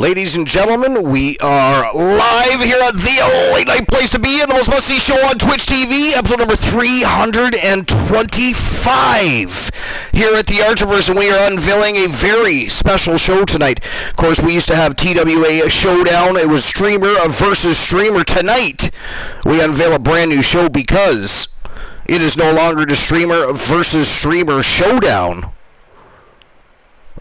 Ladies and gentlemen, we are live here at the late night place to be in, the most must-see show on Twitch TV, episode number 325 here at the Archiverse, and we are unveiling a very special show tonight. Of course, we used to have TWA Showdown. It was streamer versus streamer. Tonight, we unveil a brand new show because it is no longer the streamer versus streamer showdown.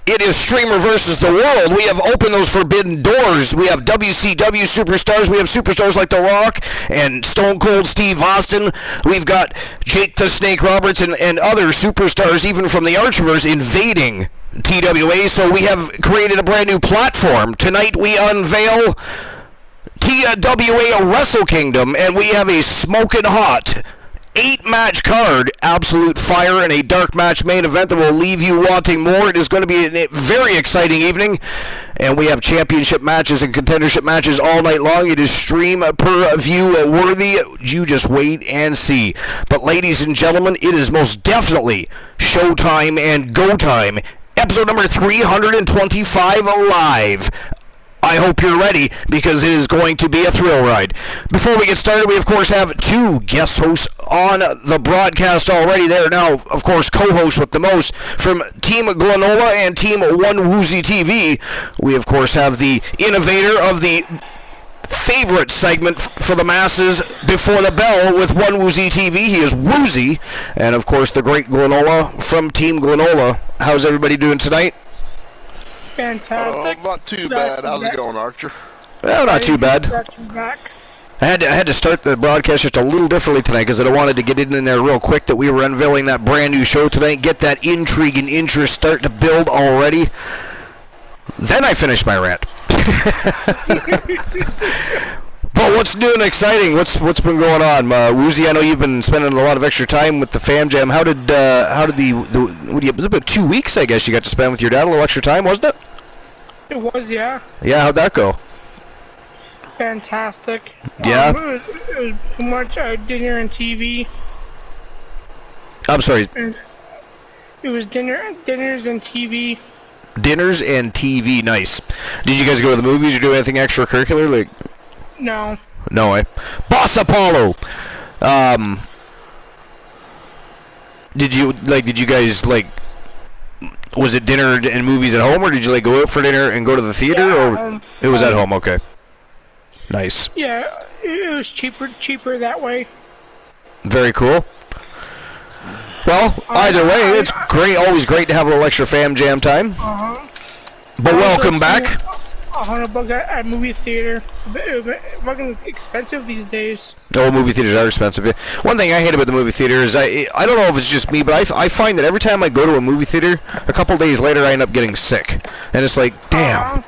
It is streamer versus the world. We have opened those forbidden doors. We have WCW superstars. We have superstars like The Rock and Stone Cold Steve Austin. We've got Jake the Snake Roberts and other superstars, even from the Archiverse, invading TWA. So we have created a brand new platform. Tonight we unveil TWA Wrestle Kingdom, and we have a smoking hot 8-match card, absolute fire, and a dark match main event that will leave you wanting more. It is going to be a very exciting evening, and we have championship matches and contendership matches all night long. It is stream per view worthy. You just wait and see. But ladies and gentlemen, it is most definitely showtime and go time. Episode number 325 live. I hope you're ready, because it is going to be a thrill ride. Before we get started, we of course have two guest hosts on the broadcast already. They're now, of course, co-hosts with the most from Team Glenola and Team One Woozy TV. We of course have the innovator of the favorite segment for the masses before the bell with One Woozy TV. He is Woozy, and of course the great Glenola from Team Glenola. How's everybody doing tonight? Fantastic. Not too bad. How's it going, Archer? Well, not too bad. I had to start the broadcast just a little differently tonight because I wanted to get it in there real quick that we were unveiling that brand new show tonight, get that intrigue and interest start to build already. Then I finished my rant. But what's new and exciting? What's been going on, Woozy? I know you've been spending a lot of extra time with the Fam Jam. How did it was about 2 weeks, I guess, you got to spend with your dad, a little extra time, wasn't it? It was, yeah. Yeah, how'd that go? Fantastic. Yeah. It was pretty much dinner and TV. I'm sorry. It was dinners and TV. Dinners and TV, nice. Did you guys go to the movies or do anything extracurricular? Like? No. No, eh? Boss Apollo! Did you guys, was it dinner and movies at home, or did you, go out for dinner and go to the theater, or it was at home? Okay. Nice. Yeah, it was cheaper that way. Very cool. Well, either way, it's great, always great to have a little extra Fam Jam time. Uh-huh. But welcome back. $100 at movie theater. It's fucking expensive these days. Oh, movie theaters are expensive. Yeah. One thing I hate about the movie theater is I don't know if it's just me, but I find that every time I go to a movie theater, a couple days later I end up getting sick. And it's like, damn.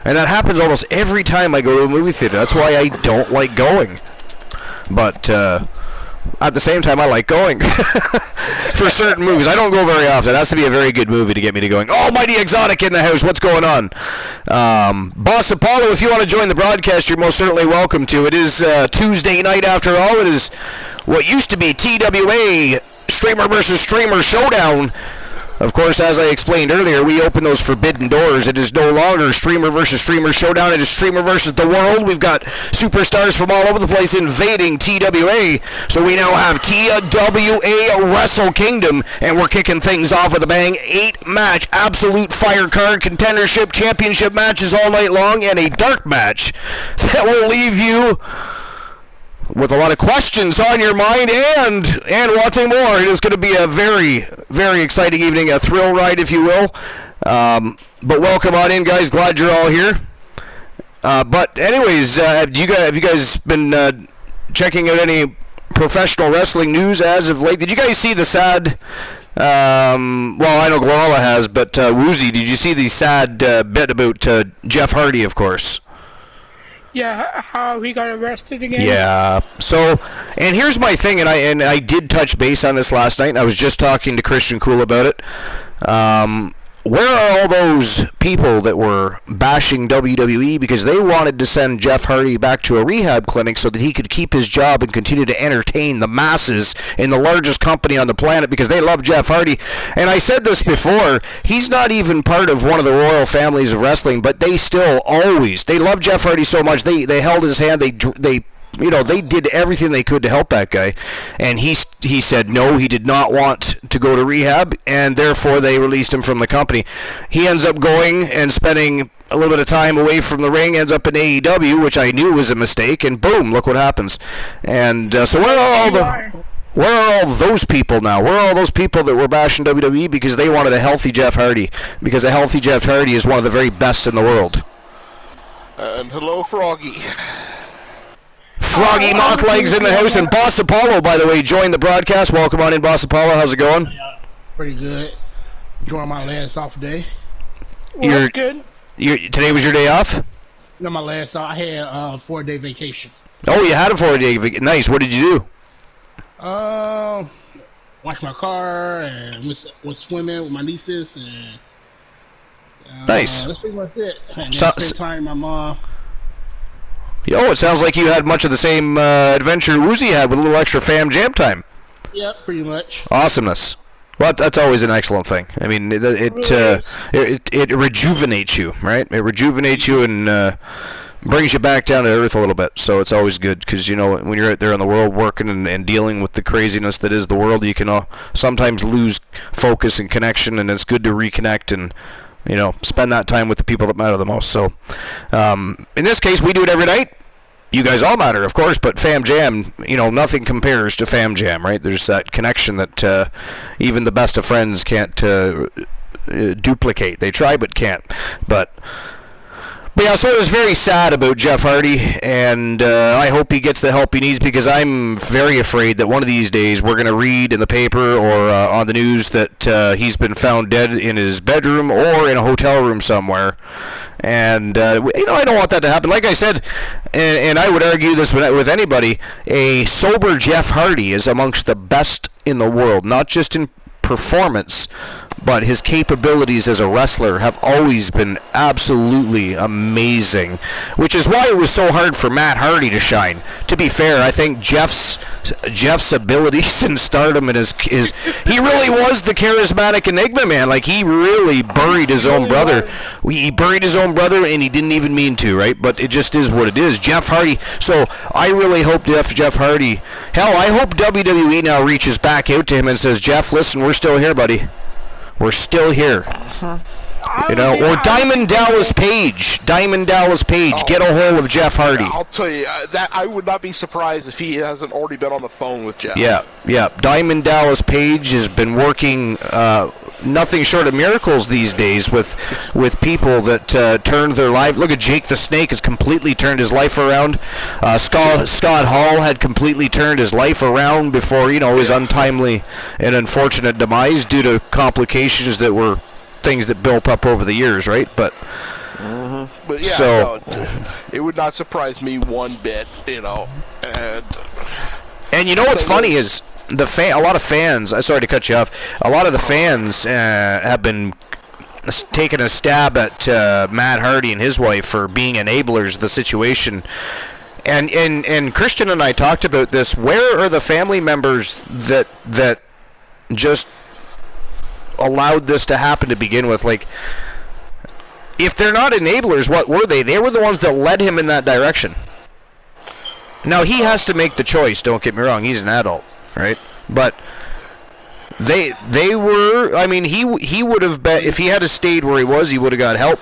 And that happens almost every time I go to a movie theater. That's why I don't like going. But at the same time, I like going. For certain movies. I don't go very often. It has to be a very good movie to get me to going. Almighty Exotic in the house. What's going on? Boss Apollo, if you want to join the broadcast, you're most certainly welcome to. It is Tuesday night after all. It is what used to be TWA Streamer versus Streamer Showdown. Of course, as I explained earlier, we open those forbidden doors. It is no longer streamer versus streamer showdown. It is streamer versus the world. We've got superstars from all over the place invading TWA. So we now have TWA Wrestle Kingdom, and we're kicking things off with a bang. 8-match absolute fire card, contendership, championship matches all night long, and a dark match that will leave you with a lot of questions on your mind and wanting more. It is going to be a very, very exciting evening, a thrill ride, if you will. But welcome on in, guys. Glad you're all here. But anyways, have you guys been checking out any professional wrestling news as of late? Did you guys see the sad? Well, I know Glenola has, but Woozy, did you see the sad bit about Jeff Hardy, of course? Yeah, how he got arrested again. Yeah. So, and here's my thing, and I did touch base on this last night, and I was just talking to Christian Cool about it. where are all those people that were bashing WWE because they wanted to send Jeff Hardy back to a rehab clinic so that he could keep his job and continue to entertain the masses in the largest company on the planet because they love Jeff Hardy? And I said this before, he's not even part of one of the royal families of wrestling, but they still they love Jeff Hardy so much, they held his hand, they did everything they could to help that guy, and he said no, he did not want to go to rehab, and therefore they released him from the company. He ends up going and spending a little bit of time away from the ring, ends up in AEW, which I knew was a mistake, and boom, look what happens. And so where are all those people now? Where are all those people that were bashing WWE because they wanted a healthy Jeff Hardy? Because a healthy Jeff Hardy is one of the very best in the world. And hello, Froggy. Froggy Mocklegs in the house, and Boss Apollo, by the way, joined the broadcast. Welcome on in, Boss Apollo. How's it going? Yeah, pretty good. Enjoying my last off day. Well, that's good. Today was your day off? No, my last off. I had a 4-day vacation. Oh, you had a 4-day vacation. Nice. What did you do? Washed my car and was swimming with my nieces and. Nice. That's pretty much it. And So- spend time with my mom. Oh, it sounds like you had much of the same adventure Woozy had with a little extra fam jam time. Yep, pretty much. Awesomeness. Well, that's always an excellent thing. I mean, it rejuvenates you, right? It rejuvenates you and brings you back down to earth a little bit. So it's always good because, you know, when you're out there in the world working and dealing with the craziness that is the world, you can sometimes lose focus and connection, and it's good to reconnect and, you know, spend that time with the people that matter the most. So, in this case, we do it every night. You guys all matter, of course, but Fam Jam, you know, nothing compares to Fam Jam, right? There's that connection that even the best of friends can't duplicate. They try but can't. But yeah, so it was very sad about Jeff Hardy, and I hope he gets the help he needs because I'm very afraid that one of these days we're going to read in the paper or on the news that he's been found dead in his bedroom or in a hotel room somewhere. And, you know, I don't want that to happen. Like I said, and I would argue this with anybody, a sober Jeff Hardy is amongst the best in the world, not just in performance, but his capabilities as a wrestler have always been absolutely amazing, which is why it was so hard for Matt Hardy to shine. To be fair, I think Jeff's abilities and stardom and he really was the charismatic enigma man. Like, he really buried his own brother. He buried his own brother, and he didn't even mean to, right? But it just is what it is. Jeff Hardy. So I really hope Jeff Hardy. Hell, I hope WWE now reaches back out to him and says, Jeff, listen, we're still here, buddy. We're still here. You know, or Diamond Dallas Page. Get a hold of Jeff Hardy. I'll tell you, that I would not be surprised if he hasn't already been on the phone with Jeff. Yeah. Diamond Dallas Page has been working nothing short of miracles these days with people that turned their life. Look at Jake the Snake has completely turned his life around. Scott Hall had completely turned his life around before, you know, his untimely and unfortunate demise due to complications that were things that built up over the years, right? But yeah, so it would not surprise me one bit, you know. And you know what's funny is a lot of fans. Sorry to cut you off. A lot of the fans have been taking a stab at Matt Hardy and his wife for being enablers of the situation. And Christian and I talked about this. Where are the family members that just allowed this to happen to begin with? Like, if they're not enablers, what were they? They were the ones that led him in that direction. Now, he has to make the choice, don't get me wrong, he's an adult, right? But they were, I mean, he would have bet, if he had stayed where he was, he would have got help.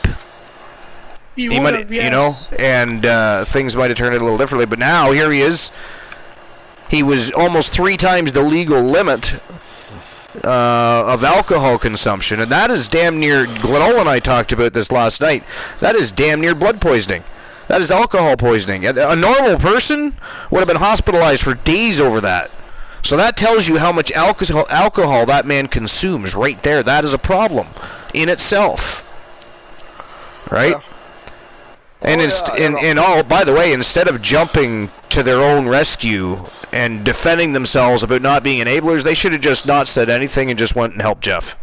He might have, yes. You know, and things might have turned out a little differently, but now here he is. He was almost 3 times the legal limit of alcohol consumption, and that is damn near, Glenn and I talked about this last night, that is damn near blood poisoning. That is alcohol poisoning. A normal person would have been hospitalized for days over that. So that tells you how much alcohol that man consumes right there. That is a problem in itself. Right? And by the way, instead of jumping to their own rescue and defending themselves about not being enablers, they should have just not said anything and just went and helped Jeff.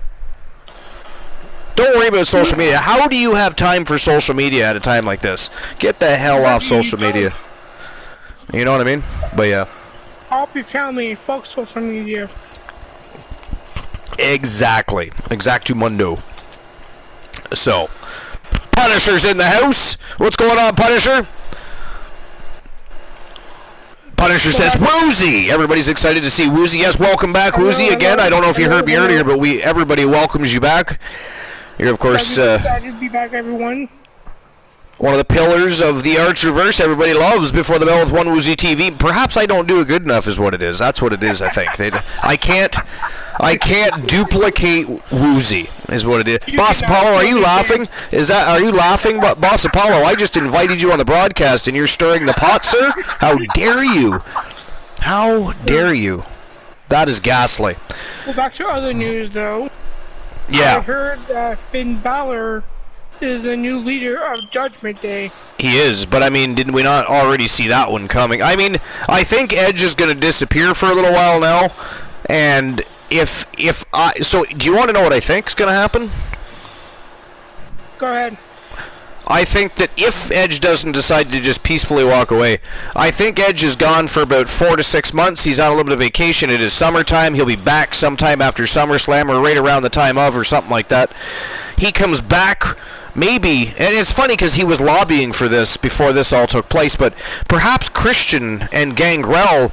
Don't worry about social media. How do you have time for social media at a time like this? Get the hell off social media. You know what I mean? But yeah. Help your family. Fuck social media. Exactly. Exactumundo. So, Punisher's in the house. What's going on, Punisher? Punisher says, Woozy! Everybody's excited to see Woozy. Yes, welcome back, Woozy, again. I don't know if you heard me earlier, but everybody welcomes you back. You're, of course, glad to be back, everyone. One of the pillars of the Archerverse everybody loves before the bell with One Woozy TV. Perhaps I don't do it good enough is what it is. That's what it is, I think. I can't duplicate Woozy is what it is. Boss Apollo, are you laughing? Are you laughing? Boss Apollo, I just invited you on the broadcast and you're stirring the pot, sir? How dare you? How dare you? That is ghastly. Well, back to other news, though. Yeah. I heard Finn Balor is the new leader of Judgment Day. He is, but I mean, didn't we not already see that one coming? I mean, I think Edge is going to disappear for a little while now, and so do you want to know what I think is going to happen? Go ahead. I think that if Edge doesn't decide to just peacefully walk away, I think Edge is gone for about 4 to 6 months. He's on a little bit of vacation. It is summertime. He'll be back sometime after SummerSlam or right around the time of or something like that. He comes back maybe, and it's funny because he was lobbying for this before this all took place, but perhaps Christian and Gangrel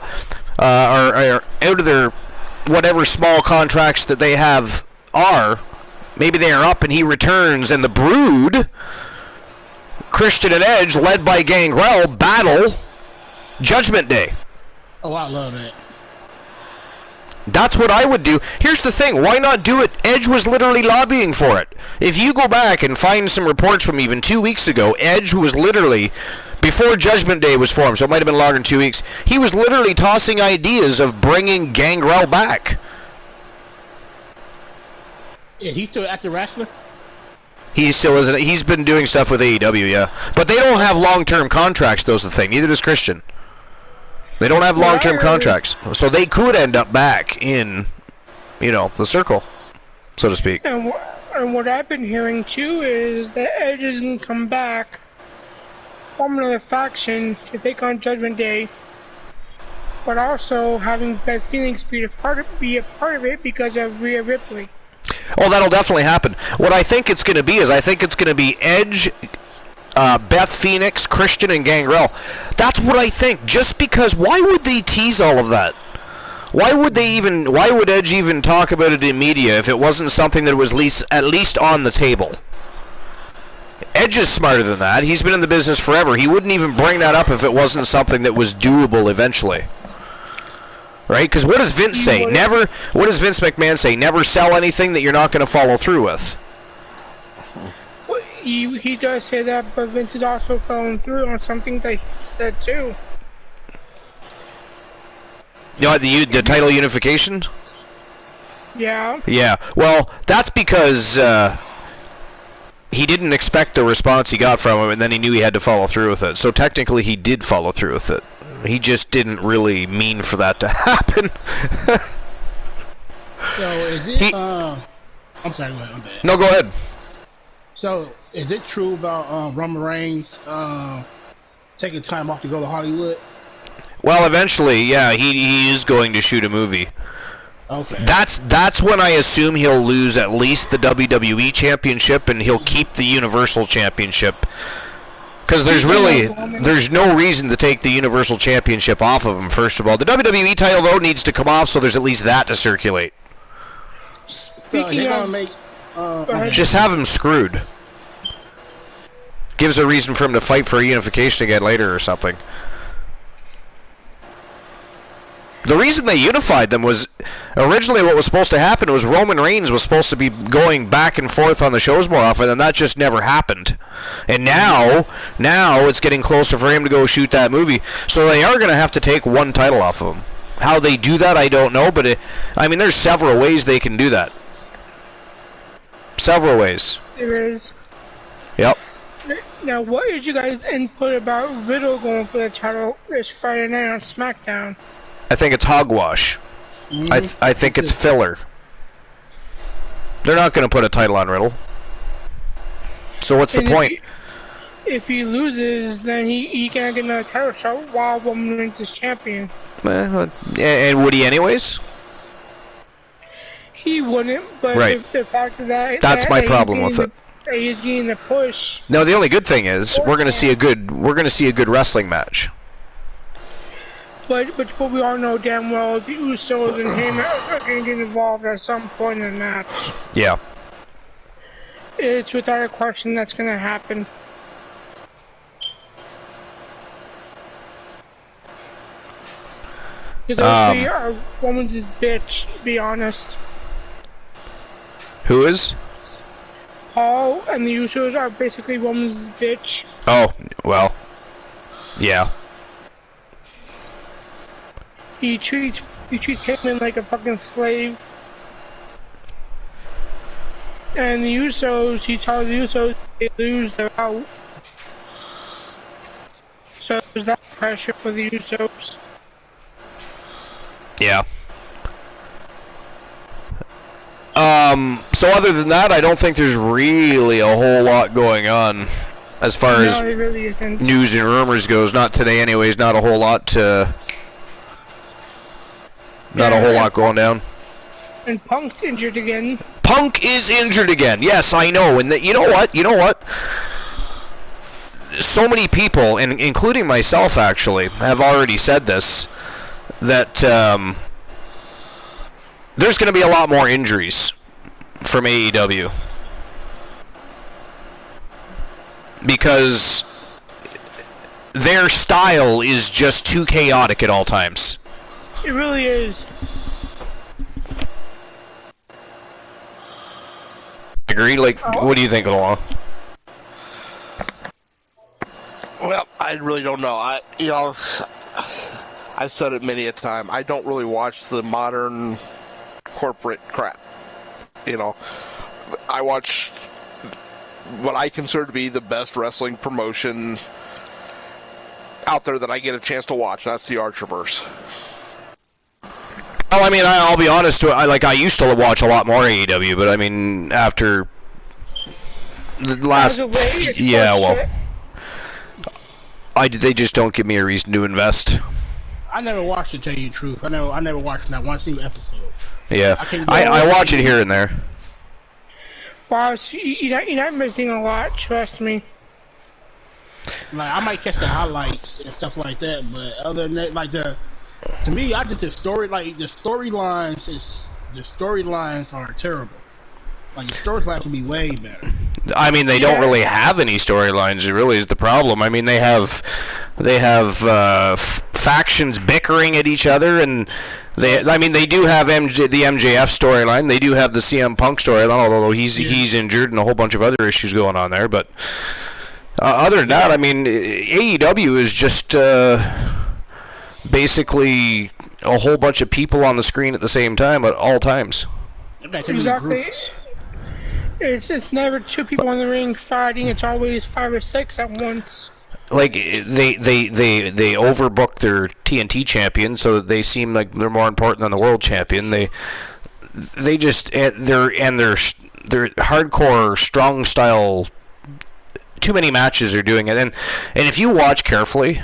are out of their whatever small contracts that they have are. Maybe they are up and he returns, and the Brood, Christian and Edge, led by Gangrel, battle Judgment Day. Oh, I love that. That's what I would do. Here's the thing, why not do it? Edge was literally lobbying for it. If you go back and find some reports from even 2 weeks ago, Edge was literally, before Judgment Day was formed, so it might have been longer than 2 weeks, he was literally tossing ideas of bringing Gangrel back. Yeah, he's still an active wrestler? He still isn't. He's been doing stuff with AEW, yeah. But they don't have long-term contracts, those the thing. Neither does Christian. They don't have long-term contracts. So they could end up back in, the circle, so to speak. And what I've been hearing, too, is that Edge is going to come back from another faction to take on Judgment Day, but also having Beth Phoenix be a part of it because of Rhea Ripley. Oh, that'll definitely happen. What I think it's going to be is I think it's going to be Edge, Beth Phoenix, Christian, and Gangrel. That's what I think. Just because, why would they tease all of that? Why would Edge even talk about it in media if it wasn't something that was at least on the table? Edge is smarter than that. He's been in the business forever. He wouldn't even bring that up if it wasn't something that was doable eventually. Right? Because what does Vince say? What does Vince McMahon say? Never sell anything that you're not going to follow through with. Well, he does say that, but Vince is also following through on some things that he said too. The title unification? Yeah. Yeah. Well, that's because he didn't expect the response he got from him, and then he knew he had to follow through with it. So technically, he did follow through with it. He just didn't really mean for that to happen. So is it? I'm sorry. Go ahead. I'm bad. No, go ahead. So is it true about Roman Reigns taking time off to go to Hollywood? Well, eventually, yeah, he is going to shoot a movie. Okay. That's when I assume he'll lose at least the WWE Championship, and he'll keep the Universal Championship. Because there's no reason to take the Universal Championship off of him, first of all. The WWE title, though, needs to come off, so there's at least that to circulate. Just have him screwed. Gives a reason for him to fight for a unification again later or something. The reason they unified them was, originally what was supposed to happen was Roman Reigns was supposed to be going back and forth on the shows more often, and that just never happened. And now it's getting closer for him to go shoot that movie. So they are going to have to take one title off of him. How they do that, I don't know, but there's several ways they can do that. Several ways. There is. Yep. Now, what is you guys' input about Riddle going for the title this Friday night on SmackDown? I think it's hogwash. I think it's filler. They're not going to put a title on Riddle. So what's the point? If he loses, then he can't get another title shot while Roman Reigns is champion. And would he anyways? He wouldn't, but right. the fact that that's my problem with it. He's getting the push. No, the only good thing is we're gonna see a good wrestling match. But we all know damn well the Usos and him are going to get involved at some point in the match. Yeah. It's without a question that's going to happen. Because those three are Roman's bitch, to be honest. Who is? Paul and the Usos are basically Roman's bitch. Oh, well. Yeah. He treats Heyman like a fucking slave. And the Usos, he tells the Usos they lose, they're out. So there's that pressure for the Usos. Yeah. So other than that, I don't think there's really a whole lot going on as far as really news and rumors goes. Not today anyways, not a whole lot to... Not a whole lot going down. And Punk's injured again. Punk is injured again. Yes, I know. And you know what? You know what? So many people, and including myself actually, have already said this, that there's going to be a lot more injuries from AEW. Because their style is just too chaotic at all times. It really is. Agree? Like, what do you think, Alon? Well, I really don't know. I've said it many a time. I don't really watch the modern corporate crap. I watch what I consider to be the best wrestling promotion out there that I get a chance to watch. That's the Archerverse. Well, I mean, I'll be honest. I used to watch a lot more AEW, but I mean, after the last, yeah, well, they just don't give me a reason to invest. I never watched it, to tell you the truth. I never watched that one single episode. Yeah, I watch it here and there. Boss, you're not missing a lot. Trust me. Like, I might catch the highlights and stuff like that, but other than that, like to me, I just the storylines are terrible. Like, the storylines would be way better. I mean, they don't really have any storylines. It really is the problem. I mean, they have factions bickering at each other, and they do have the MJF storyline. They do have the CM Punk storyline, although he's injured and a whole bunch of other issues going on there. But other than that, I mean, AEW is just basically a whole bunch of people on the screen at the same time at all times. Exactly. It's never two people in the ring fighting. It's always 5 or 6 at once. Like they overbook their TNT champion so that they seem like they're more important than the world champion. They're hardcore strong style. Too many matches are doing it, and if you watch carefully,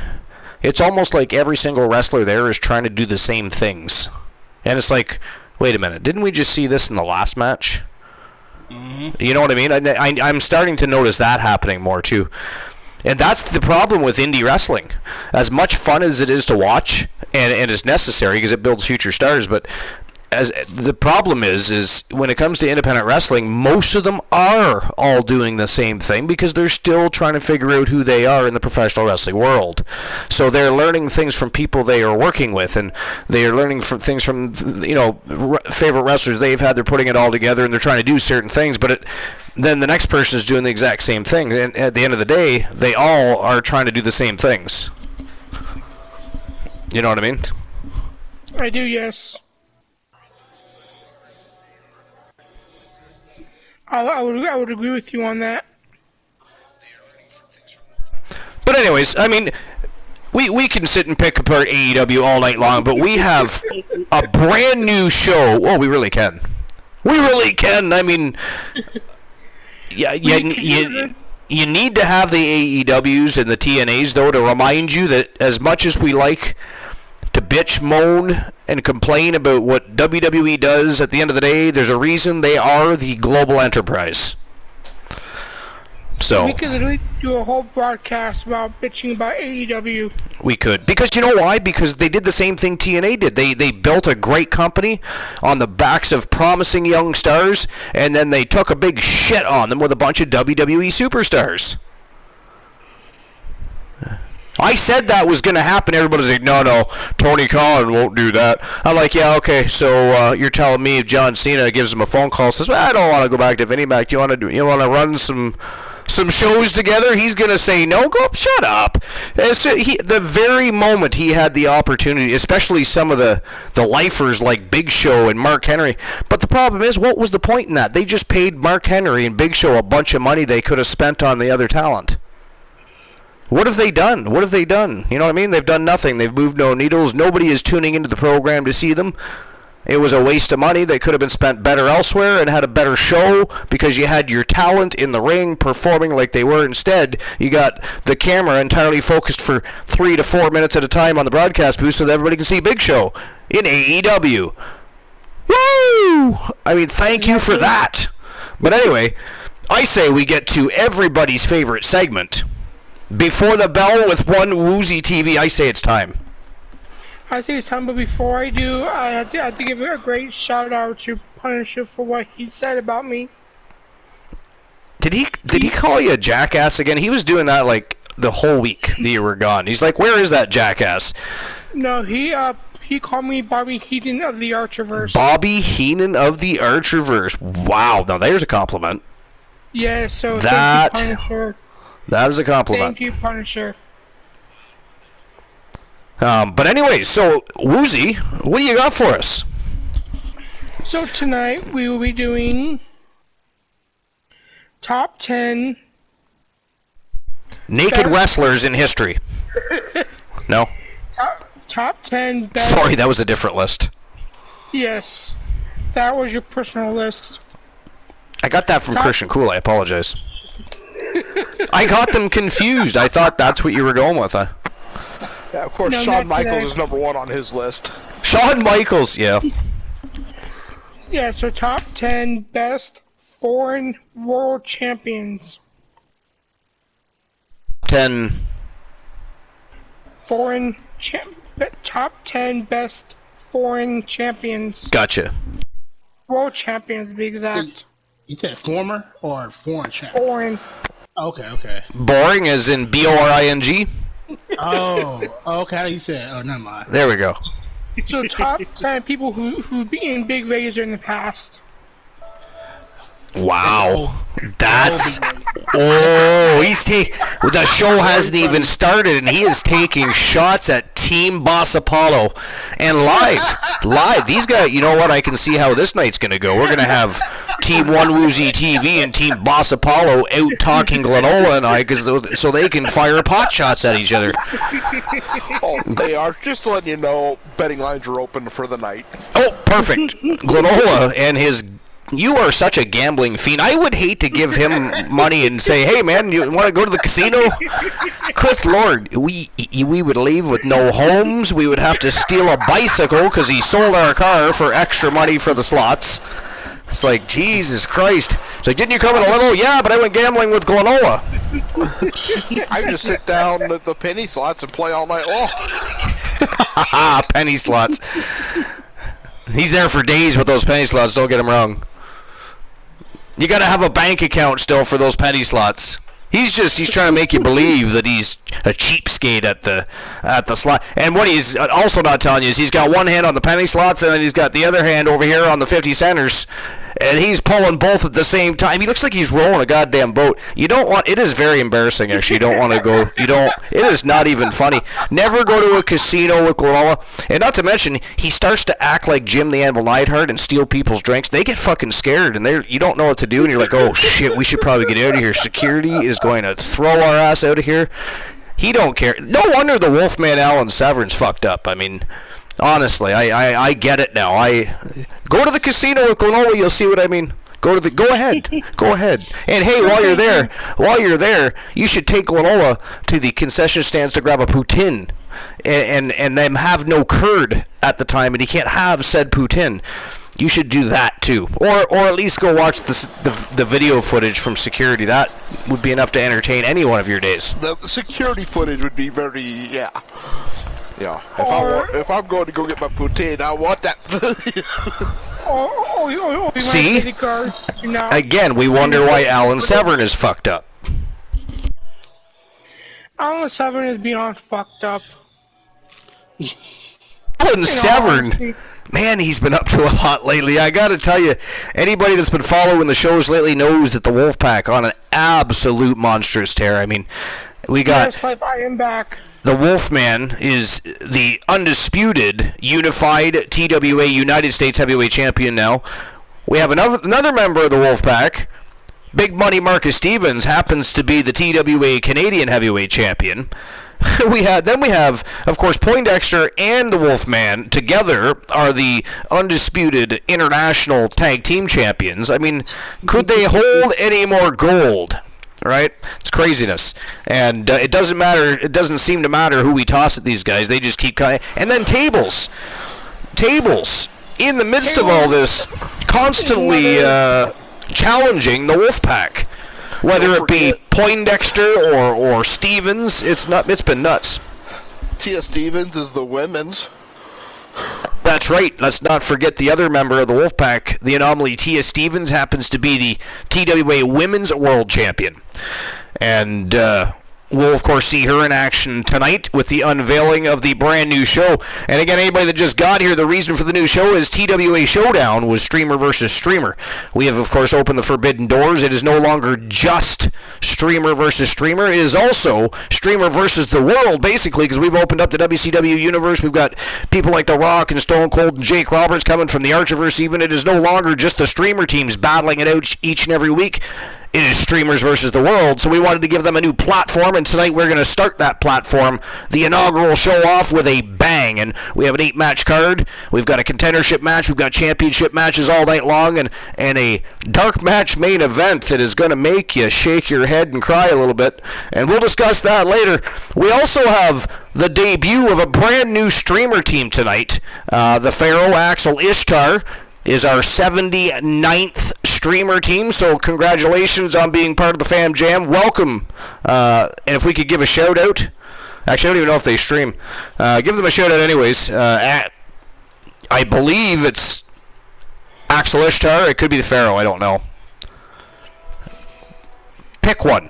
it's almost like every single wrestler there is trying to do the same things, and it's like, wait a minute, didn't we just see this in the last match? Mm-hmm. You know what I mean? I'm starting to notice that happening more too. And that's the problem with indie wrestling. As much fun as it is to watch, and it's necessary because it builds future stars, but as the problem is when it comes to independent wrestling, most of them are all doing the same thing because they're still trying to figure out who they are in the professional wrestling world. So they're learning things from people they are working with, and they are learning things from favorite wrestlers they've had. They're putting it all together, and they're trying to do certain things, but then the next person is doing the exact same thing. And at the end of the day, they all are trying to do the same things. You know what I mean? I do, yes. I would agree with you on that. But anyways, I mean, we can sit and pick apart AEW all night long, but we have a brand new show. Oh, we really can. We really can. I mean, yeah. You need to have the AEWs and the TNAs, though, to remind you that as much as we like to bitch, moan, and complain about what WWE does, at the end of the day, there's a reason they are the global enterprise. So we could literally do a whole broadcast about bitching about AEW. We could. Because you know why? Because they did the same thing TNA did. They built a great company on the backs of promising young stars, and then they took a big shit on them with a bunch of WWE superstars. I said that was going to happen. Everybody's like, no, Tony Khan won't do that. I'm like, yeah, okay, so you're telling me if John Cena gives him a phone call, says, well, I don't want to go back to Vinnie Mac. You want to run some shows together? He's going to say no? Go, shut up. The very moment he had the opportunity, especially some of the lifers like Big Show and Mark Henry. But the problem is, what was the point in that? They just paid Mark Henry and Big Show a bunch of money they could have spent on the other talent. What have they done? What have they done? You know what I mean? They've done nothing. They've moved no needles. Nobody is tuning into the program to see them. It was a waste of money. They could have been spent better elsewhere and had a better show because you had your talent in the ring performing like they were. Instead, you got the camera entirely focused for 3 to 4 minutes at a time on the broadcast booth so that everybody can see Big Show in AEW. Woo! I mean, thank you for that. But anyway, I say we get to everybody's favorite segment. Before the bell with one woozy TV, I say it's time. I say it's time, but before I do, I have to give a great shout out to Punisher for what he said about me. Did he call you a jackass again? He was doing that like the whole week that you were gone. He's like, where is that jackass? No, he called me Bobby Heenan of the Archerverse. Bobby Heenan of the Archerverse. Wow, now there's a compliment. Yeah, so thank you, Punisher. That is a compliment. Thank you, Punisher. But anyway, so Woozy, what do you got for us? So tonight we will be doing top 10 naked wrestlers in history. No? Top 10 best... Sorry, that was a different list. Yes. That was your personal list. I got that from Christian Cool, I apologize. I got them confused. I thought that's what you were going with. Yeah, of course, No, Shawn not today. Michaels is number 1 on his list. Shawn Michaels, yeah. Yeah, so top 10 best foreign world champions. 10. Top 10 best foreign champions. Gotcha. World champions, to be exact. You said former or foreign champ? Foreign. Okay. Boring as in B-O-R-I-N-G? Oh, okay. How do you say it? Oh, never mind. There we go. So top 10 people who've been Big Razor in the past. Wow. That's... Oh, the show hasn't even started, and he is taking shots at Team Boss Apollo. And live. These guys, you know what? I can see how this night's going to go. We're going to have Team One Woozy TV and Team Boss Apollo out talking Glenola and I, so they can fire pot shots at each other. Oh, they are. Just to let you know, betting lines are open for the night. Oh, perfect. Glenola and his... You are such a gambling fiend. I would hate to give him money and say, hey, man, you want to go to the casino? Good Lord, we would leave with no homes. We would have to steal a bicycle because he sold our car for extra money for the slots. It's like, Jesus Christ. It's like, didn't you come in a little? Yeah, but I went gambling with Glenola. I just sit down at the penny slots and play all night long. Penny slots. He's there for days with those penny slots, don't get him wrong. You gotta have a bank account still for those penny slots. He's trying to make you believe that he's a cheapskate at the slot. And what he's also not telling you is he's got one hand on the penny slots and then he's got the other hand over here on the 50 centers. And he's pulling both at the same time. He looks like he's rowing a goddamn boat. It is very embarrassing, actually. You don't want to go, it is not even funny. Never go to a casino with Glenola. And not to mention, he starts to act like Jim the Anvil Neidhart and steal people's drinks. They get fucking scared, and you don't know what to do, and you're like, oh shit, we should probably get out of here. Security is going to throw our ass out of here. He don't care. No wonder the Wolfman Alan Severn's fucked up. I mean... Honestly, I get it now. Go to the casino with Glenola, you'll see what I mean. Go ahead. Go ahead. And hey, while you're there, you should take Lanola to the concession stands to grab a poutine, and them have no curd at the time, and he can't have said poutine. You should do that too, or at least go watch the video footage from security. That would be enough to entertain any one of your days. The security footage would be very, yeah. If I'm going to go get my poutine, I want that. See? Again, we wonder why Alan Severn is fucked up. Alan Severn is beyond fucked up. Alan Severn? Man, he's been up to a lot lately. I gotta tell you, anybody that's been following the shows lately knows that the Wolfpack on an absolute monstrous tear. I mean, we got... Yes, Life, I am back. The Wolfman is the undisputed, unified TWA United States Heavyweight Champion now. We have another member of the Wolfpack. Big Money Marcus Stevens happens to be the TWA Canadian Heavyweight Champion. we have, of course, Poindexter and the Wolfman together are the undisputed international tag team champions. I mean, could they hold any more gold? Right? It's craziness. And it doesn't matter. It doesn't seem to matter who we toss at these guys. They just keep cutting. And then tables. In the midst of all this, constantly challenging the Wolfpack. Whether it be Poindexter or Stevens, it's been nuts. Tia Stevens is the women's. That's right. Let's not forget the other member of the Wolfpack, the Anomaly. Tia Stevens happens to be the TWA Women's World Champion. And we'll, of course, see her in action tonight with the unveiling of the brand new show. And again, anybody that just got here, the reason for the new show is TWA Showdown was streamer versus streamer. We have, of course, opened the forbidden doors. It is no longer just streamer versus streamer. It is also streamer versus the world, basically, because we've opened up the WCW universe. We've got people like The Rock and Stone Cold and Jake Roberts coming from the Archiverse even. It is no longer just the streamer teams battling it out each and every week. It is streamers versus the world, so we wanted to give them a new platform, and tonight we're going to start that platform, the inaugural show off with a bang, and we have an 8-match card. We've got a contendership match, we've got championship matches all night long, and a dark match main event that is going to make you shake your head and cry a little bit, and we'll discuss that later. We also have the debut of a brand new streamer team tonight. The Pharaoh Axel Ishtar is our 79th streamer team, so congratulations on being part of the Fam Jam. Welcome. And if we could give a shout out, actually I don't even know if they stream. Give them a shout out anyways. I believe it's Axel Ishtar. It could be the Pharaoh. I don't know. Pick one.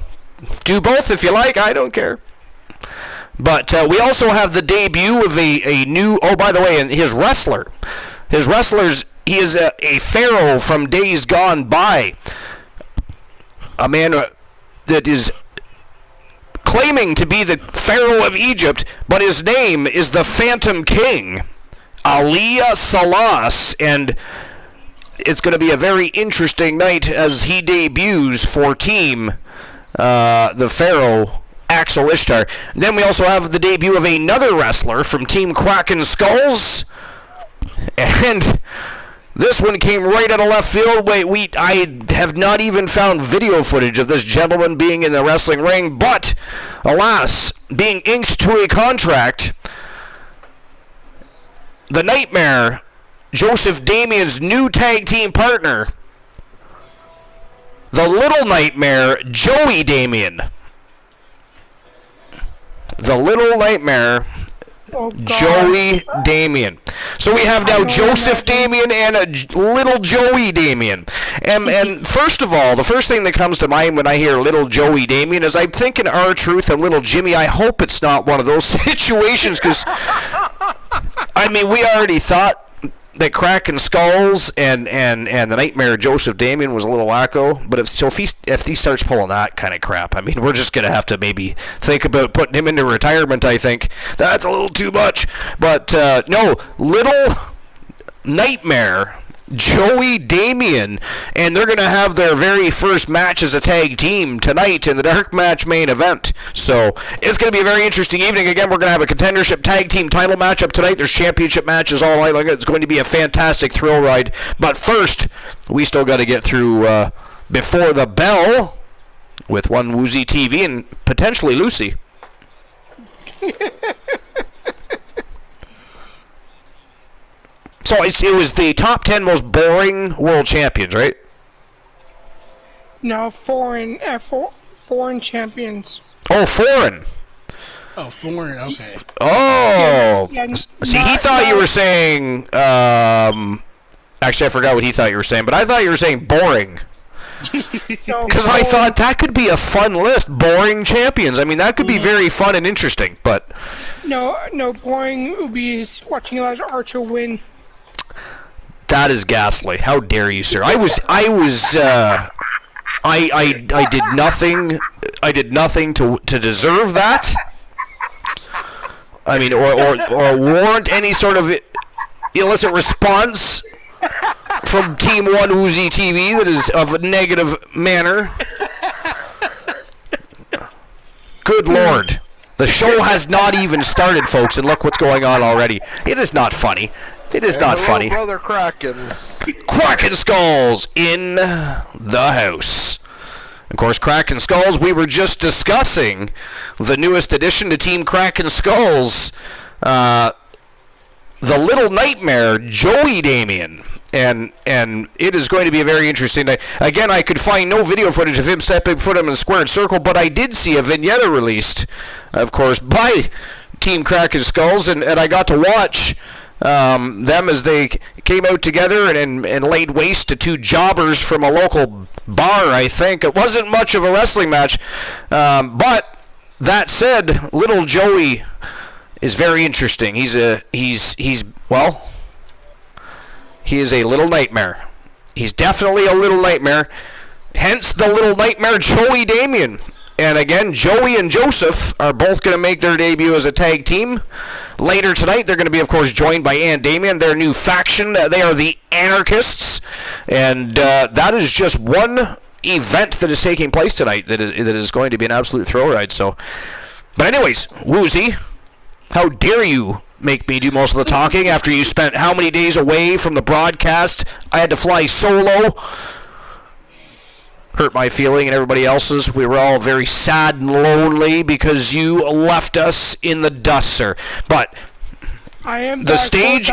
Do both if you like. I don't care. But we also have the debut of a new. Oh, by the way, and his wrestler. His wrestlers. He is a pharaoh from days gone by. A man that is claiming to be the Pharaoh of Egypt, but his name is the Phantom King, Aliyah Salas, and it's going to be a very interesting night as he debuts for Team the Pharaoh, Axel Ishtar. And then we also have the debut of another wrestler from Team Kraken Skulls, and this one came right out of left field. I have not even found video footage of this gentleman being in the wrestling ring, but, alas, being inked to a contract, the Nightmare, Joseph Damien's new tag team partner, the Little Nightmare, Joey Damien. The Little Nightmare, Joey Damien. So we have now Joseph Damien and a little Joey Damien. And first of all, the first thing that comes to mind when I hear little Joey Damien is I'm thinking R-Truth and little Jimmy. I hope it's not one of those situations, because I mean, we already thought that Kraken Skulls and the Nightmare Joseph Damien was a little wacko, but if he starts pulling that kind of crap, I mean, we're just gonna have to maybe think about putting him into retirement. I think that's a little too much. But no, Little Nightmare Joey Damian, and they're going to have their very first match as a tag team tonight in the dark match main event. So it's going to be a very interesting evening. Again, we're going to have a contendership tag team title matchup tonight. There's championship matches all night long. It's going to be a fantastic thrill ride. But first, we still got to get through Before the Bell with one Woozy TV and potentially Lucy. So it was the top 10 most boring world champions, right? No, foreign champions. Oh, foreign. Oh, foreign. Okay. Oh. Yeah, See, he thought you were saying. Actually, I forgot what he thought you were saying, but I thought you were saying boring. Because I thought that could be a fun list. Boring champions. I mean, that could be very fun and interesting, but. No, boring would be watching Elijah Archer win. That is ghastly. How dare you, sir? I did nothing. I did nothing to deserve that. I mean, or warrant any sort of illicit response from Team One Woozy TV that is of a negative manner. Good Lord. The show has not even started, folks, and look what's going on already. It is not funny. It is not funny. Brother Kraken. Kraken Skulls in the house. Of course, Kraken Skulls, we were just discussing the newest addition to Team Kraken Skulls, the Little Nightmare, Joey Damian. And it is going to be a very interesting night. Again, I could find no video footage of him stepping foot in the squared circle, but I did see a vignette released, of course, by Team Kraken Skulls, and I got to watch them as they came out together and laid waste to two jobbers from a local bar, I think. It wasn't much of a wrestling match, but that said, Little Joey is very interesting. He is a little nightmare. He's definitely a little nightmare. Hence the Little Nightmare Joey Damian. And again, Joey and Joseph are both going to make their debut as a tag team. Later tonight, they're going to be, of course, joined by Ann Damian, their new faction. They are the Anarchists. And that is just one event that is taking place tonight that is going to be an absolute thrill ride. So, but anyways, Woozy, how dare you make me do most of the talking after you spent how many days away from the broadcast? I had to fly solo. Hurt my feeling and everybody else's. We were all very sad and lonely because you left us in the dust, sir. But the stage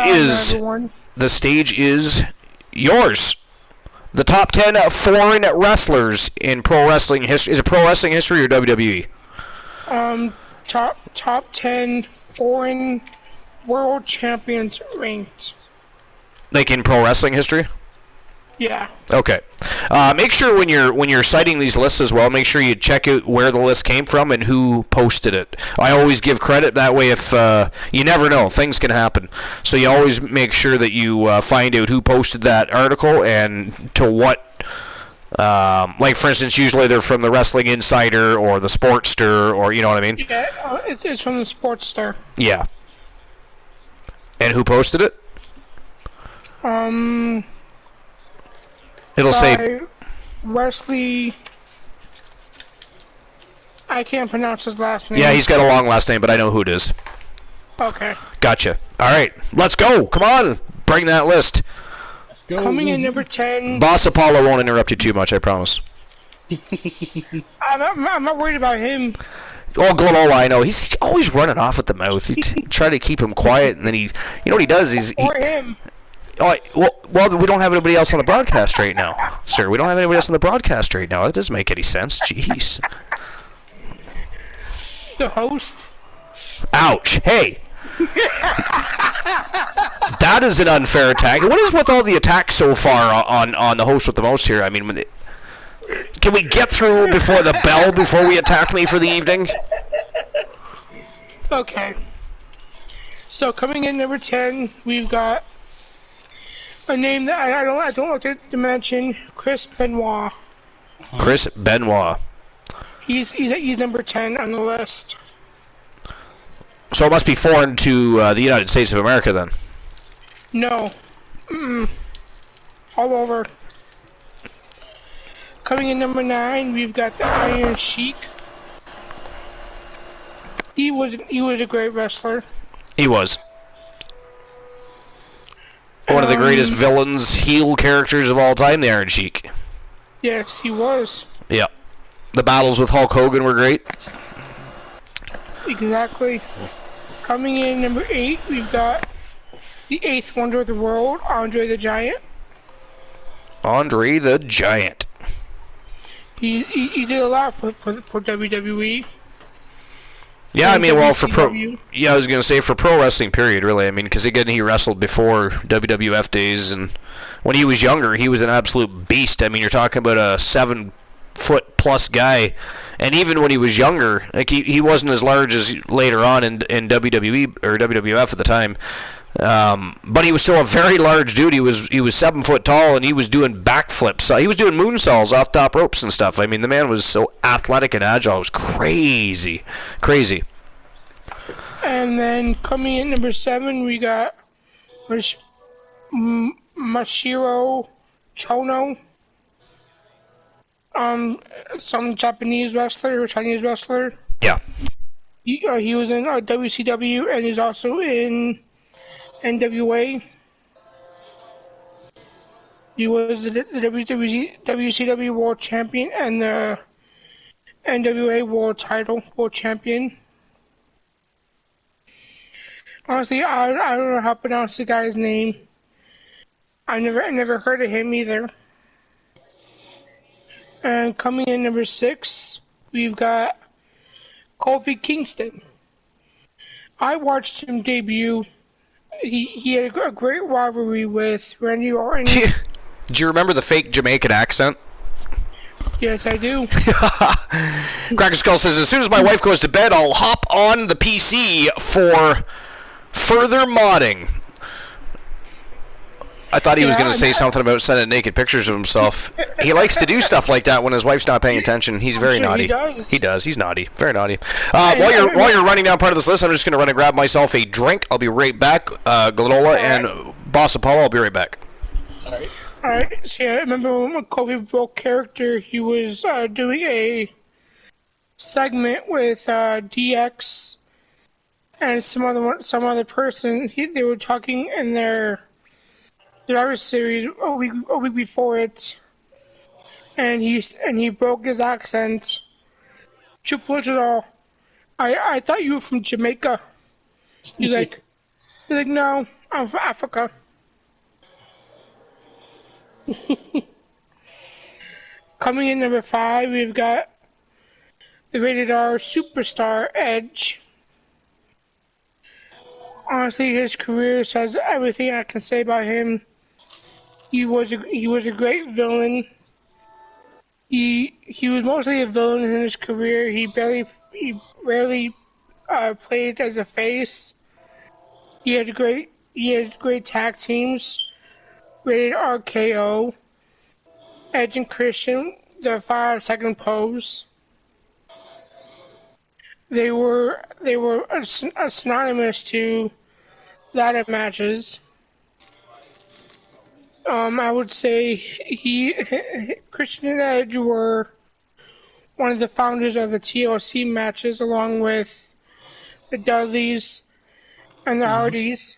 is yours. The top 10 foreign wrestlers in pro wrestling history. Is it pro wrestling history or WWE? Top 10 foreign world champions ranked. Like in pro wrestling history? Yeah. Okay. Make sure when you're citing these lists as well, make sure you check out where the list came from and who posted it. I always give credit that way. If you never know, things can happen. So you always make sure that you find out who posted that article and to what. Like for instance, usually they're from the Wrestling Insider or the Sportster, or you know what I mean. Yeah, it's from the Sportster. Yeah. And who posted it? It'll say Wesley. I can't pronounce his last name. Yeah, he's got a long last name, but I know who it is. Okay. Gotcha. All right, let's go. Come on, bring that list. Coming in number 10. Boss Apollo won't interrupt you too much, I promise. I'm not worried about him. Oh, Glenola, I know. He's always running off at the mouth. You try to keep him quiet, and then you know what he does? Or him. Oh, well, we don't have anybody else on the broadcast right now, sir. We don't have anybody else on the broadcast right now. That doesn't make any sense. Jeez. The host? Ouch. Hey. That is an unfair attack. What is with all the attacks so far on the host with the most here? I mean, can we get through before the bell before we attack me for the evening? Okay. So coming in number 10, we've got a name that I don't like to mention, Chris Benoit. Chris Benoit. He's number 10 on the list. So it must be foreign to the United States of America then. No. all over. Coming in number 9, we've got the Iron Sheik. He was a great wrestler. He was. One of the greatest villains, heel characters of all time, the Iron Sheik. Yes, he was. Yeah. The battles with Hulk Hogan were great. Exactly. Coming in number 8, we've got the 8th wonder of the world, Andre the Giant. Andre the Giant. He did a lot for WWE. Yeah, I mean, well, for pro, WCW. yeah, I was gonna say for pro wrestling, period. Really, I mean, because again, he wrestled before WWF days, and when he was younger, he was an absolute beast. I mean, you're talking about a 7-foot-plus guy, and even when he was younger, like he wasn't as large as later on in WWE or WWF at the time. But he was still a very large dude. He was 7 foot tall, and he was doing backflips. He was doing moonsaults off top ropes and stuff. I mean, the man was so athletic and agile. It was crazy, crazy. And then coming in number 7, we got Mashiro Chono. Some Japanese wrestler or Chinese wrestler. Yeah. He was in WCW, and he's also in NWA. He was the WCW World Champion and the NWA World Champion. Honestly, I don't know how to pronounce the guy's name. I never heard of him either. And coming in number 6, we've got Kofi Kingston. I watched him debut. He had a great rivalry with Randy Orton. Do you remember the fake Jamaican accent? Yes, I do. Cracker Skull says, as soon as my wife goes to bed, I'll hop on the PC for further modding. I thought he was going to say something about sending naked pictures of himself. He likes to do stuff like that when his wife's not paying attention. He's very naughty. He does. He's naughty. Very naughty. While you're running down part of this list, I'm just going to run and grab myself a drink. I'll be right back. Glanola and Boss Apollo, I'll be right back. Alright. So yeah, I remember when Kofi broke character, he was doing a segment with DX and some other person. They were talking in their Survivor Series a week before it, and he broke his accent. Triple H all, I thought you were from Jamaica. He's like, no, I'm from Africa. Coming in number 5, we've got the rated R superstar Edge. Honestly, his career says everything I can say about him. He was a great villain. He was mostly a villain in his career. He rarely played as a face. He had great tag teams. Rated RKO. Edge and Christian, the 5-second pose. They were synonymous to ladder matches. I would say Christian and Edge were one of the founders of the TLC matches, along with the Dudleys and the Hardys.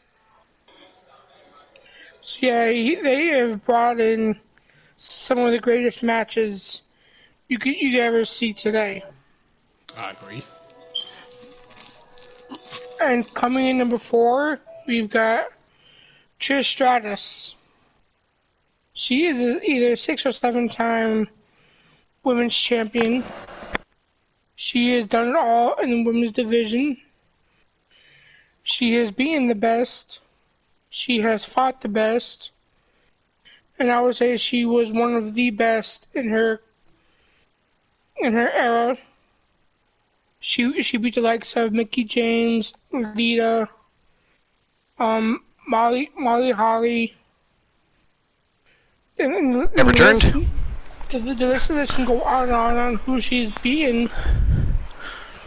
So yeah, they have brought in some of the greatest matches you could ever see today. I agree. And coming in number 4, we've got Trish Stratus. She is either 6 or 7-time women's champion. She has done it all in the women's division. She has been the best. She has fought the best. And I would say she was one of the best in her era. She beat the likes of Mickie James, Lita, Molly Holly. Never returned. The list of this can go on and on who she's beaten.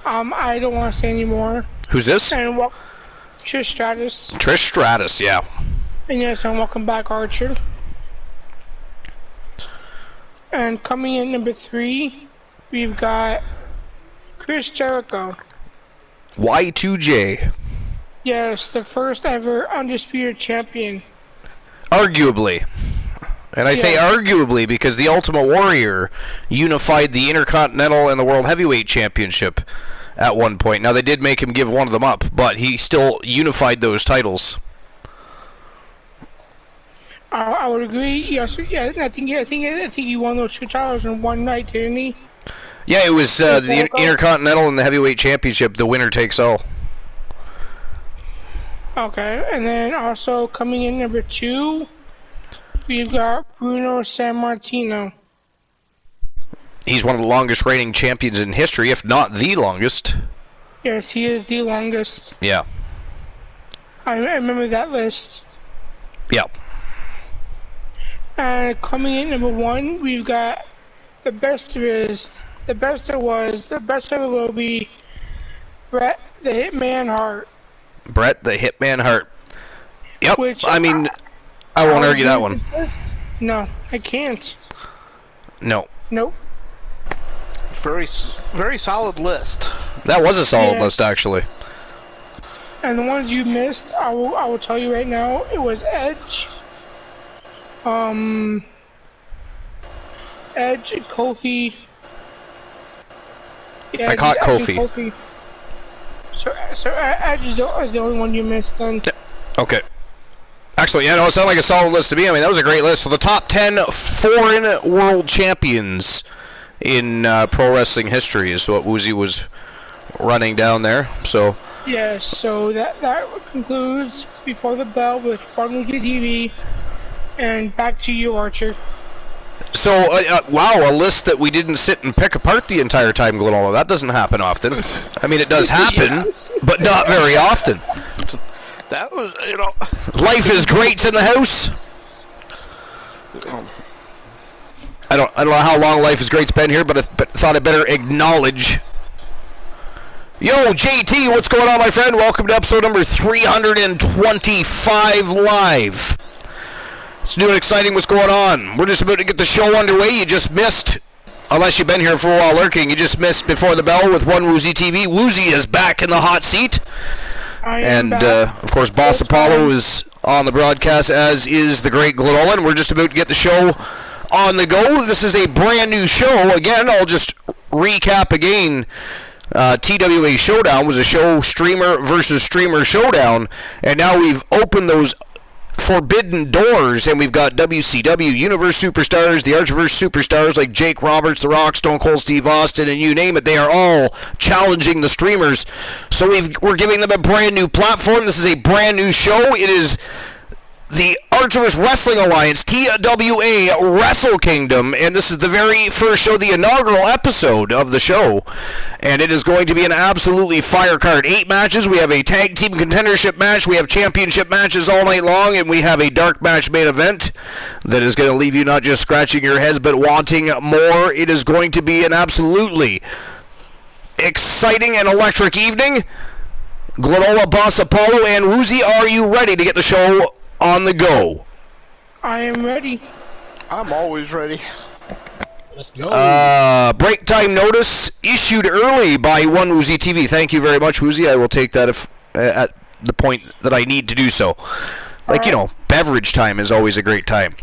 I don't want to say anymore. Who's this? And Trish Stratus. Trish Stratus, yeah. And yes, and welcome back, Archer. And coming in number 3, we've got Chris Jericho. Y2J. Yes, the first ever undisputed champion. Arguably. And I say Yes. arguably because the Ultimate Warrior unified the Intercontinental and the World Heavyweight Championship at one point. Now, they did make him give one of them up, but he still unified those titles. I would agree. Yes, yeah. I think he won those 2 titles in one night, didn't he? Yeah, it was the Intercontinental and the Heavyweight Championship. The winner takes all. Okay, and then also coming in number 2, we've got Bruno Sammartino. He's one of the longest reigning champions in history, if not the longest. Yes, he is the longest. Yeah. I remember that list. Yeah. And coming in number 1, we've got the best there is, the best there was, the best there will be, Bret the Hitman Hart. Bret the Hitman Hart. Yep. Which, I mean, I won't argue that one. No, I can't. No. Nope. Very, very solid list. That was a solid Yes. list, actually. And the ones you missed, I will tell you right now, it was Edge, Edge and Kofi. Yeah, I caught Edge and Kofi. So Edge is the only one you missed then. Okay. Excellent. Yeah, no, it sounded like a solid list to me. I mean, that was a great list. So the top 10 foreign world champions in pro wrestling history is what Woozy was running down there. So. Yes, so that concludes Before the Bell with Farming TV. And back to you, Archer. So, wow, a list that we didn't sit and pick apart the entire time, Glenola. That doesn't happen often. I mean, it does happen, but not very often. That was, you know... Life is great in the house. I don't know how long Life is Great's been here, but I thought I'd better acknowledge... Yo, JT, what's going on, my friend? Welcome to episode number 325 live. It's new and exciting. What's going on? We're just about to get the show underway. You just missed, unless you've been here for a while lurking, you just missed Before the Bell with One Woozy TV. Woozy is back in the hot seat. And, of course, Boss Apollo is on the broadcast, as is the great Glenola. We're just about to get the show on the go. This is a brand new show. Again, I'll just recap again. TWA Showdown was a show, streamer versus streamer showdown, and now we've opened those forbidden doors, and we've got WCW Universe Superstars, the Archerverse Superstars like Jake Roberts, The Rock, Stone Cold Steve Austin, and you name it. They are all challenging the streamers, so we're giving them a brand new platform. This is a brand new show. It is the Archerverse Wrestling Alliance, TWA Wrestle Kingdom, and this is the very first show, the inaugural episode of the show, and it is going to be an absolutely fire card. 8 matches. We have a tag team contendership match, we have championship matches all night long, and we have a dark match main event that is going to leave you not just scratching your heads, but wanting more. It is going to be an absolutely exciting and electric evening. Glenola, Boss Apollo, and Woozy, are you ready to get the show on the go? I am ready. I'm always ready. Let's go. Break time notice issued early by One Woozy TV. Thank you very much, Woozy. I will take that if at the point that I need to do so. Like, you know, beverage time is always a great time.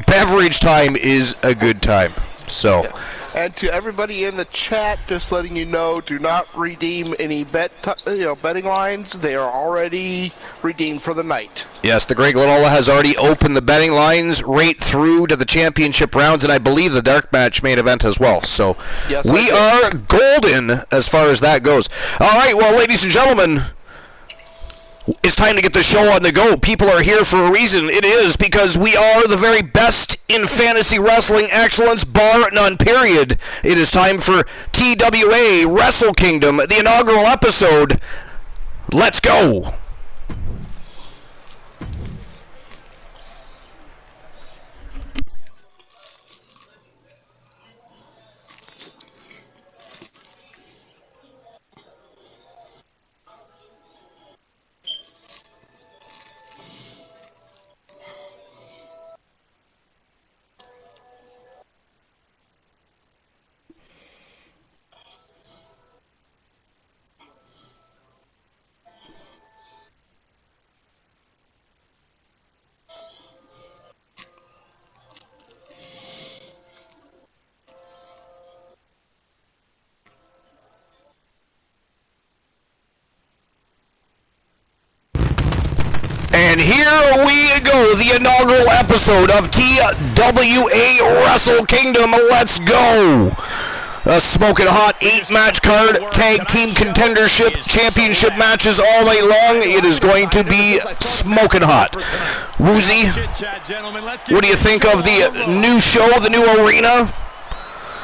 Beverage time is a good time. So. Yeah. And to everybody in the chat, just letting you know, do not redeem any betting lines. They are already redeemed for the night. Yes, the great Glenola has already opened the betting lines right through to the championship rounds, and I believe the dark match main event as well. So yes, we are golden as far as that goes. All right, well, ladies and gentlemen, it's time to get the show on the go. People are here for a reason. It is because we are the very best in fantasy wrestling excellence, bar none, period. It is time for TWA Wrestle Kingdom, the inaugural episode. Let's go. And here we go, the inaugural episode of TWA Wrestle Kingdom. Let's go! A smoking hot 8-match card, tag team contendership, championship matches all night long. It is going to be smoking hot. Woozy, what do you think of the new show, the new arena?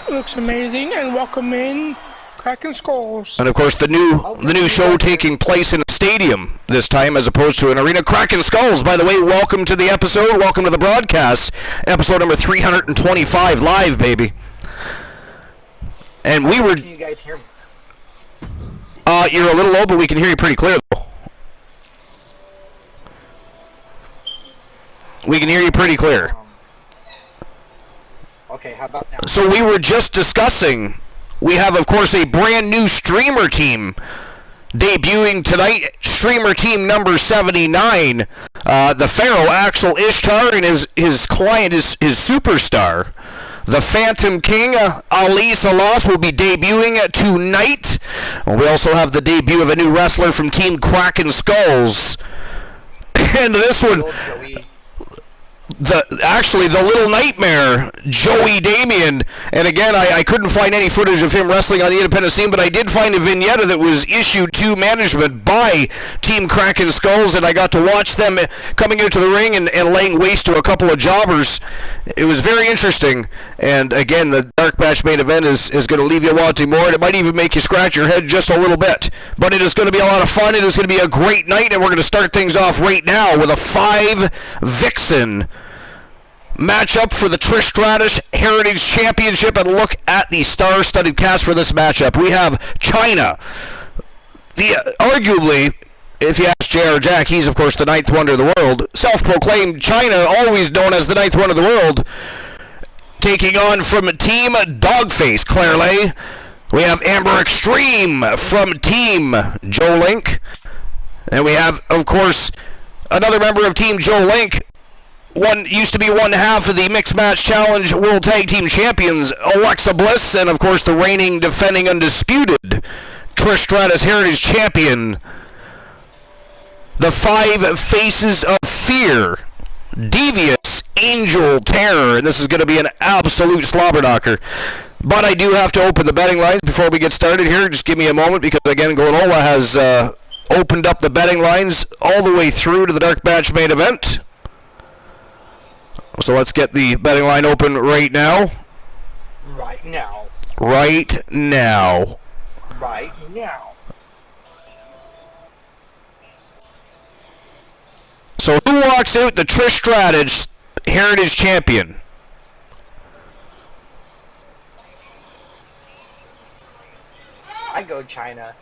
Looks amazing, and welcome in Cracking Skulls. And of course, the new show taking place in a stadium this time, as opposed to an arena. Cracking Skulls, by the way. Welcome to the episode. Welcome to the broadcast. Episode number 325 live, baby. And we were. Can you guys hear me? You're a little low, but we can hear you pretty clear, though. We can hear you pretty clear. Okay, how about now? So we were just discussing. We have, of course, a brand new streamer team debuting tonight. Streamer team number 79. The Pharaoh, Axel Ishtar, and his client is his superstar. The Phantom King, Ali Salas, will be debuting tonight. We also have the debut of a new wrestler from Team Cracking Skulls. And this one, the Little Nightmare, Joey Damien. And again, I couldn't find any footage of him wrestling on the independent scene, but I did find a vignette that was issued to management by Team Cracking Skulls, and I got to watch them coming into the ring and laying waste to a couple of jobbers. It was very interesting, and again, the Dark Match main event is going to leave you wanting more, and it might even make you scratch your head just a little bit. But it is going to be a lot of fun. It is going to be a great night, and we're going to start things off right now with a 5-Vixen matchup for the Trish Stratus Heritage Championship. And look at the star-studded cast for this matchup. We have Chyna, arguably, if you ask J.R. Jack, he's of course the 9th wonder of the world. Self-proclaimed Chyna, always known as the 9th wonder of the world, taking on from Team Dogface, Claire Lay. We have Amber Extreme from Team Joe Link. And we have, of course, another member of Team Joe Link, used to be one half of the Mixed Match Challenge World Tag Team Champions, Alexa Bliss, and of course the reigning, defending, undisputed Trish Stratus Heritage Champion. The 5 Faces of Fear, Devious, Angel, Terror, and this is going to be an absolute slobberknocker. But I do have to open the betting lines before we get started here. Just give me a moment, because again, Glenola has opened up the betting lines all the way through to the Dark Match main event. So let's get the betting line open right now. Right now. Right now. Right now. So who walks out the Trish Stratus Heritage Champion? I go Chyna.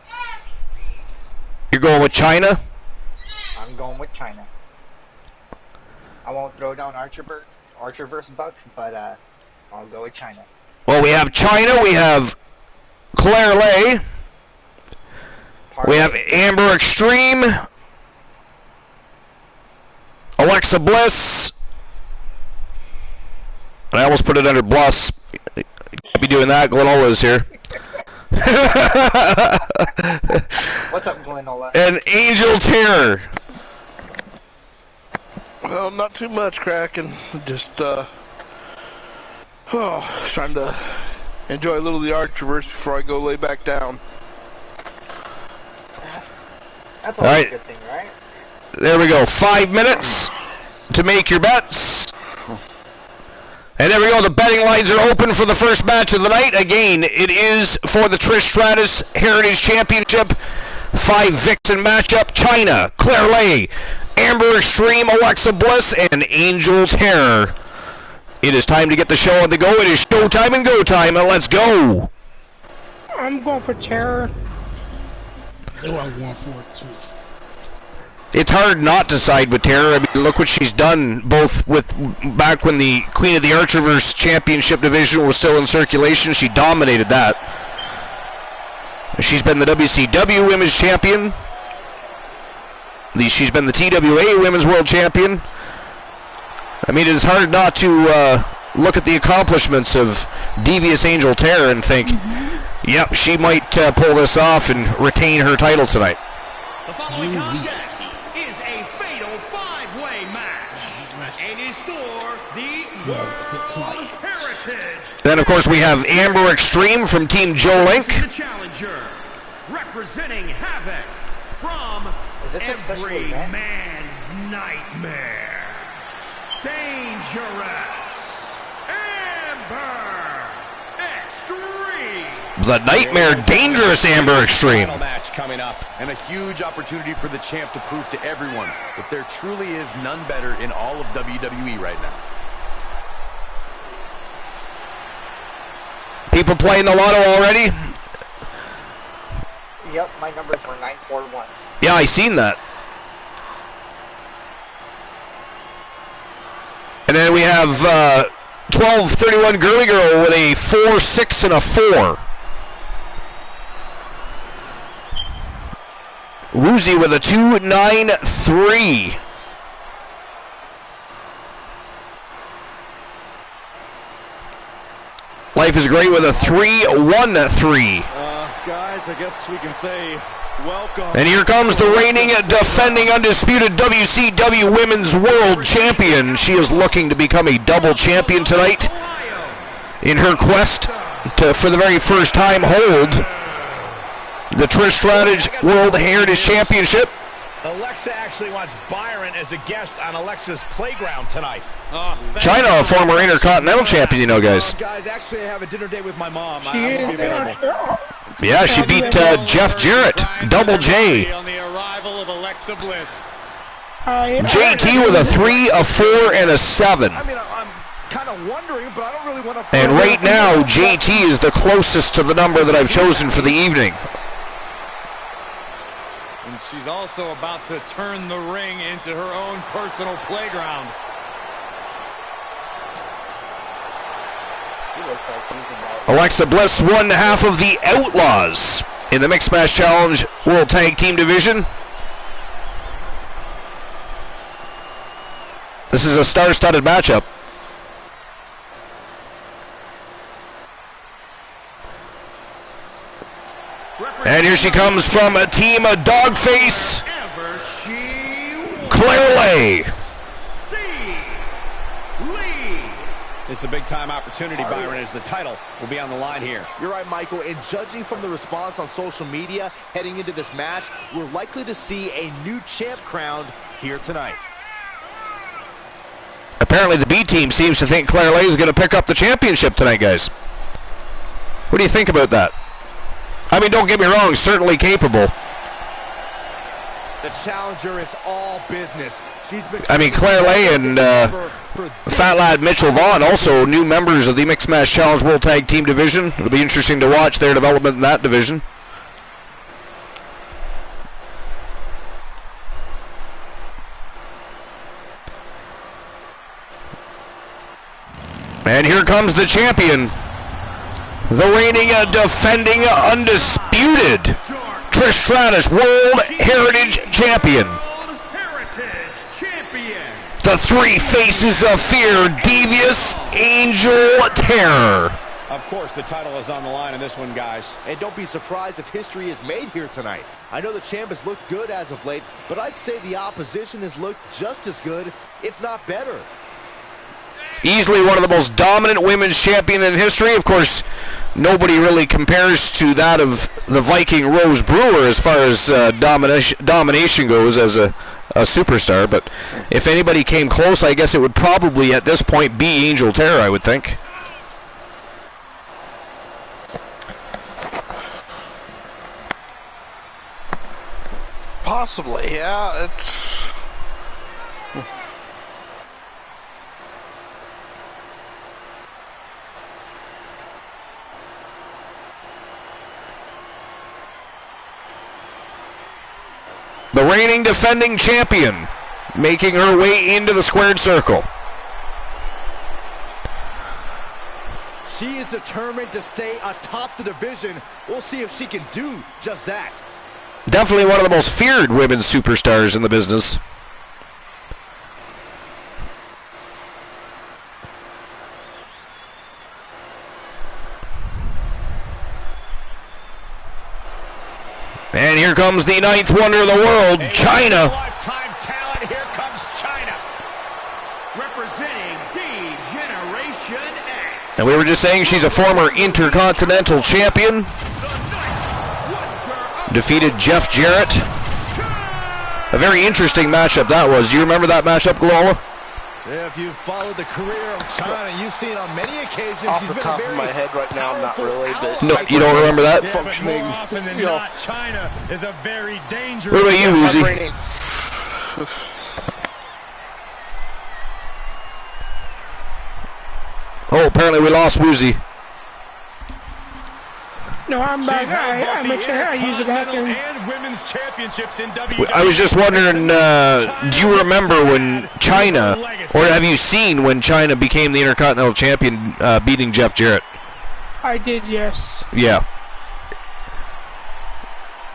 You're going with Chyna? I'm going with Chyna. I won't throw down Archerverse Bucks, but I'll go with Chyna. Well, we have Chyna, we have Claire Lay, we have Amber Extreme, Alexa Bliss, and I almost put it under Bliss. You can't be doing that, Glenola's here. What's up, Glenola? And Angel Terror. Well, not too much, Kraken. Just trying to enjoy a little of the Archerverse before I go lay back down. That's always a good thing, right? There we go. 5 minutes to make your bets. And there we go. The betting lines are open for the first match of the night. Again, it is for the Trish Stratus Heritage Championship 5-Vixen matchup. Chyna, Claire Lay, Amber Extreme, Alexa Bliss, and Angel Terror. It is time to get the show on the go. It is showtime and go time, and let's go. I'm going for Terror. They were going for it too. It's hard not to side with Terror. I mean, look what she's done, both with back when the Queen of the Archerverse Championship division was still in circulation. She dominated that. She's been the WCW Women's Champion. She's been the TWA Women's World Champion. I mean, it is hard not to look at the accomplishments of Devious Angel Terror and think, yep, she might pull this off and retain her title tonight. The following contest is a fatal 5 Then, of course, we have Amber Extreme from Team Joe Link. The challenger, representing Havoc from Every Man's Nightmare, Dangerous Amber Extreme. The Nightmare Dangerous Amber Extreme. Final match coming up, and a huge opportunity for the champ to prove to everyone that there truly is none better in all of WWE right now. People playing the lotto already? Yep, my numbers were 941. Yeah, I seen that. And then we have 1231 Girly Girl with a 4, 6, and a 4. Woozy with a 2, 9, 3. Life is Great with a 3, 1, 3. Guys, I guess we can say welcome. And here comes the reigning, defending, undisputed WCW Women's World Champion. She is looking to become a double champion tonight in her quest to, for the very first time, hold the Trish Stratus World Heritage Championship. Alexa actually wants Byron as a guest on Alexa's Playground tonight. Chyna, a former Intercontinental Champion, you know, guys. Guys, actually, I have a dinner date with my mom. She is. Yeah, she beat Jeff Jarrett, Double J. On the arrival of Alexa Bliss. JT with a 3, a 4, and a 7. I mean, I'm kind of wondering, but I don't really want to... And right now, JT is the closest to the number that I've chosen for the evening. And she's also about to turn the ring into her own personal playground. She looks like she's about... Alexa Bliss, one half of the Outlaws in the Mixed Match Challenge World Tag Team Division. This is a star-studded matchup. And here she comes from a team of Dogface, Claire Lay. It's a big-time opportunity, Byron, as the title will be on the line here. You're right, Michael, and judging from the response on social media heading into this match, we're likely to see a new champ crowned here tonight. Apparently the B team seems to think Claire Lay is going to pick up the championship tonight, guys. What do you think about that? I mean, don't get me wrong, certainly capable. The challenger is all business. I mean, Claire Lay and Fat Lad Mitchell Vaughn, also new members of the Mixed Match Challenge World Tag Team Division. It'll be interesting to watch their development in that division. And here comes the champion, the reigning, defending, undisputed Trish Stratus World Heritage Champion. The three faces of fear, Devious, Angel, Terror. Of course, the title is on the line in this one, guys. And don't be surprised if history is made here tonight. I know the champ has looked good as of late, but I'd say the opposition has looked just as good, if not better. Easily one of the most dominant women's champion in history. Of course, nobody really compares to that of the Viking Rose Brewer as far as domination goes as a superstar. But if anybody came close, I guess it would probably at this point be Angel Terror, I would think. Possibly, yeah. It's... The reigning defending champion making her way into the squared circle. She is determined to stay atop the division. We'll see if she can do just that. Definitely one of the most feared women's superstars in the business. And here comes the ninth wonder of the world, Chyna. Lifetime talent, here comes Chyna. Representing D-Generation. And we were just saying she's a former Intercontinental Champion. Defeated Jeff Jarrett. A very interesting matchup that was. Do you remember that matchup, Galola? Yeah, if you've followed the career of China, you've seen on many occasions. Off the top of my head right now, not really. But No, you don't remember that? Yeah, but more often than not, China is a very dangerous. What about you, Woozy? Oh, apparently we lost Woozy. No, I'm back. I use the bathroom. And women's championships in WWE. I was just wondering, do you remember when China, or have you seen when China became the Intercontinental Champion, beating Jeff Jarrett? I did, yes. Yeah.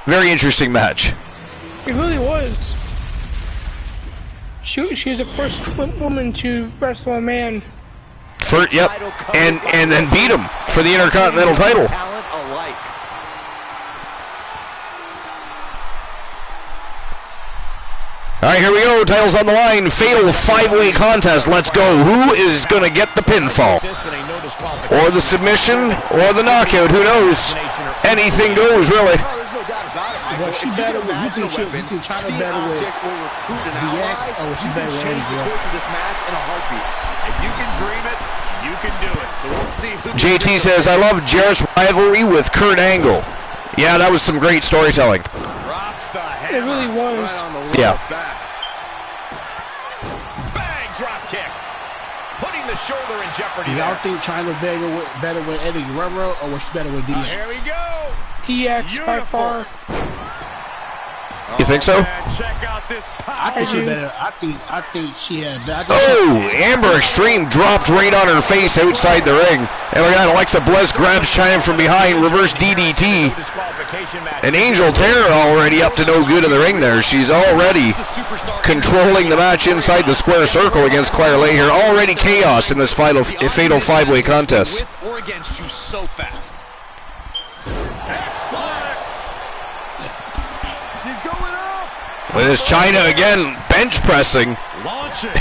Very interesting match. It really was. She was the first woman to wrestle a man. Yep, and then beat him for the Intercontinental title. Talent alike. All right, here we go. Titles on the line. Fatal 5-way contest. Let's go. Who is going to get the pinfall? Or the submission, or the knockout. Who knows? Anything goes, really. Well, she better with, you can try to better with DX, or she better with AJ. If you can dream it, you can do it. So we'll see who. JT says, I love Jarrett's rivalry with Kurt Angle. Yeah, that was some great storytelling. Drops the hammer. It really was. Right on the low Yeah. back. Bang, drop kick. Putting the shoulder in jeopardy. Do y'all think China's better with Eddie Guerrero, or was she better with DX? Here we go. DX by far. You think so? Man, check out this power. I think she better. I think she had. Oh, Amber Extreme dropped right on her face outside the ring. And we got Alexa Bliss grabs China from behind, reverse DDT. And Angel Terror already up to no good in the ring there. She's already controlling the match inside the square circle against Claire Lay here. Already chaos in this fatal 5-way contest. With or against you so fast. With this China again bench pressing.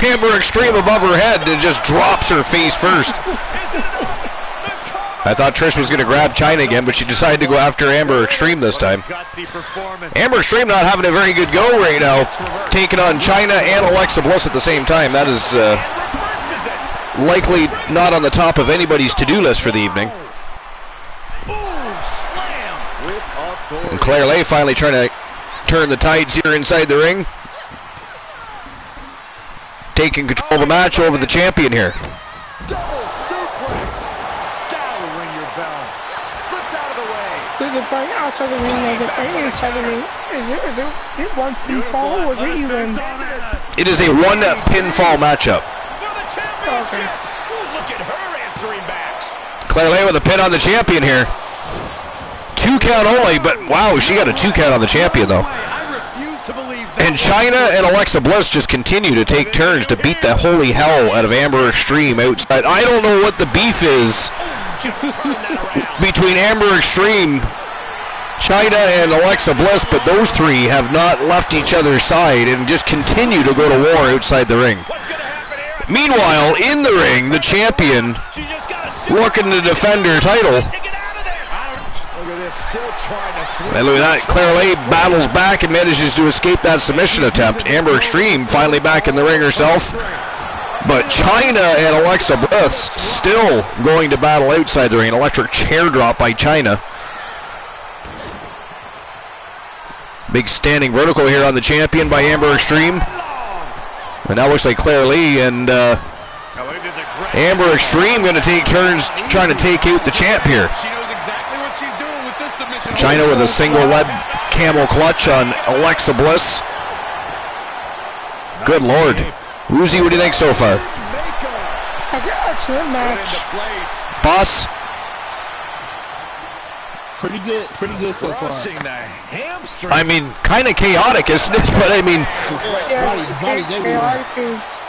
Amber Extreme above her head and just drops her face first. I thought Trish was going to grab China again, but she decided to go after Amber Extreme this time. Amber Extreme not having a very good go right now, taking on China and Alexa Bliss at the same time. That is likely not on the top of anybody's to-do list for the evening. And Claire Lay finally trying to turn the tides here inside the ring. Taking control of the match over the champion here. Double suplex. That'll ring your bell. Slips out of the way. Is the fight outside the ring or the fight inside the ring? Is it one pinfall or did you win? It is a one pinfall matchup. For the championship. Ooh, look at her answering back. Claire Lay with a pin on the champion here. 2 count only, but wow, she got a 2 count on the champion though. And China and Alexa Bliss just continue to take turns to beat the holy hell out of Amber Extreme outside. I don't know what the beef is between Amber Extreme, China, and Alexa Bliss, but those three have not left each other's side and just continue to go to war outside the ring. Meanwhile, in the ring, the champion looking to defend her title. And look at that, Claire Lay battles back and manages to escape that submission attempt. Amber Extreme finally back in the ring herself. But China and Alexa Bliss still going to battle outside the ring. An electric chair drop by China. Big standing vertical here on the champion by Amber Extreme. And now looks like Claire Lay and Amber Extreme going to take turns trying to take out the champ here. China with a single leg camel clutch on Alexa Bliss. Good Lord. Woozy, what do you think so far? Excellent match. Boss? Pretty good so far. I mean, kind of chaotic, isn't it? But I mean... Yes, chaotic is...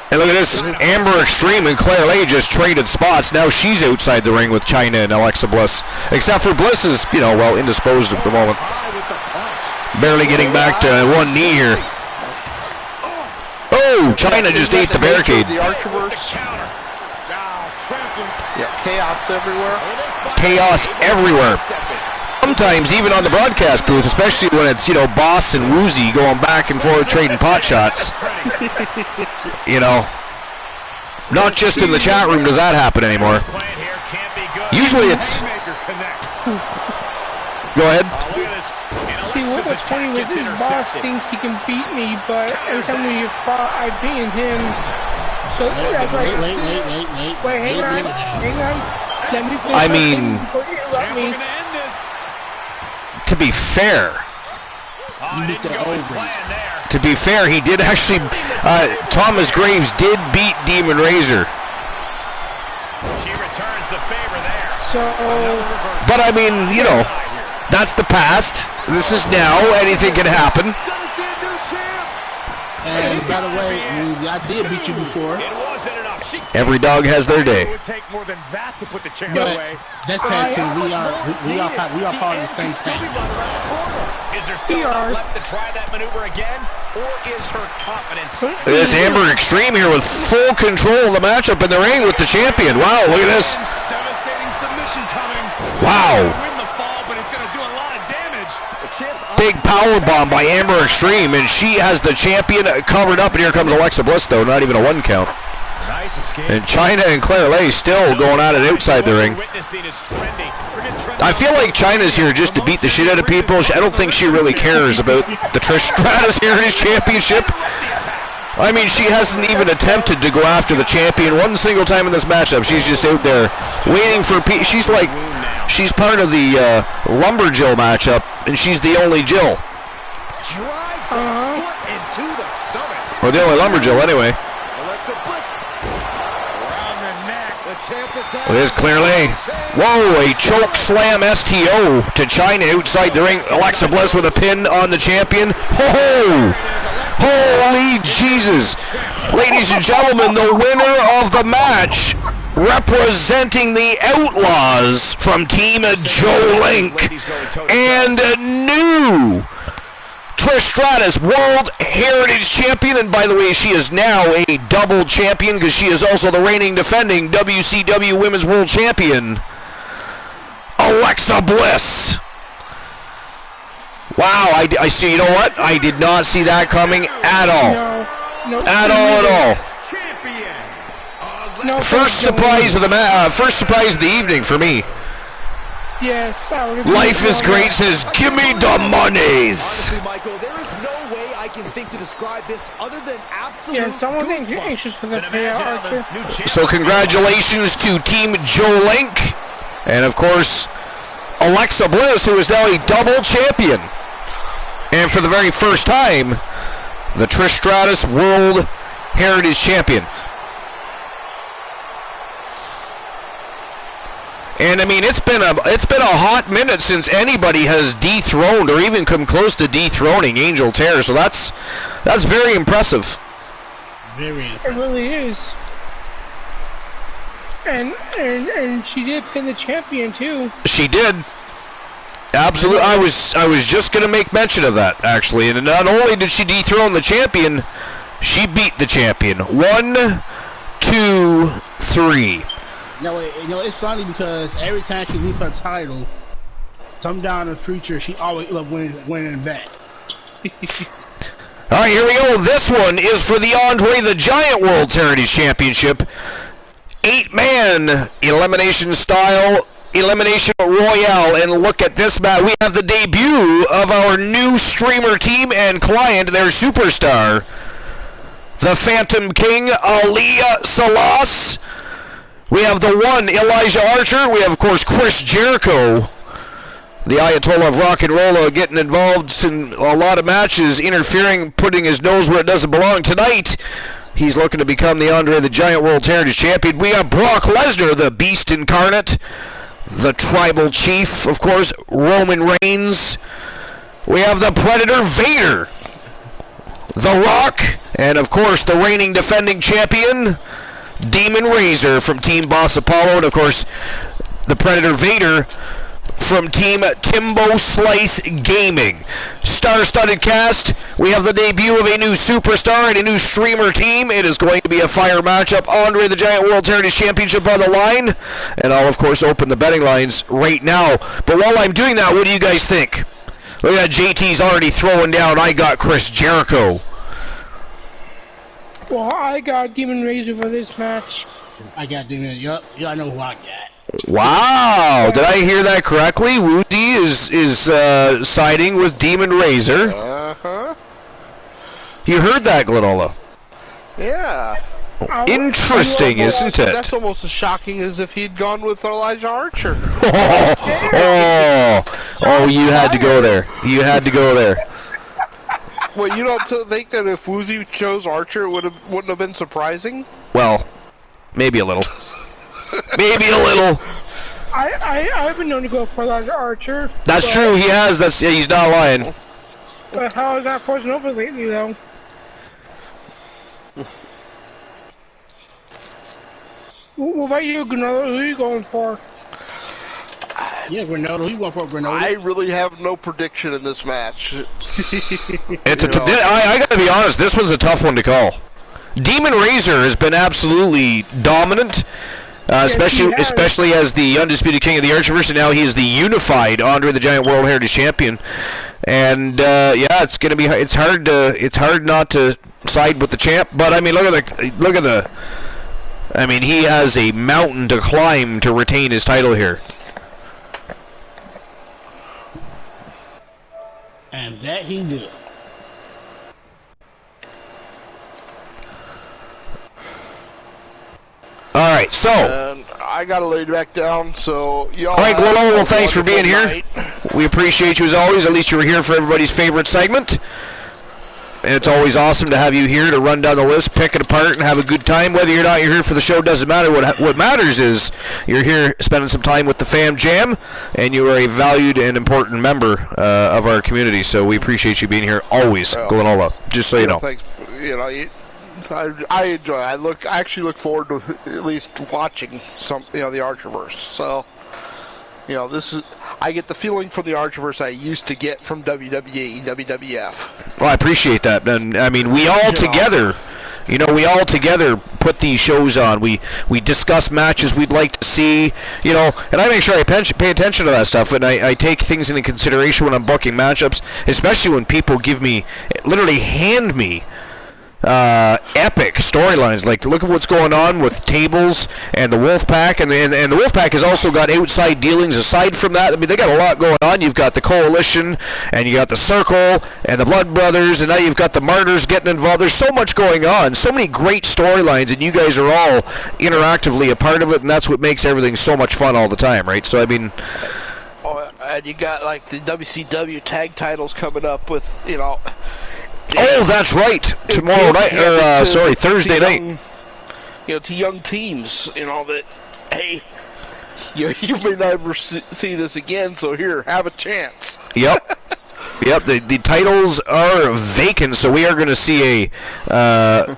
And look at this, Amber Extreme and Claire Lay just traded spots. Now she's outside the ring with China and Alexa Bliss. Except for Bliss is, you know, well, indisposed at the moment. Barely getting back to one knee here. Oh, China just ate the barricade. The Archerverse. chaos everywhere. Chaos everywhere. Sometimes even on the broadcast booth, especially when it's, Boss and Woozy going back and forth trading pot shots. Not just in the chat room does that happen anymore. Usually it's... Go ahead. See, what was funny was this boss thinks he can beat me, but every time we fought, I beat him. So that's like... Wait, hang on. Let me finish I mean... before you interrupt me. To be fair, he did actually... Thomas Graves did beat Demon Razor. She returns the favor there. So... But I mean, that's the past. This is now. Anything can happen. And by the way, I did beat you before. It wasn't enough. Every dog has their day. It would take more than that to put the champ But away. that tag team, we are part of the same thing. Is there still left to try that maneuver again, or is her confidence? This Amber Extreme here with full control of the matchup in the ring with the champion. Wow, look at this. Devastating submission coming. Wow. Win the fall, but it's going to do a lot of damage. Big power bomb by Amber Extreme, and she has the champion covered up. And here comes Alexa Bliss, though, not even a 1 count. Nice escape. And China and Claire Lay still going at it outside the ring. I feel like China's here just to beat the shit out of people. I don't think she really cares about the Trish Stratus Heritage Championship. I mean, she hasn't even attempted to go after the champion one single time in this matchup. She's just out there waiting for people. She's part of the Lumberjill matchup, and she's the only Jill. Drives her foot into the stomach. Or the only Lumberjill, anyway. Alexa Bliss. Around the neck. The champ is down. There's clearly. Whoa, a choke slam STO to China outside the ring. Alexa Bliss with a pin on the champion. Ho-ho! Holy Jesus! Ladies and gentlemen, the winner of the match, representing the Outlaws from Team Joe Link, and a new Trish Stratus World Heritage Champion. And by the way, she is now a double champion because she is also the reigning defending WCW Women's World Champion, Alexa Bliss. Wow, I see. You know what? I did not see that coming at all. No, at all. First surprise of the evening for me. Yes, Life is great says, give me the monies. Honestly, Michael, there is no way I can think to describe this other than absolute. Yeah, someone's anxious for the payout, Archer. So congratulations to Team Joe Link, and of course Alexa Bliss, who is now a double champion, and for the very first time, the Trish Stratus World Heritage Champion. And I mean, it's been a hot minute since anybody has dethroned or even come close to dethroning Angel Terror. So that's very impressive. Very impressive. It really is. And she did pin the champion too. She did. Absolutely. I was just gonna make mention of that actually. And not only did she dethrone the champion, she beat the champion. 1, 2, 3. It's funny because every time she loses her title, some down in the future, she always ends up winning back. All right, here we go. This one is for the Andre the Giant World Heritage Championship. 8-man elimination style, elimination royale. And look at this match. We have the debut of our new streamer team and client, their superstar, the Phantom King, Aliyah Salas. We have the one, Elijah Archer. We have, of course, Chris Jericho, the Ayatollah of rock and roll, getting involved in a lot of matches, interfering, putting his nose where it doesn't belong. Tonight, he's looking to become the Andre the Giant World Heritage Champion. We have Brock Lesnar, the Beast Incarnate, the Tribal Chief, of course, Roman Reigns. We have the Predator Vader, The Rock, and, of course, the reigning defending champion, Demon Razor from Team Boss Apollo. And of course, the Predator Vader from Team Timbo Slice Gaming. Star-studded cast. We have the debut of a new superstar and a new streamer team. It is going to be a fire matchup. Andre the Giant World Heritage Championship on the line. And I'll, of course, open the betting lines right now. But while I'm doing that, what do you guys think? Look at that, JT's already throwing down. I got Chris Jericho. Well, I got Demon Razor for this match. I got Demon. Yup. Yeah, I know who I got. Wow, did I hear that correctly? Woozy is siding with Demon Razor. Uh-huh. You heard that, Glenola? Yeah. Interesting, isn't it? That's almost as shocking as if he'd gone with Elijah Archer. Oh, you had to go there. You had to go there. Well, you don't think that if Woozy chose Archer, it wouldn't have been surprising? Well, maybe a little. Maybe a little. I've been known to go for Elijah Archer. That's true. He has. He's not lying. But how is that forcing over lately, though? What about you, Granola? Who are you going for? Yeah, Granola. You going for Granola? I really have no prediction in this match. I gotta be honest. This one's a tough one to call. Demon Razor has been absolutely dominant. Especially as the undisputed king of the Archerverse, and now he is the unified Andre the Giant World Heritage Champion. And yeah, it's hard not to side with the champ. But I mean, he has a mountain to climb to retain his title here. And that he did. All right, so. And I gotta lay back down, so y'all. All right, Glenola, well, thanks for being here. We appreciate you as always. At least you were here for everybody's favorite segment. And it's always awesome to have you here to run down the list, pick it apart, and have a good time. Whether you're here for the show doesn't matter. What matters is you're here spending some time with the Fam Jam, and you are a valued and important member of our community. So we appreciate you being here always, Glenola. Just so you know. Thanks. I enjoy it. I actually look forward to at least watching some, the Archerverse. So, I get the feeling from the Archerverse I used to get from WWE, WWF. Well, I appreciate that. And I mean, we all together put these shows on. We discuss matches we'd like to see, and I make sure I pay attention to that stuff, and I take things into consideration when I'm booking matchups, especially when people literally hand me epic storylines. Like, look at what's going on with Tables and the Wolfpack, and the Wolfpack has also got outside dealings aside from that. I mean, they got a lot going on. You've got the Coalition, and you got the Circle, and the Blood Brothers, and now you've got the Martyrs getting involved. There's so much going on, so many great storylines, and you guys are all interactively a part of it, and that's what makes everything so much fun all the time, right? So, I mean... and you got, the WCW tag titles coming up with, Oh, that's right. Tomorrow night, Thursday night. To young teams, that, hey, you may never see this again, so here, have a chance. Yep. Yep, the titles are vacant, so we are going to see a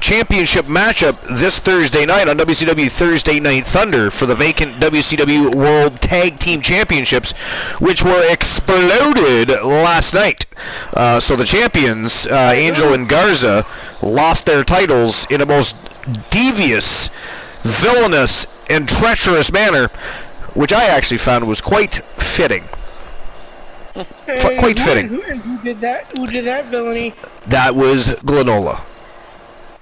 championship matchup this Thursday night on WCW Thursday Night Thunder for the vacant WCW World Tag Team Championships, which were exploded last night. So the champions, Angel and Garza, lost their titles in a most devious, villainous, and treacherous manner, which I actually found was quite fitting. Quite fitting. Who did that? Who did that villainy? That was Glenola.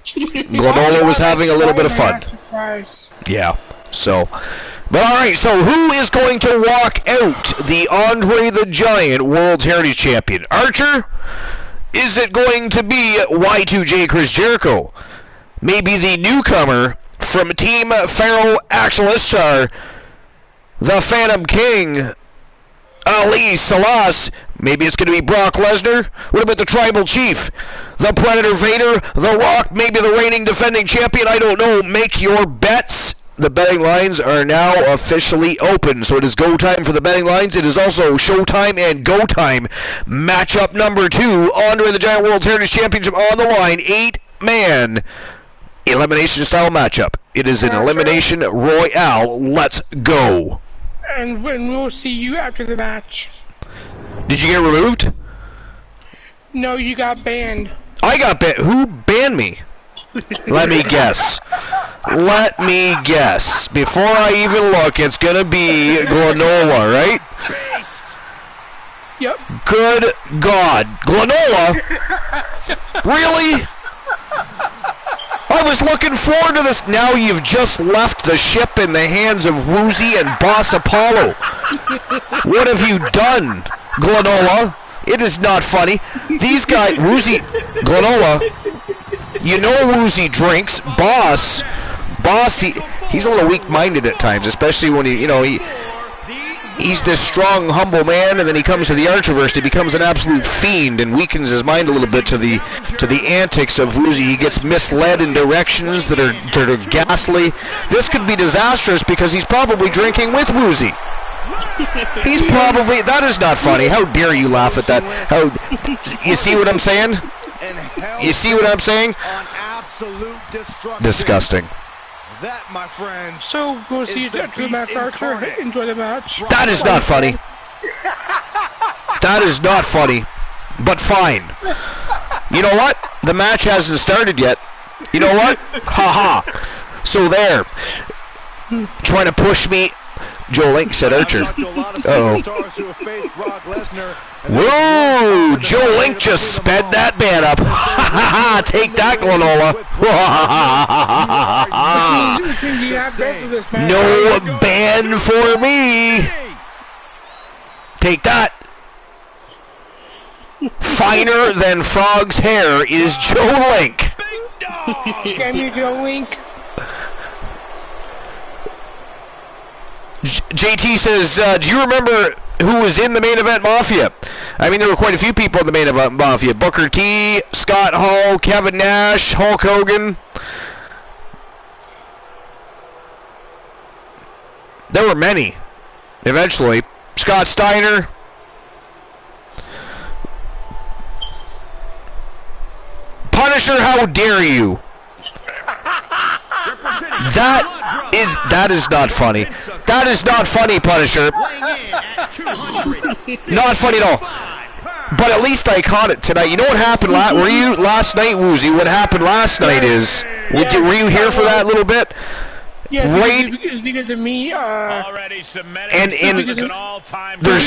Glenola was having a little bit of fun. Yeah. So, but all right. So, who is going to walk out the Andre the Giant World Heritage Champion? Archer? Is it going to be Y2J Chris Jericho? Maybe the newcomer from Team Pharaoh Axel Istar, the Phantom King, Ali Salas. Maybe it's going to be Brock Lesnar. What about the Tribal Chief? The Predator Vader? The Rock? Maybe the reigning defending champion? I don't know. Make your bets. The betting lines are now officially open. So it is go time for the betting lines. It is also showtime and go time. Matchup number 2. Andre the Giant World Heritage Championship on the line. 8-man elimination style matchup. It is an elimination royale. Let's go. and we'll see you after the match. Did you get removed? No, you got banned. I got banned. Who banned me? Let me guess. Let me guess. Before I even look, it's gonna be Glenola, right? Yep. Good God. Glenola? Really? I was looking forward to this. Now you've just left the ship in the hands of Woozy and Boss Apollo. What have you done, Glenola? It is not funny. These guys, Woozy, Glenola, you know Woozy drinks. Boss, he's a little weak-minded at times, especially when he's this strong, humble man, and then he comes to the Archerverse, he becomes an absolute fiend and weakens his mind a little bit to the antics of Woozy. He gets misled in directions that are ghastly. This could be disastrous because he's probably drinking with Woozy. He's probably... That is not funny. How dare you laugh at that? You see what I'm saying? You see what I'm saying? Disgusting. That, my friends. So we'll see you after the match, Archer. Enjoy the match. That is not funny. That is not funny. But fine. You know what? The match hasn't started yet. You know what? Ha ha. So there. Trying to push me. Joe Link said Archer. Uh-oh. Whoa! Joe Link just sped that man up. Ha ha ha! Take that, Glenola. No ban for me. Take that. Finer than Frog's hair is Joe Link. Damn you, Joe Link. JT says, do you remember who was in the main event Mafia? I mean, there were quite a few people in the main event Mafia. Booker T, Scott Hall, Kevin Nash, Hulk Hogan. There were many, eventually. Scott Steiner. Punisher, how dare you? That is not funny. That is not funny, Punisher. Not funny at all. But at least I caught it tonight. You know what happened were you last night, Woozy? What happened last night is... Were you here for that little bit? Yeah, right? because of me, and there's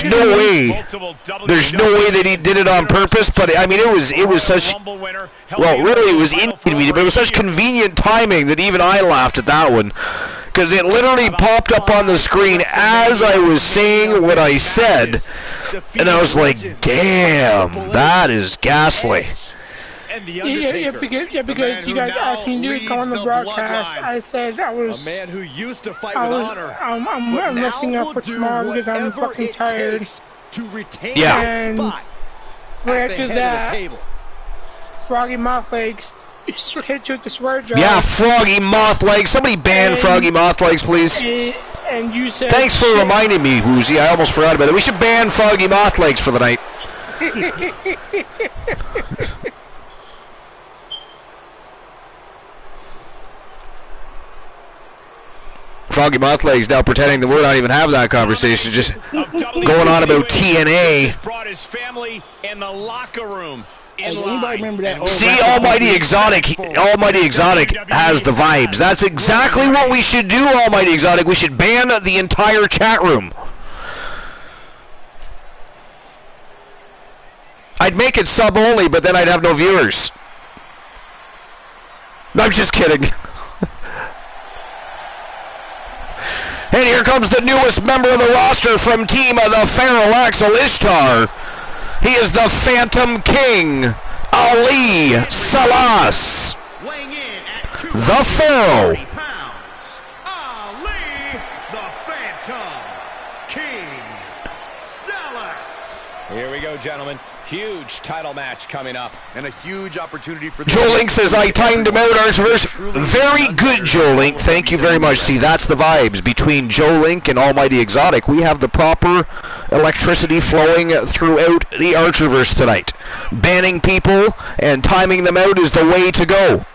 no way that he did it on purpose, but I mean it was such, well, really it was inconvenient, but it was such convenient timing that even I laughed at that one, because it literally popped up on the screen as I was saying what I said, and I was like, damn, that is ghastly. Yeah, because you guys asked me to come on the broadcast. I said I was. A man who used to fight with honor. I'm resting up for tomorrow because I'm fucking tired. Yeah. And right after that, Froggy Mothlegs hit you with the swear jar. Yeah, Froggy Mothlegs. Somebody ban Froggy Mothlegs, please. And you said. Thanks for reminding me, Woozy. I almost forgot about it. We should ban Froggy Mothlegs for the night. Froggy Mothlegs now pretending that we're not even having that conversation, just going on about TNA. Brought his family in the locker room. Remember that? See, Almighty Exotic has the vibes. That's exactly what we should do, Almighty Exotic. We should ban the entire chat room. I'd make it sub-only, but then I'd have no viewers. I'm just kidding. And here comes the newest member of the roster from Team of the Pharaoh Axel Ishtar. He is the Phantom King, Ali Salas. Weighing in at the Pharaoh. pounds, Ali the Phantom King Salas. Here we go, gentlemen. Huge title match coming up. And a huge opportunity for... Joe Link says, I timed him out, Archerverse. Very good, Joe Link. Thank you very much. See, that's the vibes between Joe Link and Almighty Exotic. We have the proper electricity flowing throughout the Archerverse tonight. Banning people and timing them out is the way to go.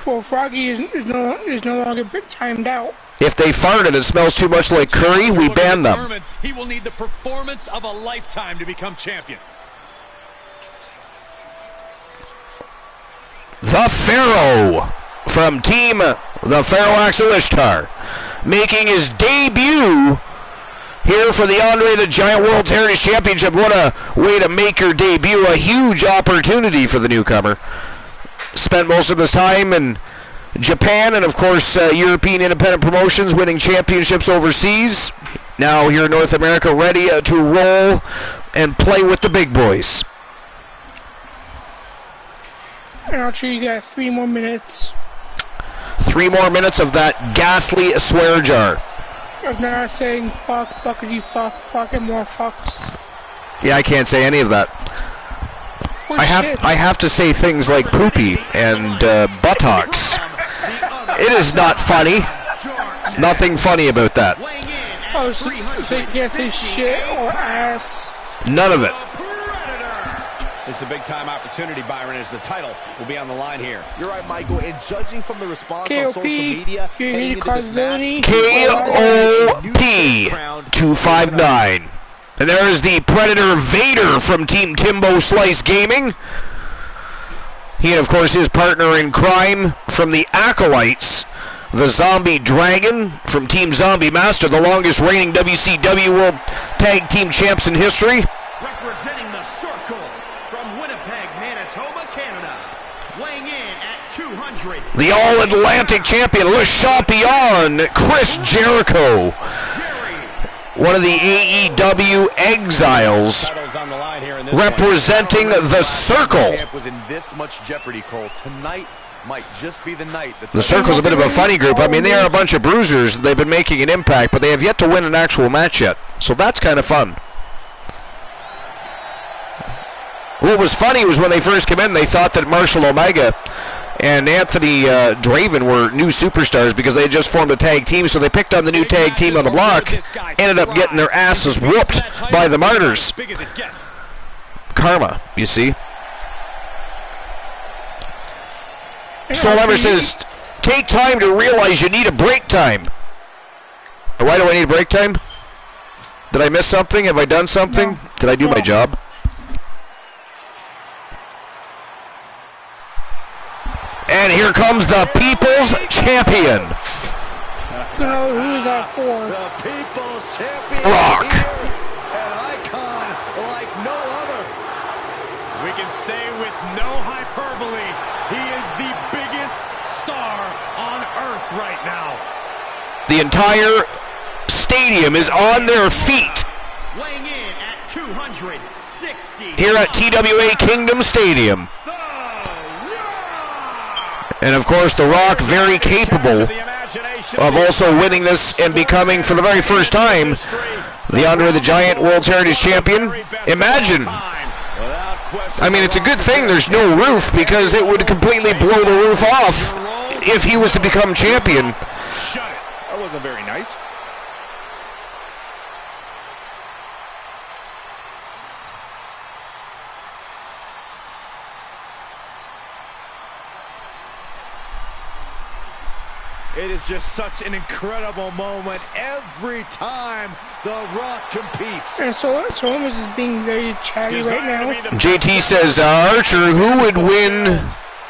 Well, Froggy is no longer timed out. If they fart and it smells too much like curry, we ban them. He will need the performance of a lifetime to become champion. The Pharaoh from Team the Pharaoh Axel Ishtar, making his debut here for the Andre the Giant World Heritage Championship. What a way to make your debut. A huge opportunity for the newcomer. Spent most of his time in Japan and, of course, European independent promotions, winning championships overseas. Now here in North America, ready to roll and play with the big boys. And Archer, you got 3 more minutes. 3 more minutes of that ghastly swear jar. I'm not saying fuck, fuckity fuck, fucking more fucks. Yeah, I can't say any of that. I have to say things like poopy and buttocks. It is not funny. Nothing funny about that. Oh, so you can't say shit or ass? None of it. This is a big-time opportunity, Byron, as the title will be on the line here. You're right, Michael, and judging from the response on social media, heading into this match, KOP 259. And there is the Predator Vader from Team Timbo Slice Gaming. He and, of course, his partner in crime from the Acolytes, the Zombie Dragon from Team Zombie Master, the longest reigning WCW World Tag Team Champs in history. Representing the Circle from Winnipeg, Manitoba, Canada, weighing in at 200. The All-Atlantic Champion, Le Champion, Chris Jericho. One of the AEW exiles, representing the Circle. Was in this much jeopardy, Cole. Tonight might just be the night. The Circle's a bit of a funny group. I mean, they are a bunch of bruisers. They've been making an impact, but they have yet to win an actual match yet. So that's kind of fun. What was funny was when they first came in, they thought that Marshall Omega and Anthony Draven were new superstars because they had just formed a tag team, so they picked on the new tag team on the block, ended up getting their asses whooped by the Martyrs. Karma, you see. Soul Ever says, take time to realize you need a break time. Why do I need break time? Did I miss something? Have I done something? Did I do my job? And here comes the People's Champion. No, who's that for? The People's Champion. Rock. An icon like no other. We can say with no hyperbole, he is the biggest star on earth right now. The entire stadium is on their feet. Weighing in at 260. Here at TWA Kingdom Stadium. And of course, The Rock, very capable of also winning this and becoming, for the very first time, the Andre the Giant World Heritage Champion. Imagine. I mean, it's a good thing there's no roof, because it would completely blow the roof off if he was to become champion. That wasn't very nice. It is just such an incredible moment every time The Rock competes. And so Thomas is being very chatty right now. JT says, Archer, who would win?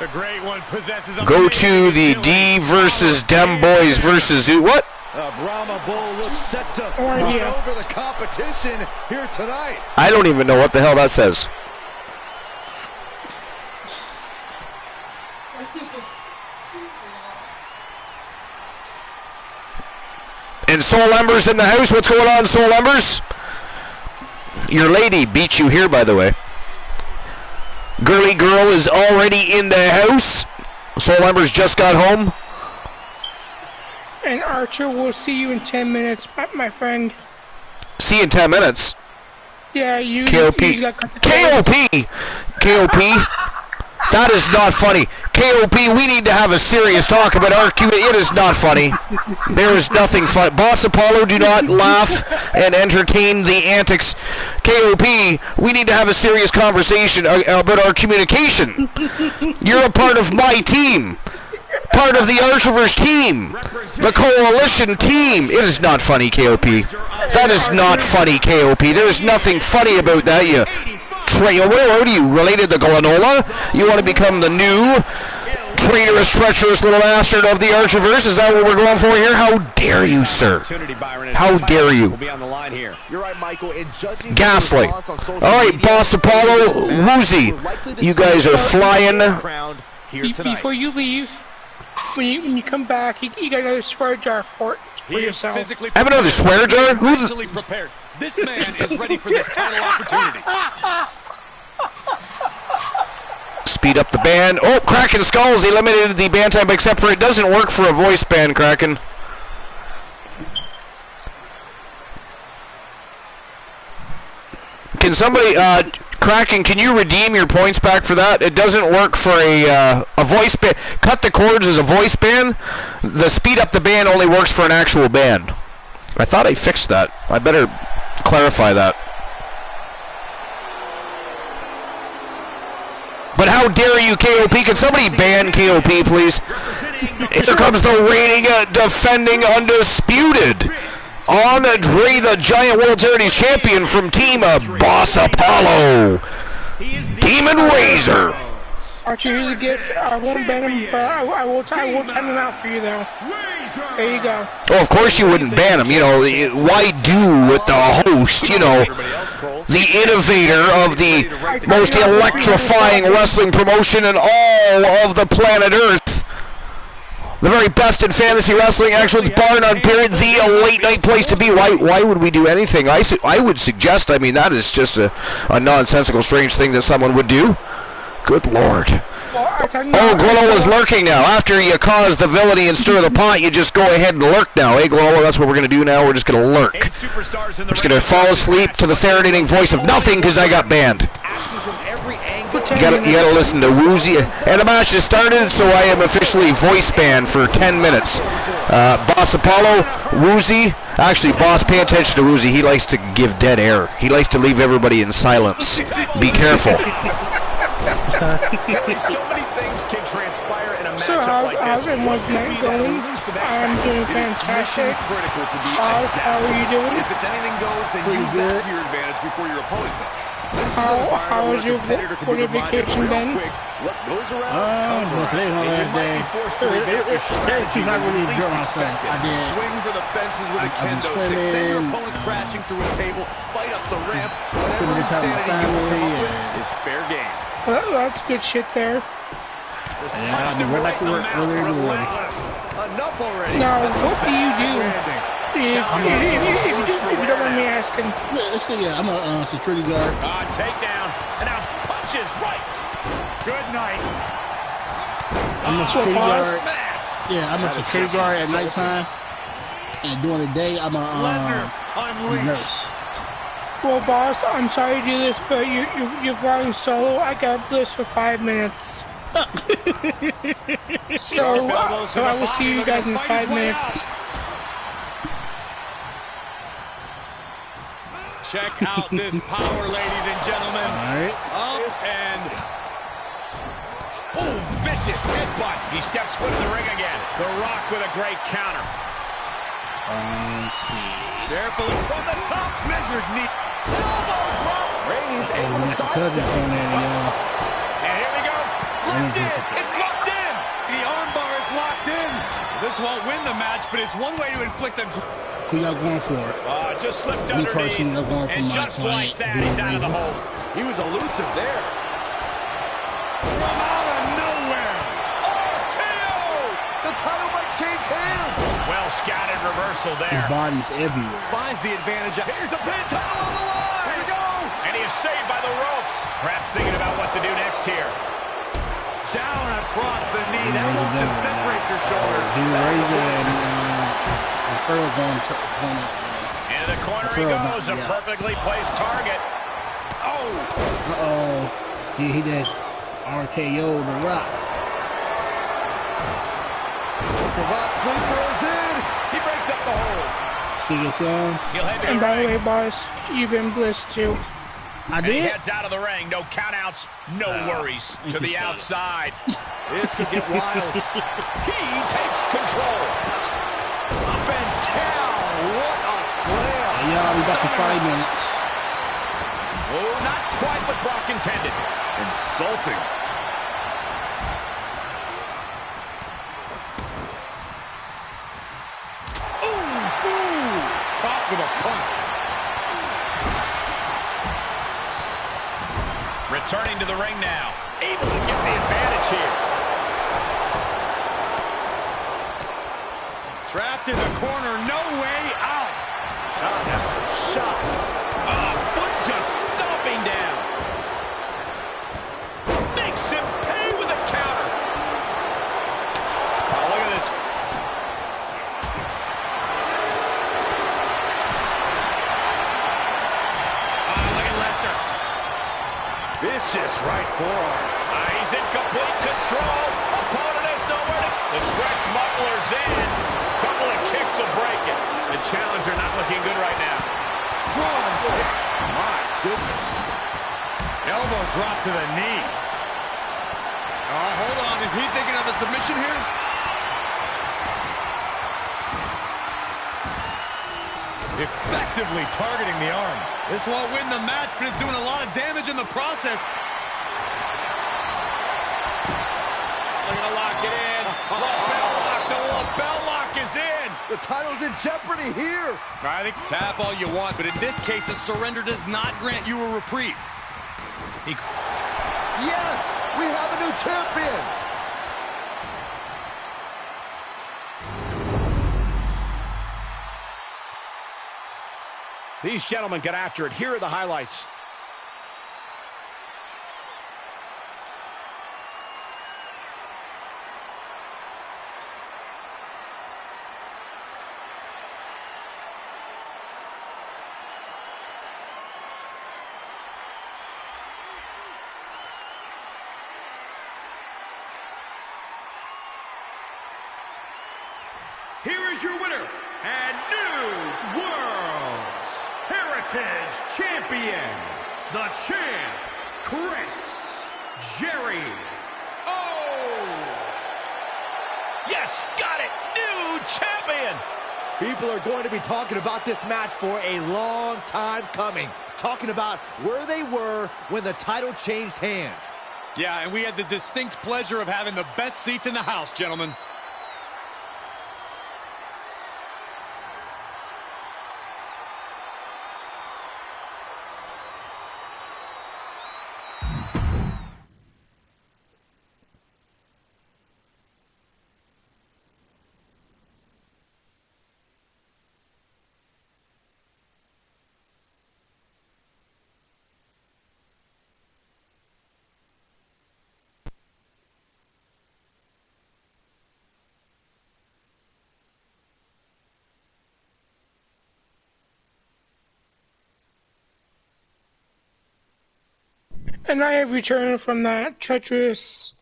The great one possesses Go to the D versus Dem Boys versus Zoo. What? Brahma Bull looks set to run over the competition here tonight. I don't even know what the hell that says. And Soul Embers in the house. What's going on, Soul Embers? Your lady beat you here, by the way. Girly Girl is already in the house. Soul Embers just got home. And Archer, we'll see you in 10 minutes, my friend. See you in 10 minutes. Yeah, you. KOP. KOP. KOP. That is not funny. KOP, we need to have a serious talk about RQ. It is not funny. There is nothing funny. Boss Apollo, do not laugh and entertain the antics. KOP, we need to have a serious conversation about our communication. You're a part of my team. part of the Archerverse team, the coalition team. It is not funny, KOP. That is not funny, KOP. There is nothing funny about that, you what are you, related to Glenola? You want to become the new traitorous, treacherous little bastard of the Archerverse? Is that what we're going for here? How dare you, sir? How dare you? Ghastly. All right, Boss Apollo, Woozy, you guys are flying. Before you leave, when you come back, you got another swear jar for yourself. I have another swear jar? Mentally prepared. This man is ready for this title opportunity. Speed up the band. Oh, Kraken Skulls eliminated the band time, except for it doesn't work for a voice band, Kraken. Can somebody, Kraken, can you redeem your points back for that? It doesn't work for a voice band. Cut the Chords as a voice band. The speed up the band only works for an actual band. I thought I fixed that. I better clarify that. But how dare you, KOP? Can somebody ban KOP, please? Here comes the reigning, defending, undisputed Andre the Giant World Series champion from Team Boss Apollo, Demon Razor. Archie, here's a gift. I won't ban him, but I will time him out for you, though. There you go. Oh, of course you wouldn't ban him. You know, why do with the host, you know, the innovator of the most electrifying wrestling promotion in all of the planet Earth. The very best in fantasy wrestling excellence, bar none, period. The late night place to be. Why would we do anything? I would suggest, I mean, that is just a nonsensical, strange thing that someone would do. Good Lord. Oh, Glenola's lurking now. After you cause the villainy and stir the pot, you just go ahead and lurk now. Hey, Glenola, that's what we're going to do now. We're just going to lurk. We're just going to fall asleep to the serenading voice of nothing because I got banned. You gotta listen to Woozy. And the match has started, so I am officially voice banned for 10 minutes. Boss Apollo, Woozy. Actually, Boss, pay attention to Woozy. He likes to give dead air. He likes to leave everybody in silence. Be careful. So many things can transpire in a matchup like this. How's everyone's night going? I'm doing fantastic. How are you doing? If it's anything goes, then use that to your advantage before your opponent does. How was your vacation been? Well, today's my last day. She's not really enjoying myself. I did. Swing for the fences with a kendo stick. Send your opponent crashing through a table. Fight up the ramp. Whatever insanity you come up with is fair game. Well, that's good shit there. And I'll be right back to work earlier in the morning. Enough already. Now, what do you do? If you don't mind me asking. I'm a security guard. Takedown. And now punches right. Good night. I'm a security guard. Yeah, I'm a security guard at nighttime. And during the day, I'm a nurse. Well, boss, I'm sorry to do this, but you're flying solo. I got bliss for 5 minutes. so I will see you guys in 5 minutes. Check out this power, ladies and gentlemen. All right. Up and... Oh, vicious headbutt. He steps foot in the ring again. The Rock with a great counter. Let's see. Carefully from the top. Measured knee. Elbow drop. Reigns able to sidestep. And here we go. Locked in. It's locked in. The armbar is locked in. This won't win the match, but it's one way to inflict a... Who y'all going for? Just slipped underneath. And just like that, he's out of the hold. He was elusive there. From out of nowhere. RKO! The title might change hands. Well scattered reversal there. His body's everywhere. Finds the advantage. Here's the pin, title on the line. Here we go. And he is saved by the ropes. Perhaps thinking about what to do next here. Down across the knee. That won't just separate your shoulder. He raised it and into the corner he goes. A perfectly placed target. Oh. He just RKO'd the Rock. Cravat sleepers in. He breaks up the hold. See your son. And by the way, boss, you've been blessed too. I And he did. heads out of the ring. No countouts, no worries. To the outside. This could get wild. He takes control. Up and down. What a slam. Yeah, we got for 5 minutes. Oh, not quite what Brock intended. Insulting. Ooh. Caught with a punch. Returning to the ring now. Able to get the advantage here. Trapped in the corner, no way out. Shot after shot. Oh, foot just stomping down. Makes him pay with a counter. Oh, look at this. Oh, look at Lesnar. Vicious right forearm. He's in complete control. Opponent has nowhere to... The stretch muffler's in. Couple of kicks will break it. The challenger not looking good right now. Strong kick. My goodness. Elbow drop to the knee. Oh, hold on. Is he thinking of a submission here? Effectively targeting the arm. This won't win the match, but it's doing a lot of damage in the process. Looking to lock it in. Lapel lock. The lapel lock is in. The title's in jeopardy here. I think tap all you want, but in this case, a surrender does not grant you a reprieve. Yes, we have a new champion. These gentlemen got after it. Here are the highlights. Here is your winner and new World's Heritage Champion, the champ, Chris Jericho. Yes, got it. New champion. People are going to be talking about this match for a long time coming. Talking about where they were when the title changed hands. Yeah, and we had the distinct pleasure of having the best seats in the house, gentlemen. And I have returned from that treacherous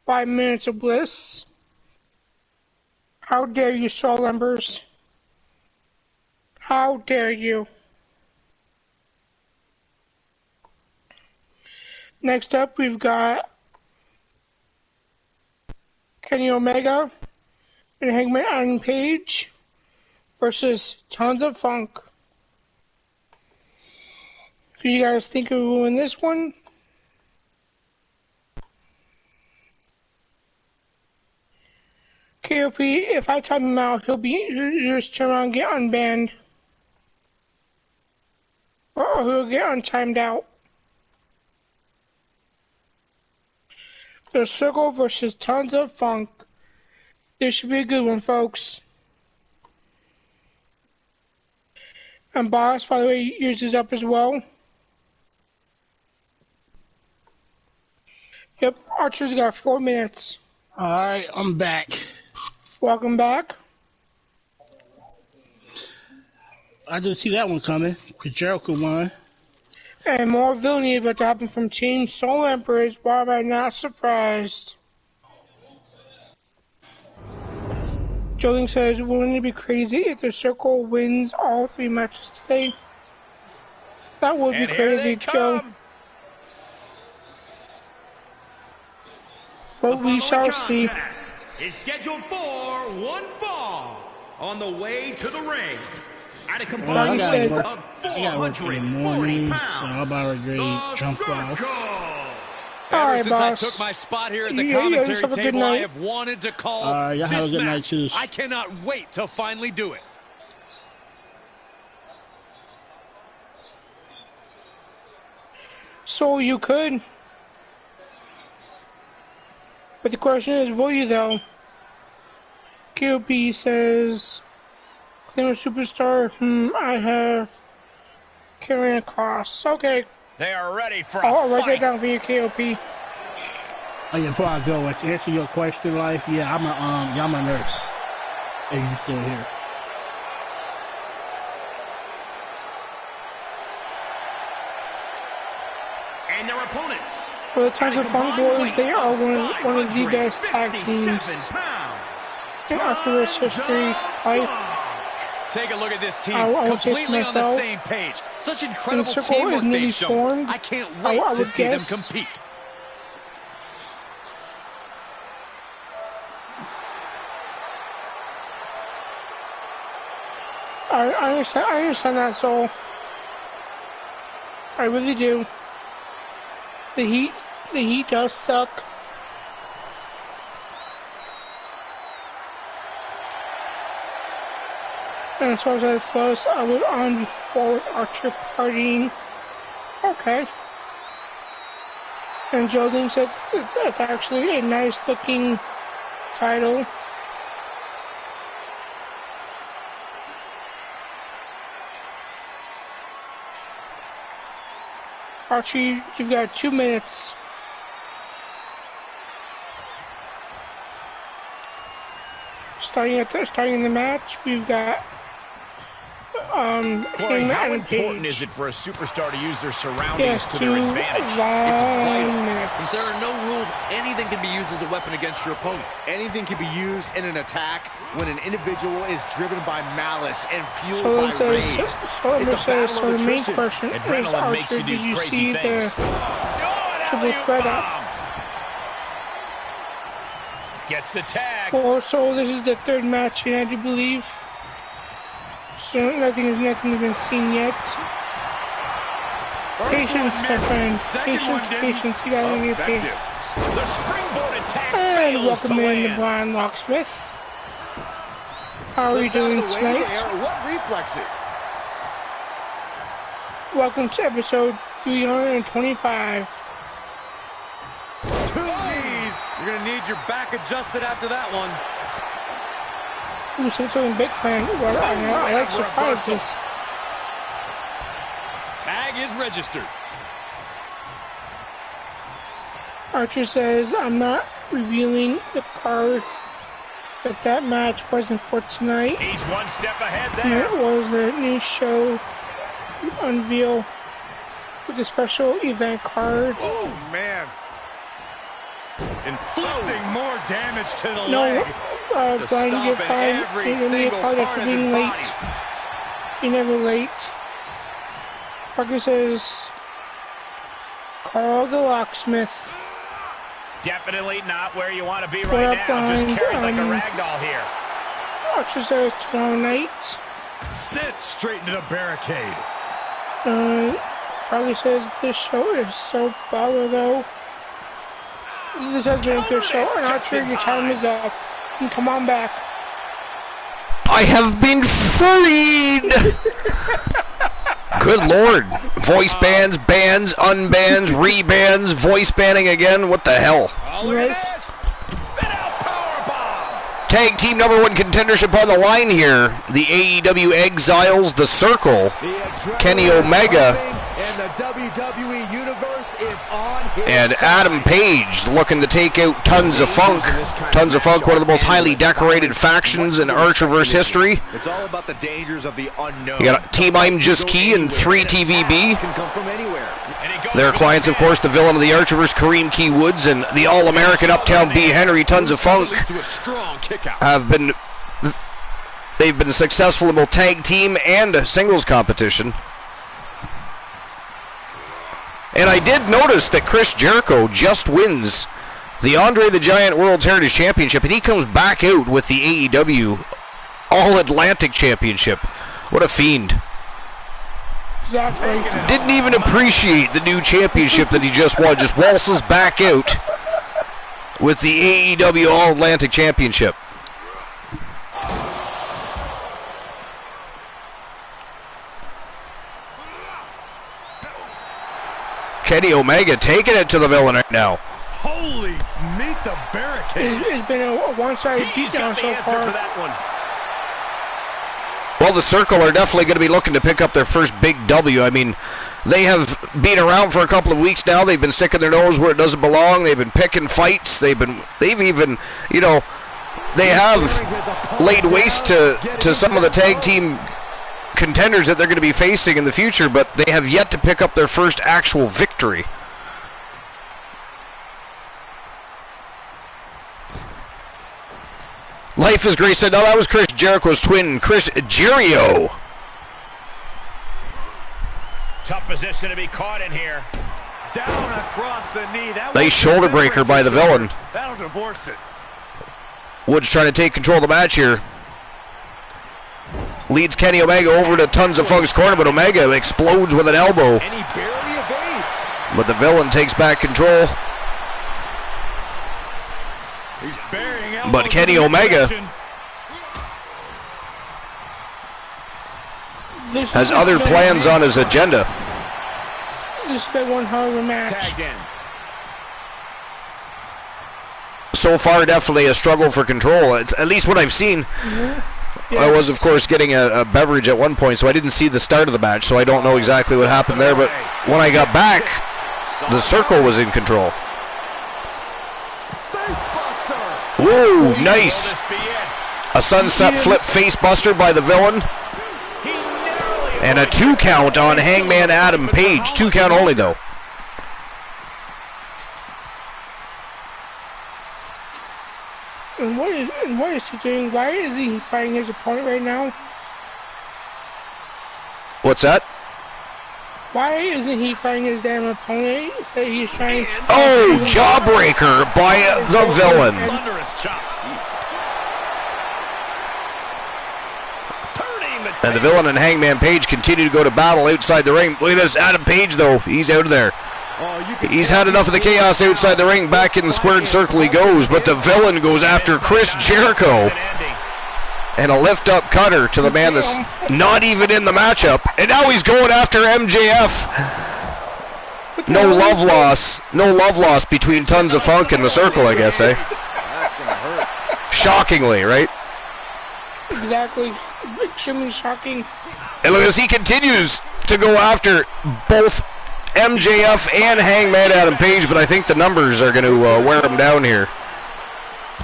5 minutes of bliss. How dare you, soul embers? How dare you? Next up, we've got Kenny Omega and Hangman Adam Page versus Tons of Funk. Who you guys think will win this one? KOP, if I time him out, he'll just turn around and get unbanned. Or he'll get untimed out. The Circle versus Tons of Funk. This should be a good one, folks. And Boss, by the way, yours is up as well. Yep, Archer's got 4 minutes. Alright, I'm back. Welcome back. I didn't see that one coming. Chris Jericho won. And more villainy about to happen from Team Soul Emperors. Why am I not surprised? Jolene says, wouldn't it be crazy if the Circle wins all 3 matches today? That would be crazy, Joe. But we shall see. Is scheduled for one fall on the way to the ring. At a combined weight of 440 pounds. So I'm about to jump off. Ever since I took my spot here at the commentary table, I have wanted to call this match. I cannot wait to finally do it. So you could. But the question is, will you though? KOP says, claim a superstar. I have Karrion Kross. Okay. They are ready for I'll write that down for you, KOP. Oh yeah, before I go, to answer your question, Life, yeah, I'm a nurse. And you still here. And their opponents. For the Tons of Funk Boys, they are one of the best tag teams in Arthur's history. Take a look at this team, completely on the same page. Such incredible teamwork they've shown. I can't wait to see them compete. I understand that, so I really do. The heat does suck. And as far as that flows, I was on before with Archer partying. Okay. And Joe thinks it's actually a nice looking title. Archie, you've got 2 minutes. Starting the match, we've got Corey, how important is it for a superstar to use their surroundings to their advantage? It's vital. Since there are no rules, anything can be used as a weapon against your opponent. Anything can be used in an attack when an individual is driven by malice and fueled by rage. So the main question is, Archer, did you see the triple threat up? Gets the tag. Well, so this is the third match, and I do believe. So nothing has been seen yet. Patience, my friend. Patience. You gotta be patient. The springboard attack and welcome in the Blind Locksmith. How are you doing tonight? What reflexes? Welcome to episode 325. You're going to need your back adjusted after that one. Ooh, something big plan. Well, I like surprises. Tag is registered. Archer says, I'm not revealing the card, but that match wasn't for tonight. He's one step ahead there. It was the new show unveil with a special event card. Oh, man. Inflicting more damage to the leg. Brian, you get five. You apologize for being late. You're never late. Parker says, Carl the Locksmith. Definitely not where you want to be right now. Just carried like a ragdoll here. Archer says tomorrow night. Sit straight into the barricade. Froggy says this show is so baller though. This has been a good show, and Archer, your time is up. And come on back. I have been freed! Good lord. Voice bans, unbans, rebans, voice banning again. What the hell? Yes. Spit out powerbomb. Tag team #1 contendership on the line here. The AEW Exiles, The Circle, Kenny Omega, and the WWE Universe is on his and Adam Page looking to take out Tons of Funk. Tons of Funk, one of the most highly decorated factions in Archerverse history. It's all about the dangers of the unknown. You got Team I'm Just Key and 3TVB. Can come from anywhere. Their clients, of course, the villain of the Archerverse, Kareem Key Woods, and the All-American Uptown B. Henry. Tons of Funk they've been successful in both tag team and singles competition. And I did notice that Chris Jericho just wins the Andre the Giant World's Heritage Championship, and he comes back out with the AEW All-Atlantic Championship. What a fiend. Exactly. Didn't even appreciate the new championship that he just won. Just waltzes back out with the AEW All-Atlantic Championship. Kenny Omega taking it to the villain right now. Holy, meet the barricade. It's been a one-sided beatdown so far. For that one. Well, the Circle are definitely going to be looking to pick up their first big W. I mean, they have been around for a couple of weeks now. They've been sticking their nose where it doesn't belong. They've been picking They've even, you know, they have laid waste to some of the tag team contenders that they're going to be facing in the future, but they have yet to pick up their first actual victory. Life is Great said, no, that was Chris Jericho's twin, Chris Jericho. Tough position to be caught in here. Down across the knee. That nice shoulder breaker by the villain. That'll divorce it. Woods trying to take control of the match here. Leads Kenny Omega over to Tons of Funk's corner, but Omega explodes with an elbow. And he barely evades. But the villain takes back control. He's burying elbows. But Kenny Omega has other plans on his agenda. This has been one hell of a match. Tagged in. So far, definitely a struggle for control. It's at least what I've seen. Yes. I was, of course, getting a beverage at one point, so I didn't see the start of the match, so I don't know exactly what happened there. But when I got back, the Circle was in control. Whoa, nice. A sunset flip face buster by the villain. And a 2 count on Hangman Adam Page. 2 count only, though. And what is he doing? Why is he fighting his opponent right now? What's that? Why isn't he fighting his damn opponent? Instead he's trying to... Oh, jawbreaker by the villain. And the villain and Hangman Page continue to go to battle outside the ring. Look at this, Adam Page, though. He's out of there. He's had enough of the chaos outside the ring. Back in the squared circle he goes, but the villain goes after Chris Jericho. And a lift-up cutter to the man that's not even in the matchup. And now he's going after MJF. No love loss. No love loss between Tons of Funk and the Circle, I guess, eh? That's gonna hurt. Shockingly, right? Exactly. Extremely shocking. And look as he continues to go after both MJF and Hangman Adam Page, but I think the numbers are going to wear him down here.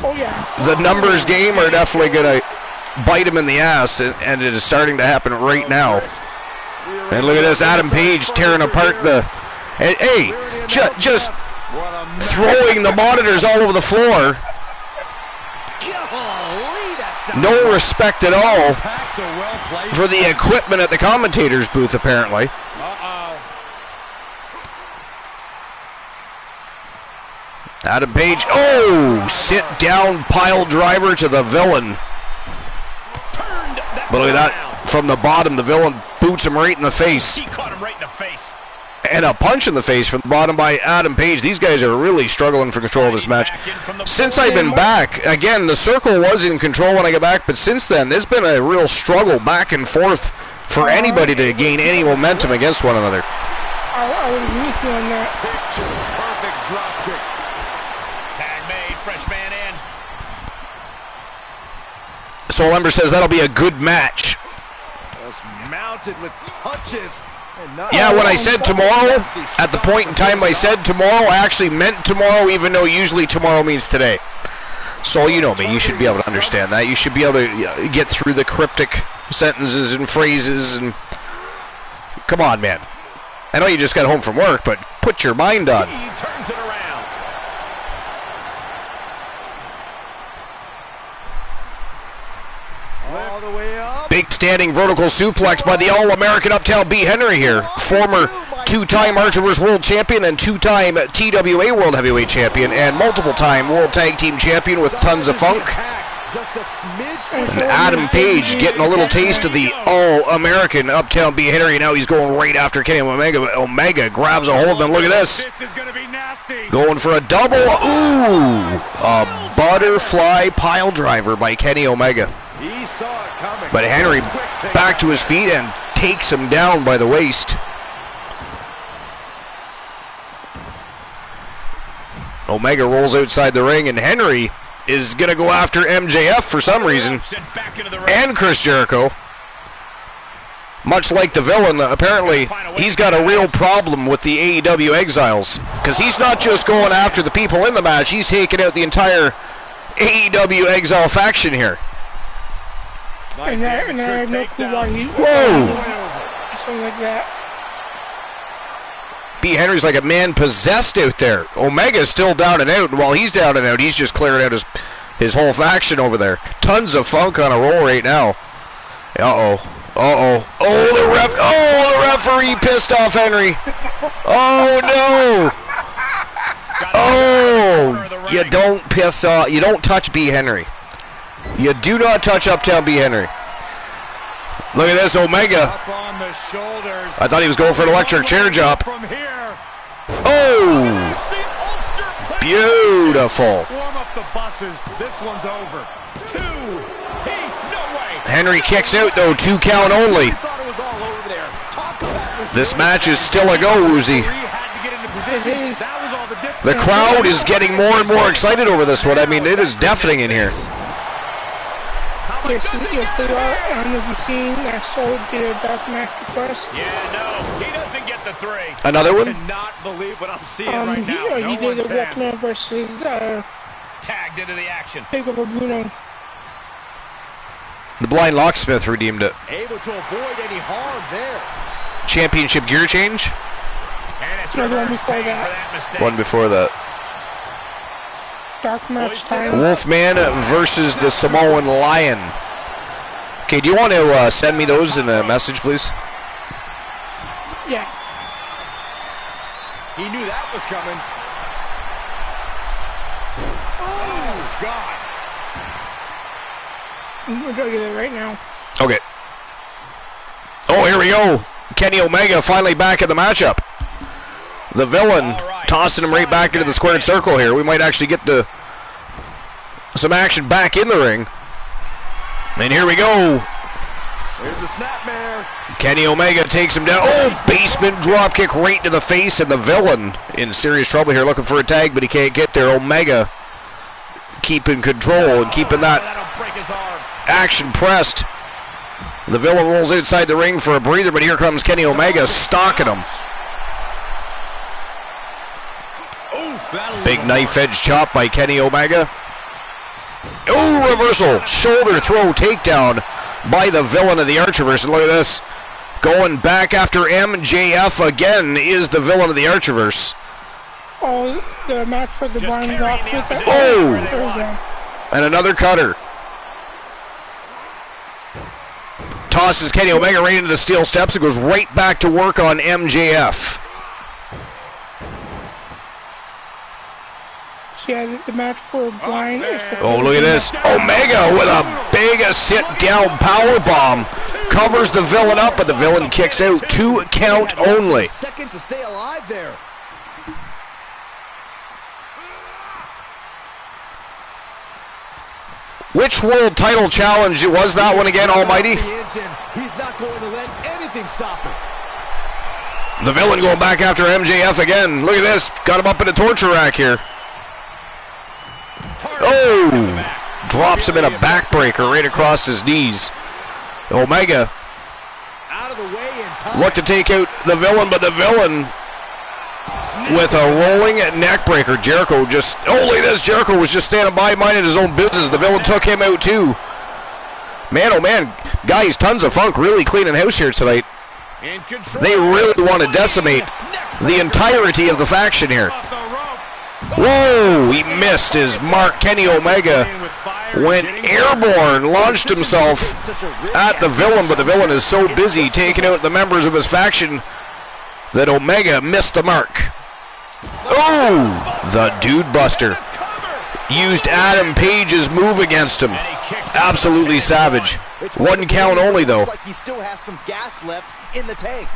Oh, yeah. The numbers game are definitely going to bite him in the ass, and it is starting to happen right now. And look at this, Adam Page tearing apart the... Hey, just throwing the monitors all over the floor. No respect at all for the equipment at the commentator's booth, apparently. Adam Page, oh, sit down pile driver to the villain. But look at that, from the bottom, the villain boots him right in the face. He caught him right in the face. And a punch in the face from the bottom by Adam Page. These guys are really struggling for control of this match. Since I've been back, again, the Circle was in control when I got back, but since then, there's been a real struggle back and forth for anybody to gain any momentum against one another. I would agree with you on that. Perfect drop kick. Tag made, fresh man in. Soul Ember says that'll be a good match. Just mounted with punches. Yeah, when I said tomorrow, at the point in time I said tomorrow, I actually meant tomorrow, even though usually tomorrow means today. So you know me, you should be able to understand that. You should be able to get through the cryptic sentences and phrases. And come on, man. I know you just got home from work, but put your mind on. He turns it around. All the way up. Big standing vertical suplex by the All-American Uptown B. Henry here. Former two-time Archerverse World Champion and two-time TWA World Heavyweight Champion and multiple-time World Tag Team Champion with tons of funk. And Adam Page getting a little taste of the All-American Uptown B. Henry. Now he's going right after Kenny Omega, but Omega grabs a hold of him. Look at this. Going for a double. Ooh! A butterfly pile driver by Kenny Omega. But Henry back to his feet and takes him down by the waist. Omega rolls outside the ring, and Henry is going to go after MJF for some reason, and Chris Jericho. Much like the Villain, apparently he's got a real problem with the AEW Exiles, because he's not just going after the people in the match, he's taking out the entire AEW Exile faction here. And I have no clue why he... Whoa! Something like that. B. Henry's like a man possessed out there. Omega's still down and out, and while he's down and out, he's just clearing out his whole faction over there. Tons of funk on a roll right now. Uh-oh. Uh-oh. Oh, the referee pissed off Henry. Oh, no. Oh, you don't piss off. You don't touch B. Henry. You do not touch Uptown B. Henry. Look at this, Omega. I thought he was going for an electric chair drop. Oh! Beautiful. Henry kicks out, though. 2 count only. This match is still a go, Uzi. The crowd is getting more and more excited over this one. I mean, it is deafening in here. Yes, they are. I don't know if you've seen that Soul did a dark match request. Yeah, no, he doesn't get the 3. Another one? I cannot believe what I'm seeing right now. He did the Walkman versus tagged into the action. Big Over Bruno. The Blind Locksmith redeemed it. Able to avoid any harm there. Championship gear change? And it's another one before that. One before that. Dark match time. Wolfman versus the Samoan Lion. Okay, do you want to send me those in a message, please? Yeah. He knew that was coming. Oh, God. We're going to do that right now. Okay. Oh, here we go. Kenny Omega finally back in the matchup. The Villain tossing him right back into the squared circle here. We might actually get some action back in the ring. And here we go. Here's the snapmare. Kenny Omega takes him down. Oh, basement dropkick right to the face, and the Villain in serious trouble here, looking for a tag, but he can't get there. Omega keeping control and keeping that action pressed. The Villain rolls outside the ring for a breather, but here comes Kenny Omega stalking him. Big knife edge chop by Kenny Omega. Oh, reversal. Shoulder throw takedown by the Villain of the Archerverse. And look at this. Going back after MJF again is the Villain of the Archerverse. Oh, the match for the Blind Locksmith. Oh! And another cutter. Tosses Kenny Omega right into the steel steps and goes right back to work on MJF. Yeah, the match for Blind is for... Oh, look at this. Omega with a big sit-down power bomb. Covers the Villain up, but the Villain kicks out. 2 count only. Second to stay alive there. Which world title challenge was that one again, Almighty? He's not going to let anything stop him. The Villain going back after MJF again. Look at this. Got him up in a torture rack here. Oh! Drops him in a backbreaker right across his knees. Omega looked to take out the Villain, but the Villain with a rolling neck breaker. Jericho just... Oh, look at this. Jericho was just standing by, minding his own business. The Villain took him out, too. Man, oh, man. Guys, tons of funk really cleaning house here tonight. They really want to decimate the entirety of the faction here. Whoa, he missed his mark. Kenny Omega went airborne, launched himself at the Villain, but the Villain is so busy taking out the members of his faction that Omega missed the mark. Oh, the Dude Buster. Used Adam Page's move against him. Absolutely savage. One count only, though. Like he still has some gas left in the tank.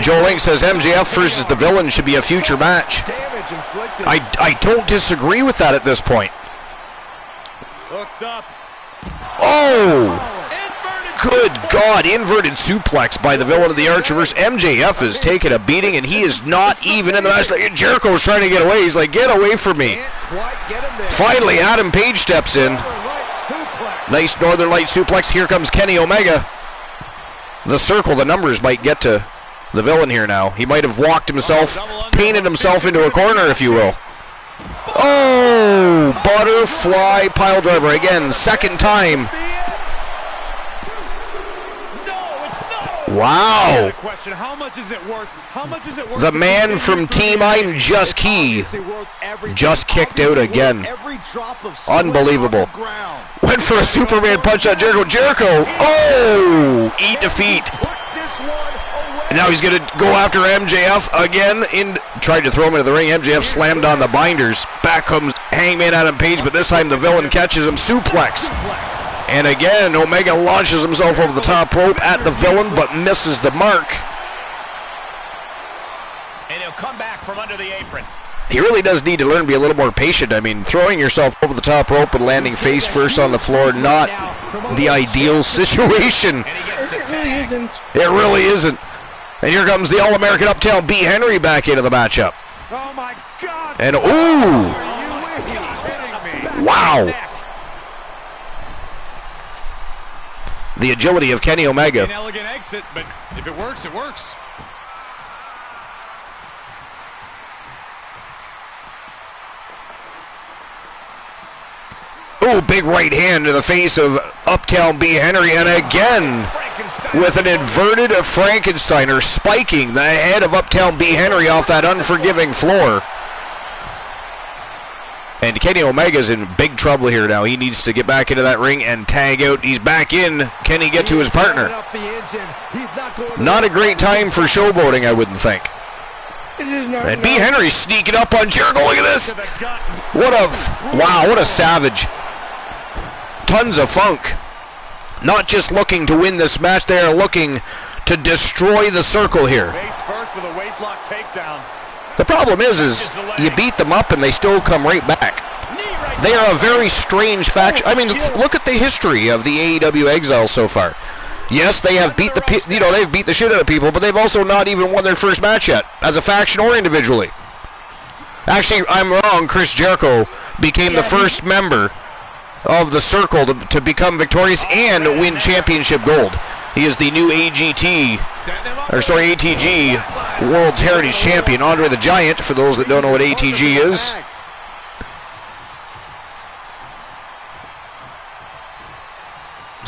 Joe Link says MJF versus the Villain should be a future match. I don't disagree with that at this point. Hooked up. Oh! Good God, inverted suplex by the Villain of the Archerverse. MJF is taking a beating, and he is not even in the match. Jericho's trying to get away. He's like, get away from me. Finally, Adam Page steps in. Nice Northern Light suplex. Here comes Kenny Omega. The circle, the numbers might get to the Villain here now. He might have walked himself, painted himself into a corner, if you will. Oh, butterfly piledriver again, second time. Wow. How much is it worth? The man from Team I'm Just Key just kicked out again. Unbelievable. Went for a Superman punch on Jericho. Jericho, oh, eat defeat. And now he's going to go after MJF again. Tried to throw him into the ring. MJF slammed on the binders. Back comes Hangman Adam Page, but this time the Villain catches him. Suplex. And again, Omega launches himself over the top rope at the Villain, but misses the mark. And he'll come back from under the apron. He really does need to learn to be a little more patient. I mean, throwing yourself over the top rope and landing face first on the floor, not the ideal situation. It really isn't. It really isn't. And here comes the All-American Uptown B. Henry back into the matchup. Oh my God! And ooh! Are you kidding me? Wow! The agility of Kenny Omega. An elegant exit, but if it works, it works. Ooh, big right hand to the face of Uptown B. Henry, and again with an inverted Frankensteiner, spiking the head of Uptown B. Henry off that unforgiving floor. And Kenny Omega's in big trouble here now. He needs to get back into that ring and tag out. He's back in. Can he get to his partner? Not a great time for showboating, I wouldn't think. It is not. And B. Henry sneaking up on Jericho. Look at this. What a savage. Tons of funk. Not just looking to win this match, they are looking to destroy the circle here. Face first with a waistlock takedown. The problem is you beat them up and they still come right back. They are a very strange faction. I mean, look at the history of the AEW Exiles so far. Yes, they have beat they've beat the shit out of people, but they've also not even won their first match yet, as a faction or individually. Actually, I'm wrong. Chris Jericho became the first member of the Circle to become victorious and win championship gold. He is the new ATG World's Heritage Champion. Andre the Giant, for those that don't know what ATG is.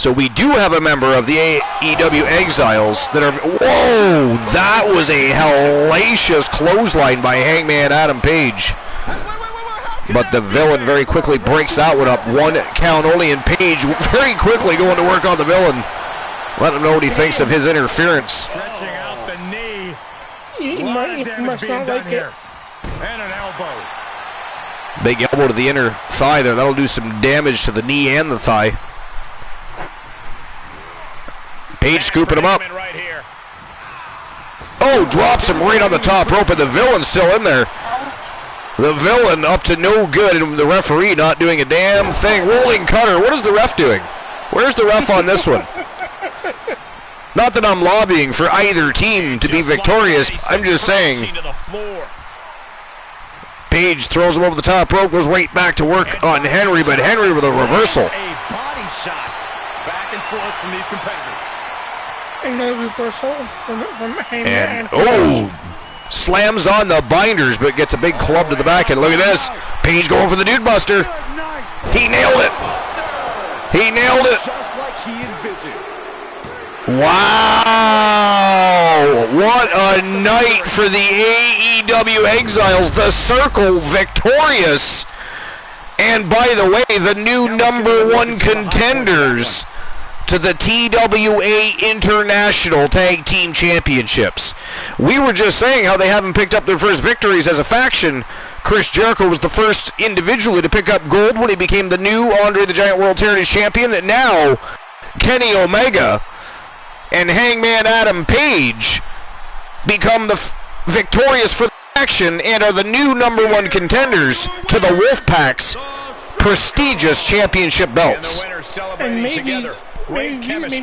So we do have a member of the AEW Exiles that are... Whoa! That was a hellacious clothesline by Hangman Adam Page. But the Villain very quickly breaks that one up. One count only, and Page very quickly going to work on the Villain. Let him know what he thinks of his interference. Stretching out the knee. He must not like it. And an elbow. Big elbow to the inner thigh there. That'll do some damage to the knee and the thigh. Page scooping him up. Oh, drops him right on the top rope, and the Villain's still in there. The Villain up to no good, and the referee not doing a damn thing. Rolling cutter. What is the ref doing? Where's the ref on this one? Not that I'm lobbying for either team to be victorious. I'm just saying. Page throws him over the top rope, goes right back to work on Henry, but Henry with a reversal. A body shot. Back and forth from these competitors. Another reversal from Hangman. And slams on the binders, but gets a big club to the back. And look at this. Page going for the Dude Buster. He nailed it. He nailed it. Just like he envisioned. Wow. What a night for the AEW Exiles. The Circle victorious. And by the way, the new #1 contenders to the TWA International Tag Team Championships. We were just saying how they haven't picked up their first victories as a faction. Chris Jericho was the first individually to pick up gold when he became the new Andre the Giant World Heritage Champion. And now, Kenny Omega and Hangman Adam Page become the victorious for the faction and are the new #1 contenders to the Wolfpack's prestigious championship belts. And maybe they don't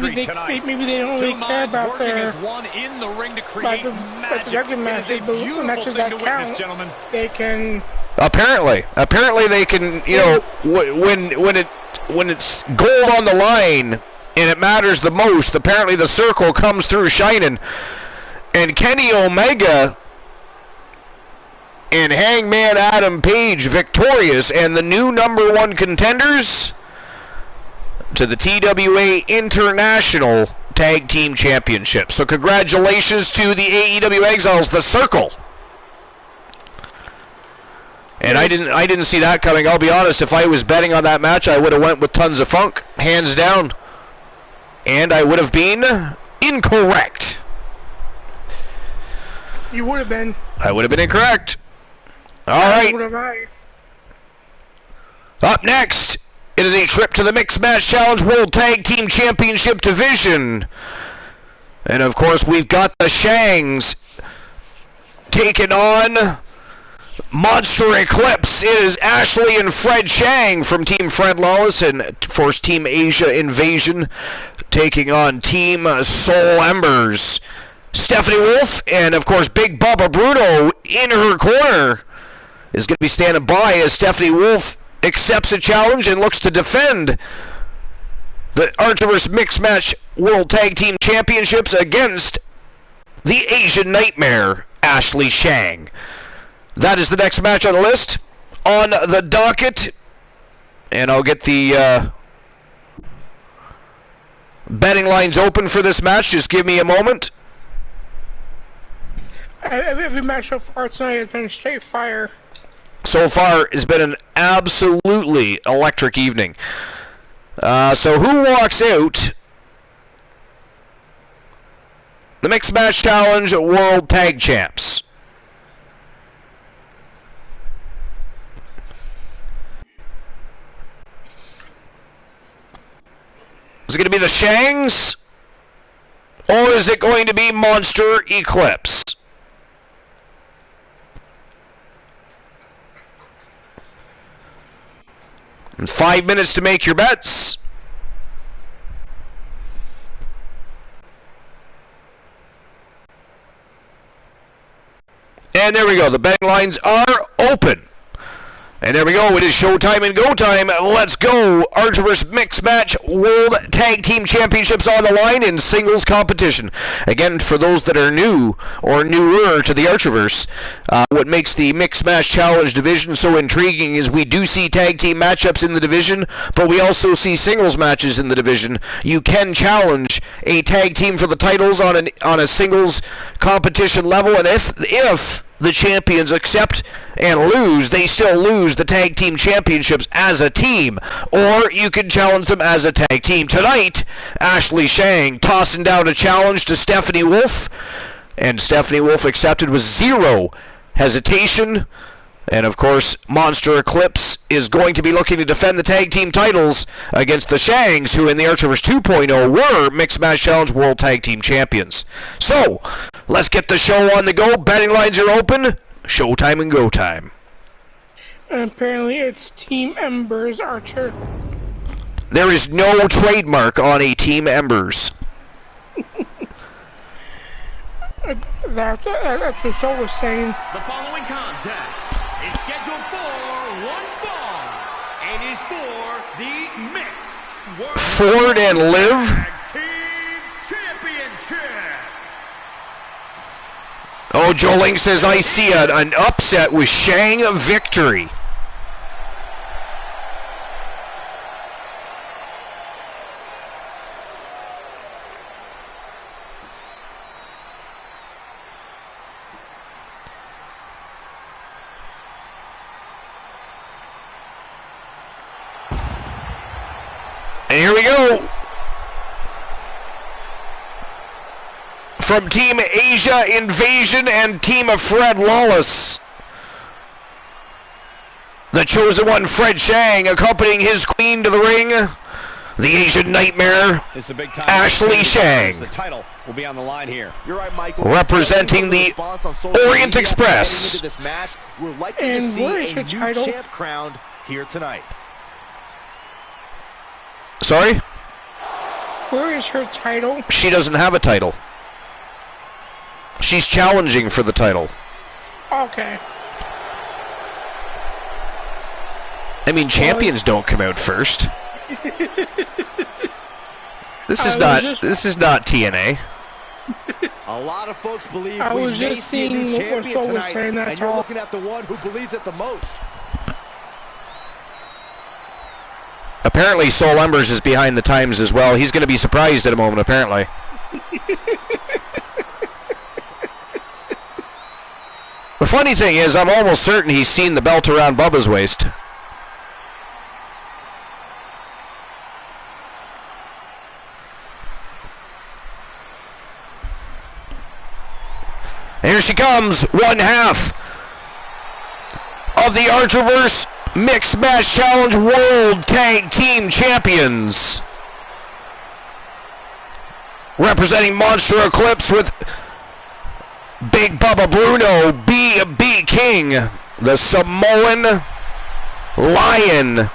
really care about their the regular matches, but the matches that count, they can. Apparently they can. You know, when it's gold on the line and it matters the most. Apparently the circle comes through shining, and Kenny Omega and Hangman Adam Page victorious and the new #1 contenders to the TWA International Tag Team Championship. So congratulations to the AEW Exiles, the Circle. And I didn't see that coming. I'll be honest, if I was betting on that match, I would have went with Tons of Funk, hands down. And I would have been incorrect. You would have been. I would have been incorrect. All right. Up next, it is a trip to the Mixed Match Challenge World Tag Team Championship Division. And of course, we've got the Shangs taking on Monster Eclipse. It is Ashley and Fred Shang from Team Fred Lawless and, of course, Team Asia Invasion taking on Team Soul Embers. Stephanie Wolf and, of course, Big Bubba Bruno in her corner is going to be standing by as Stephanie Wolf accepts a challenge and looks to defend the Archiverse Mixed Match World Tag Team Championships against the Asian Nightmare, Ashley Shang. That is the next match on the list. On the docket, and I'll get the betting lines open for this match. Just give me a moment. Every match so far tonight has been straight fire. So far, it's been an absolutely electric evening. So who walks out? The Mixed Match Challenge World Tag Champs. Is it going to be the Shangs? Or is it going to be Monster Eclipse? And 5 minutes to make your bets. And there we go. The betting lines are open. And there we go. It is showtime and go time. Let's go. Archiverse Mixed Match World Tag Team Championships on the line in singles competition. Again, for those that are new or newer to the Archiverse, what makes the Mixed Match Challenge division so intriguing is we do see tag team matchups in the division, but we also see singles matches in the division. You can challenge a tag team for the titles on a singles competition level, and if the champions accept and lose, they still lose the tag team championships as a team, or you can challenge them as a tag team. Tonight, Ashley Shang tossing down a challenge to Stephanie Wolf, and Stephanie Wolf accepted with zero hesitation. And of course, Monster Eclipse is going to be looking to defend the tag team titles against the Shangs, who in the Archiverse 2.0 were Mixed Match Challenge World Tag Team Champions. So, let's get the show on the go. Betting lines are open. Showtime and go time. And apparently it's Team Embers Archer. There is no trademark on a Team Embers. That's what the show was saying. The following contest is scheduled for one fall and is for the Mixed World Ford and Liv. Tag Team Championship. Oh, Joe Ling says, I see an upset with Shang victory. And here we go. from Team Asia Invasion and Team of Fred Lawless. The chosen one, Fred Shang, accompanying his queen to the ring, the Asian Nightmare, It's a big time. Ashley Shang. The title will be on the line here. You're right, Michael. Representing the Orient Express. Into this match, we're likely to And see where is a her new title? champ crowned here tonight. Sorry? Where is her title? She doesn't have a title. She's challenging for the title. Okay. I mean, champions don't come out first. This is not TNA. A lot of folks believe I we was may just see a new seeing what champion Soul was tonight, saying, that's and you're all. looking at the one who believes it the most. Apparently, Soul Embers is behind the times as well. He's going to be surprised at a moment, apparently. The funny thing is, I'm almost certain he's seen the belt around Bubba's waist. Here she comes, one half of the Archerverse Mixed Match Challenge World Tag Team Champions. Representing Monster Eclipse with Big Bubba Bruno, B King, the Samoan Lion.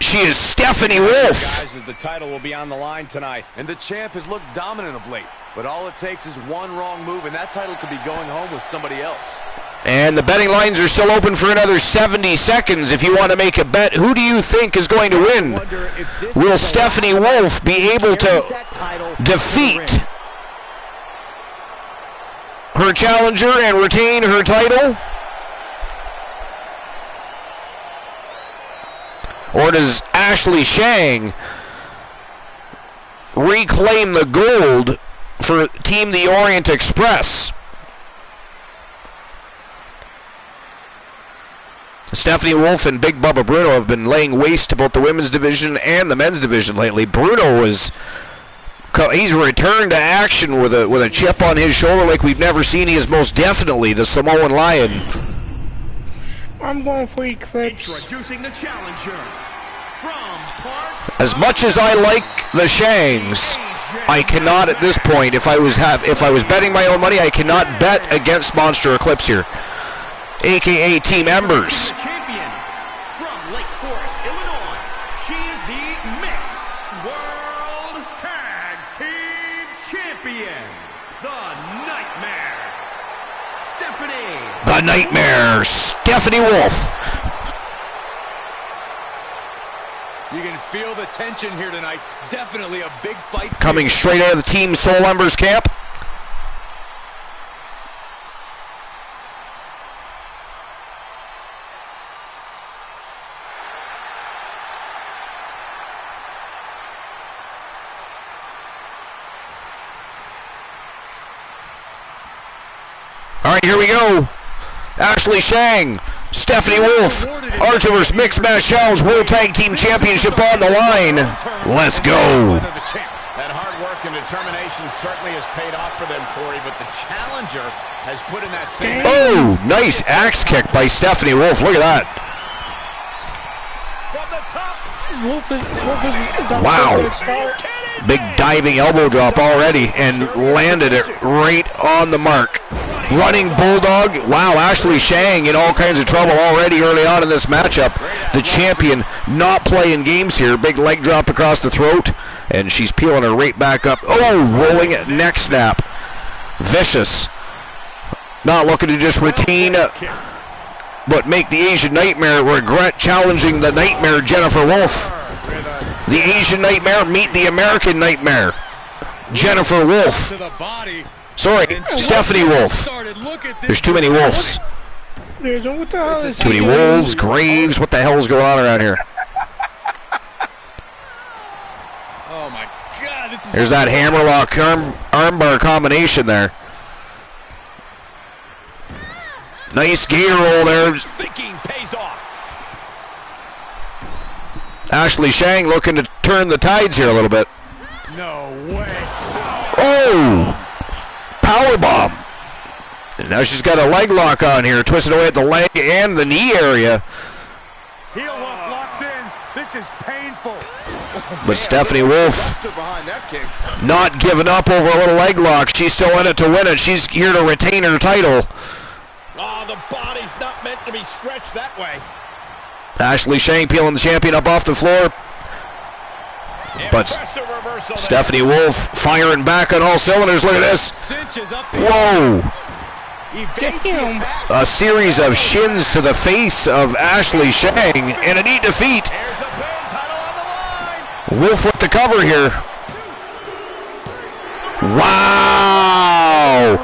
She is Stephanie Wolf. Guys, as the title will be on the line tonight. And the champ has looked dominant of late. But all it takes is one wrong move, and that title could be going home with somebody else. And the betting lines are still open for another 70 seconds. If you want to make a bet, who do you think is going to win? Will Stephanie Wolf be able to defeat her challenger and retain her title? Or does Ashley Shang reclaim the gold for Team the Orient Express? Stephanie Wolf and Big Bubba Bruno have been laying waste to both the women's division and the men's division lately. Bruno he's returned to action with a chip on his shoulder like we've never seen. He is most definitely the Samoan Lion. I'm going for Eclipse. Introducing the challenger from parts. As much as I like the Shangs, I cannot at this point, if I was betting my own money, I cannot bet against Monster Eclipse here, aka Team Embers. Champion from Lake Forest, Illinois. She is the Mixed World Tag Team Champion, the Nightmare, Stephanie. The Nightmare, Stephanie Wolf. You can feel the tension here tonight. Definitely a big fight. Coming straight out of the Team Soul Embers camp. All right, here we go. Ashley Shang, Stephanie Wolf, Archerverse Mixed Match Challenge World Tag Team Championship on the line. Let's go. That hard work and determination certainly has paid off for them, Corey, but the challenger has put in that same... Oh, nice axe kick by Stephanie Wolf. Look at that. Wolf is Wow. Big diving elbow drop already and landed it right on the mark. Running Bulldog. Wow, Ashley Shang in all kinds of trouble already early on in this matchup. The champion not playing games here. Big leg drop across the throat, and she's peeling her right back up. Oh, rolling neck snap. Vicious. Not looking to just retain, but make the Asian Nightmare regret challenging the Nightmare, Jennifer Wolf. The Asian Nightmare meet the American Nightmare, Jennifer Wolf. Sorry, Stephanie Wolf. There's too many wolves. What the hell is Too many wolves, graves. What the hell is going on around here? Oh my God! This is There's that hammerlock armbar combination there. Nice gator roll there. thinking pays off. Ashley Shang looking to turn the tides here a little bit. No way. Oh! Powerbomb. And now she's got a leg lock on here, twisted away at the leg and the knee area. Heel hook locked in. This is painful. But Stephanie Wolf not giving up over a little leg lock. She's still in it to win it. She's here to retain her title. Oh, the body's not meant to be stretched that way. Ashley Shang peeling the champion up off the floor. But Stephanie Wolf firing back on all cylinders. Look at this. Whoa. A series of shins to the face of Ashley Shang and a neat defeat. Wolf with the cover here. Wow.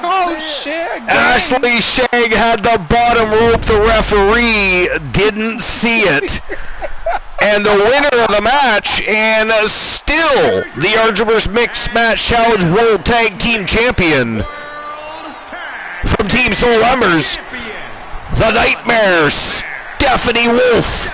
Oh, shit. Again. Ashley Shang had the bottom rope. The referee didn't see it. And the winner of the match, and still the Archerverse Mixed Match Challenge World Tag Team Champion from Team Soul Embers, the Nightmare, Stephanie Wolf.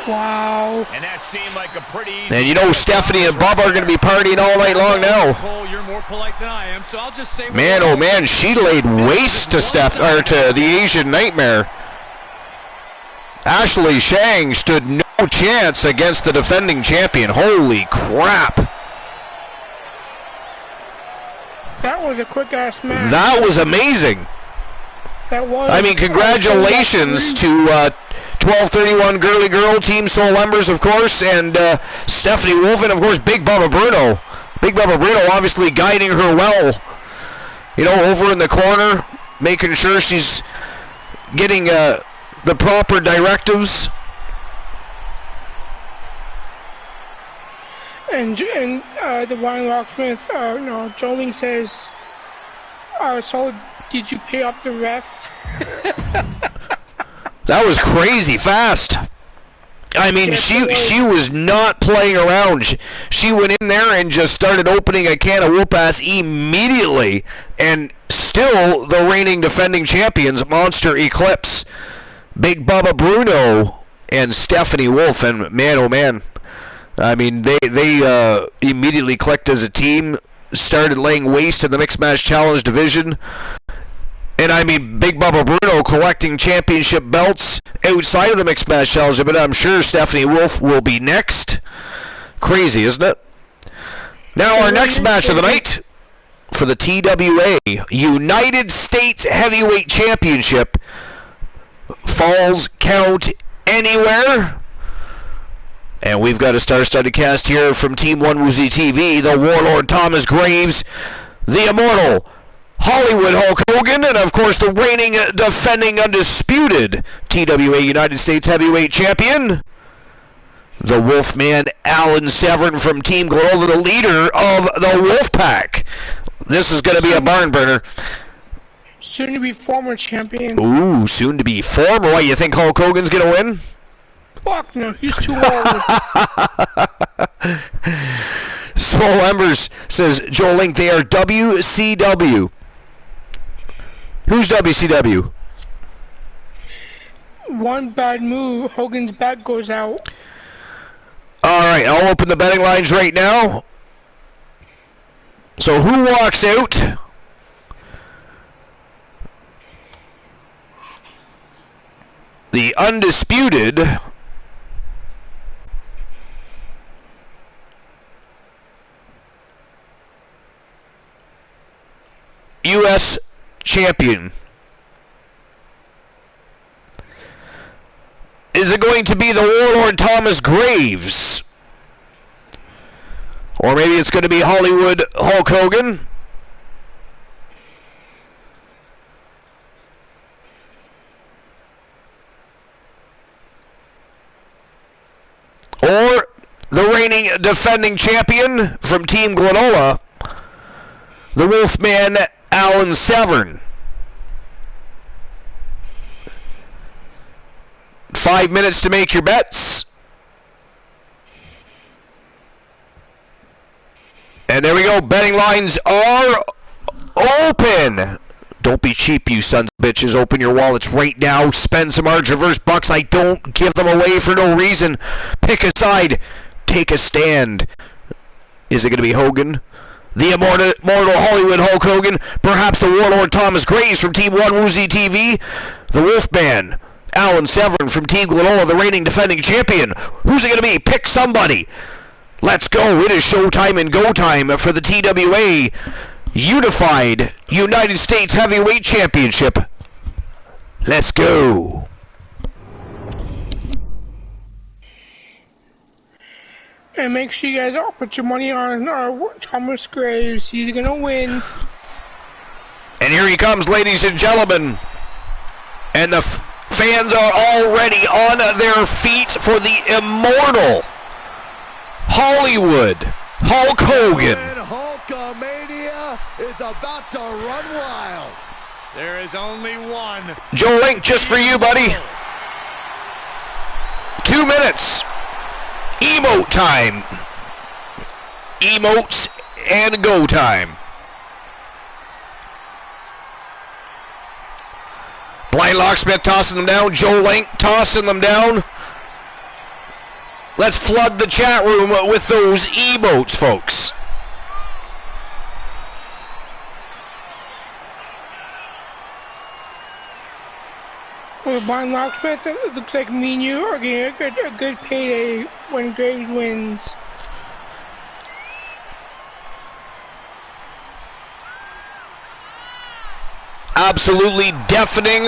Wow. And that seemed like a pretty easy. And you know Stephanie and Bubba are going to be partying all night long now. Cole, you're more polite than I am, so I'll just say Man, oh man, she laid waste to to the Asian Nightmare. Ashley Shang stood no chance against the defending champion. Holy crap. That was a quick-ass match. That was amazing. That was. I mean, congratulations to 1231 Girly Girl, Team Soul Embers, of course, and Stephanie Wolf, and of course, Big Bubba Bruno. Big Bubba Bruno obviously guiding her well. You know, over in the corner, making sure she's getting the proper directives. And the Ryan Locksmith, Jolene says, so did you pay off the ref? That was crazy fast. I mean, she was not playing around. She went in there and just started opening a can of whoop-ass immediately. And still the reigning defending champions, Monster Eclipse, Big Bubba Bruno, and Stephanie Wolf. And man, oh man. I mean, they immediately clicked as a team, started laying waste in the Mixed Match Challenge division. And I mean, Big Bubba Bruno collecting championship belts outside of the Mixed Match Challenge, but I'm sure Stephanie Wolf will be next. Crazy, isn't it? Now our next match of the night for the TWA United States Heavyweight Championship. Falls count anywhere. And we've got a star-studded cast here from Team 1 Woozy TV, the Warlord Thomas Graves, the Immortal Hollywood Hulk Hogan, and of course the reigning, defending, undisputed TWA United States Heavyweight Champion, the Wolfman Alan Severn from Team Global, the leader of the Wolfpack. This is going to be a barn burner. Soon to be former champion. Ooh, soon to be former. What, you think Hulk Hogan's going to win? Fuck no, he's too old. Soul Embers says, Joel Link, they are WCW. Who's WCW? One bad move, Hogan's back goes out. Alright, I'll open the betting lines right now. So who walks out? The undisputed U.S. champion. Is it going to be the Warlord Thomas Graves? Or maybe it's going to be Hollywood Hulk Hogan? Or the reigning defending champion from Team Glenola, the Wolfman Alan Severn. 5 minutes to make your bets. And there we go. Betting lines are open. Don't be cheap, you sons of bitches. Open your wallets right now. Spend some Archerverse bucks. I don't give them away for no reason. Pick a side. take a stand. Is it going to be Hogan? The immortal Hollywood Hulk Hogan? Perhaps the Warlord Thomas Graves from Team 1 Woozy TV? The Wolfman Alan Severn from Team Glenola, the reigning defending champion? Who's it going to be? Pick somebody. Let's go. It is showtime and go time for the TWA Unified United States Heavyweight Championship. Let's go. And make sure you guys all put your money on Thomas Graves. He's going to win. And here he comes, ladies and gentlemen. And the fans are already on their feet for the immortal Hollywood Hulk Hogan. Hulkamania is about to run wild. There is only one. Joe Link, just for you, buddy. 2 minutes. Emote time. Emotes and go time. Blind Locksmith tossing them down. Joe Link tossing them down. Let's flood the chat room with those emotes, folks. With Blind Locksmith, it looks like me and you are getting a good payday when Graves wins. Absolutely deafening.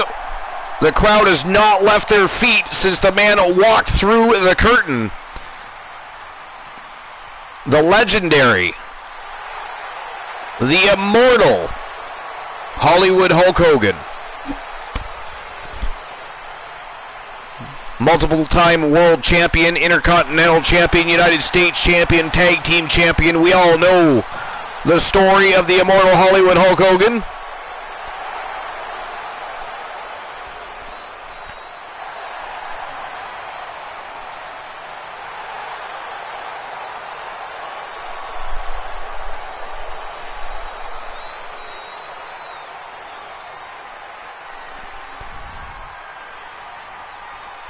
The crowd has not left their feet since the man walked through the curtain. The legendary, the immortal Hollywood Hulk Hogan. Multiple-time world champion, intercontinental champion, United States champion, tag team champion. We all know the story of the immortal Hollywood Hulk Hogan.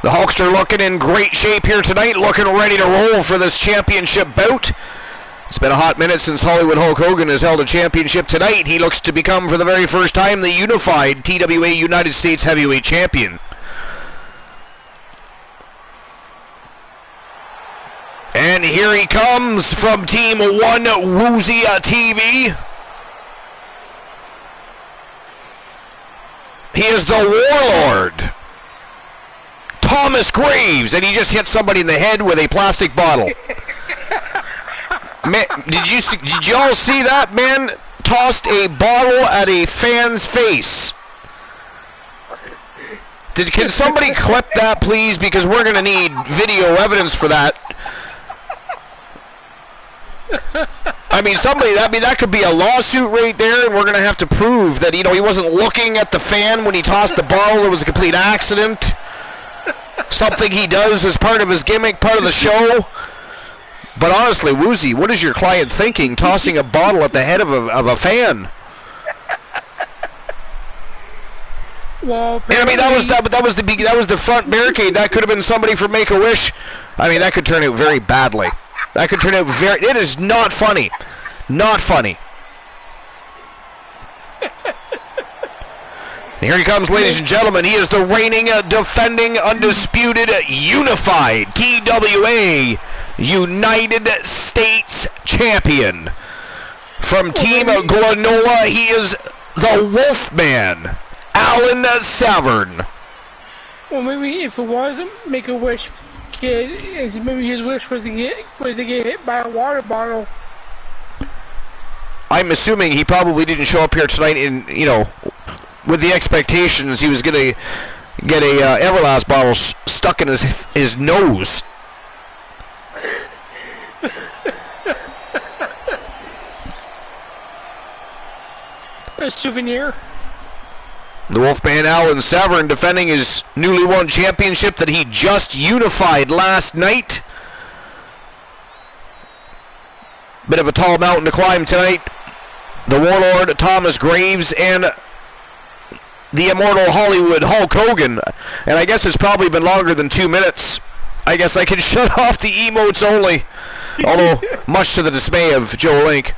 The Hulkster looking in great shape here tonight, looking ready to roll for this championship bout. It's been a hot minute since Hollywood Hulk Hogan has held a championship. Tonight, he looks to become, for the very first time, the unified TWA United States Heavyweight Champion. And here he comes from Team 1 Woozy TV. He is the Warlord Thomas Graves, and he just hit somebody in the head with a plastic bottle. Man, did you all see that? Man tossed a bottle at a fan's face. Can somebody clip that, please? Because we're going to need video evidence for that. I mean, that could be a lawsuit right there, and we're going to have to prove that, he wasn't looking at the fan when he tossed the bottle. It was a complete accident. Something he does as part of his gimmick, part of the show. But honestly, Woozy, what is your client thinking, tossing a bottle at the head of a fan? Well, and I mean, that was the front barricade. That could have been somebody from Make-A-Wish. I mean, that could turn out very badly. That could turn out it is not funny. Not funny. Here he comes, ladies and gentlemen. He is the reigning, defending, undisputed, unified TWA United States Champion. From Team Glenola, he is the Wolfman, Alan Severn. Well, maybe if it wasn't Make-A-Wish kid, maybe his wish was to get hit by a water bottle. I'm assuming he probably didn't show up here tonight in, with the expectations he was going to get a Everlast bottle stuck in his nose. A souvenir. The Wolfman Alan Severn defending his newly won championship that he just unified last night. Bit of a tall mountain to climb tonight. The Warlord Thomas Graves and the immortal Hollywood Hulk Hogan. And I guess it's probably been longer than 2 minutes I guess I can shut off the emotes only. Although, much to the dismay of Joe Link.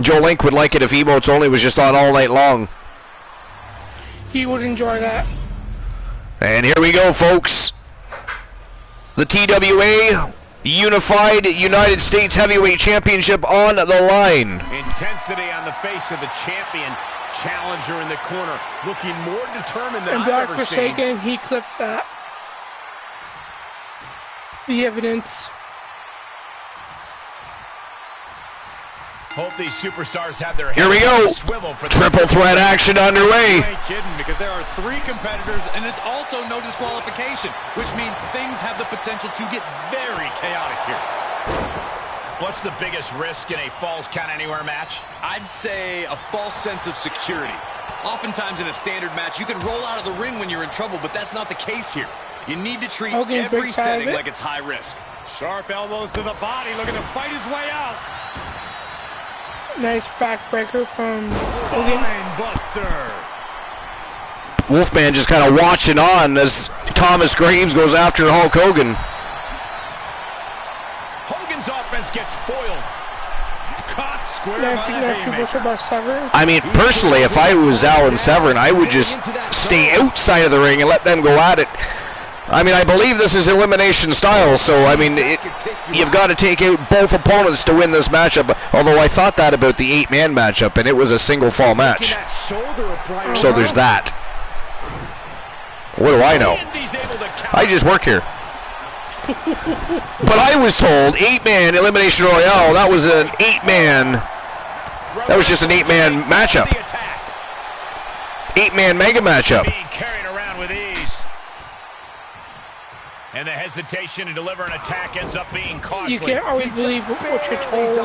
Joe Link would like it if emotes only was just on all night long. He would enjoy that. And here we go, folks. The TWA Unified United States Heavyweight Championship on the line. Intensity on the face of the champion. Challenger in the corner, looking more determined than And I've Black ever seen. Forsaken, he clipped that. The evidence. Hope these superstars have their Here we go. Swivel for Triple threat action underway. You ain't kidding, because there are 3 competitors, and it's also no disqualification, which means things have the potential to get very chaotic here. What's the biggest risk in a Falls Count Anywhere match? I'd say a false sense of security. Oftentimes in a standard match, you can roll out of the ring when you're in trouble, but that's not the case here. You need to treat every setting like it's high risk. Sharp elbows to the body, looking to fight his way out. Nice backbreaker from Hogan. Spine buster. Wolfman just kind of watching on as Thomas Graves goes after Hulk Hogan. Hogan's offense gets foiled. Caught square by Severn. I mean, personally, if I was Alan Severn, I would just stay outside of the ring and let them go at it. I mean, I believe this is elimination style, so, I mean, you've got to take out both opponents to win this matchup, although I thought that about the 8-man matchup, and it was a single fall match. So there's that. What do I know? I just work here. But I was told 8-man Elimination Royale, that was an 8-man, that was just an 8-man matchup. 8-man mega matchup. Being carried around with ease. And the hesitation to deliver an attack ends up being costly. You can't always believe what you're told.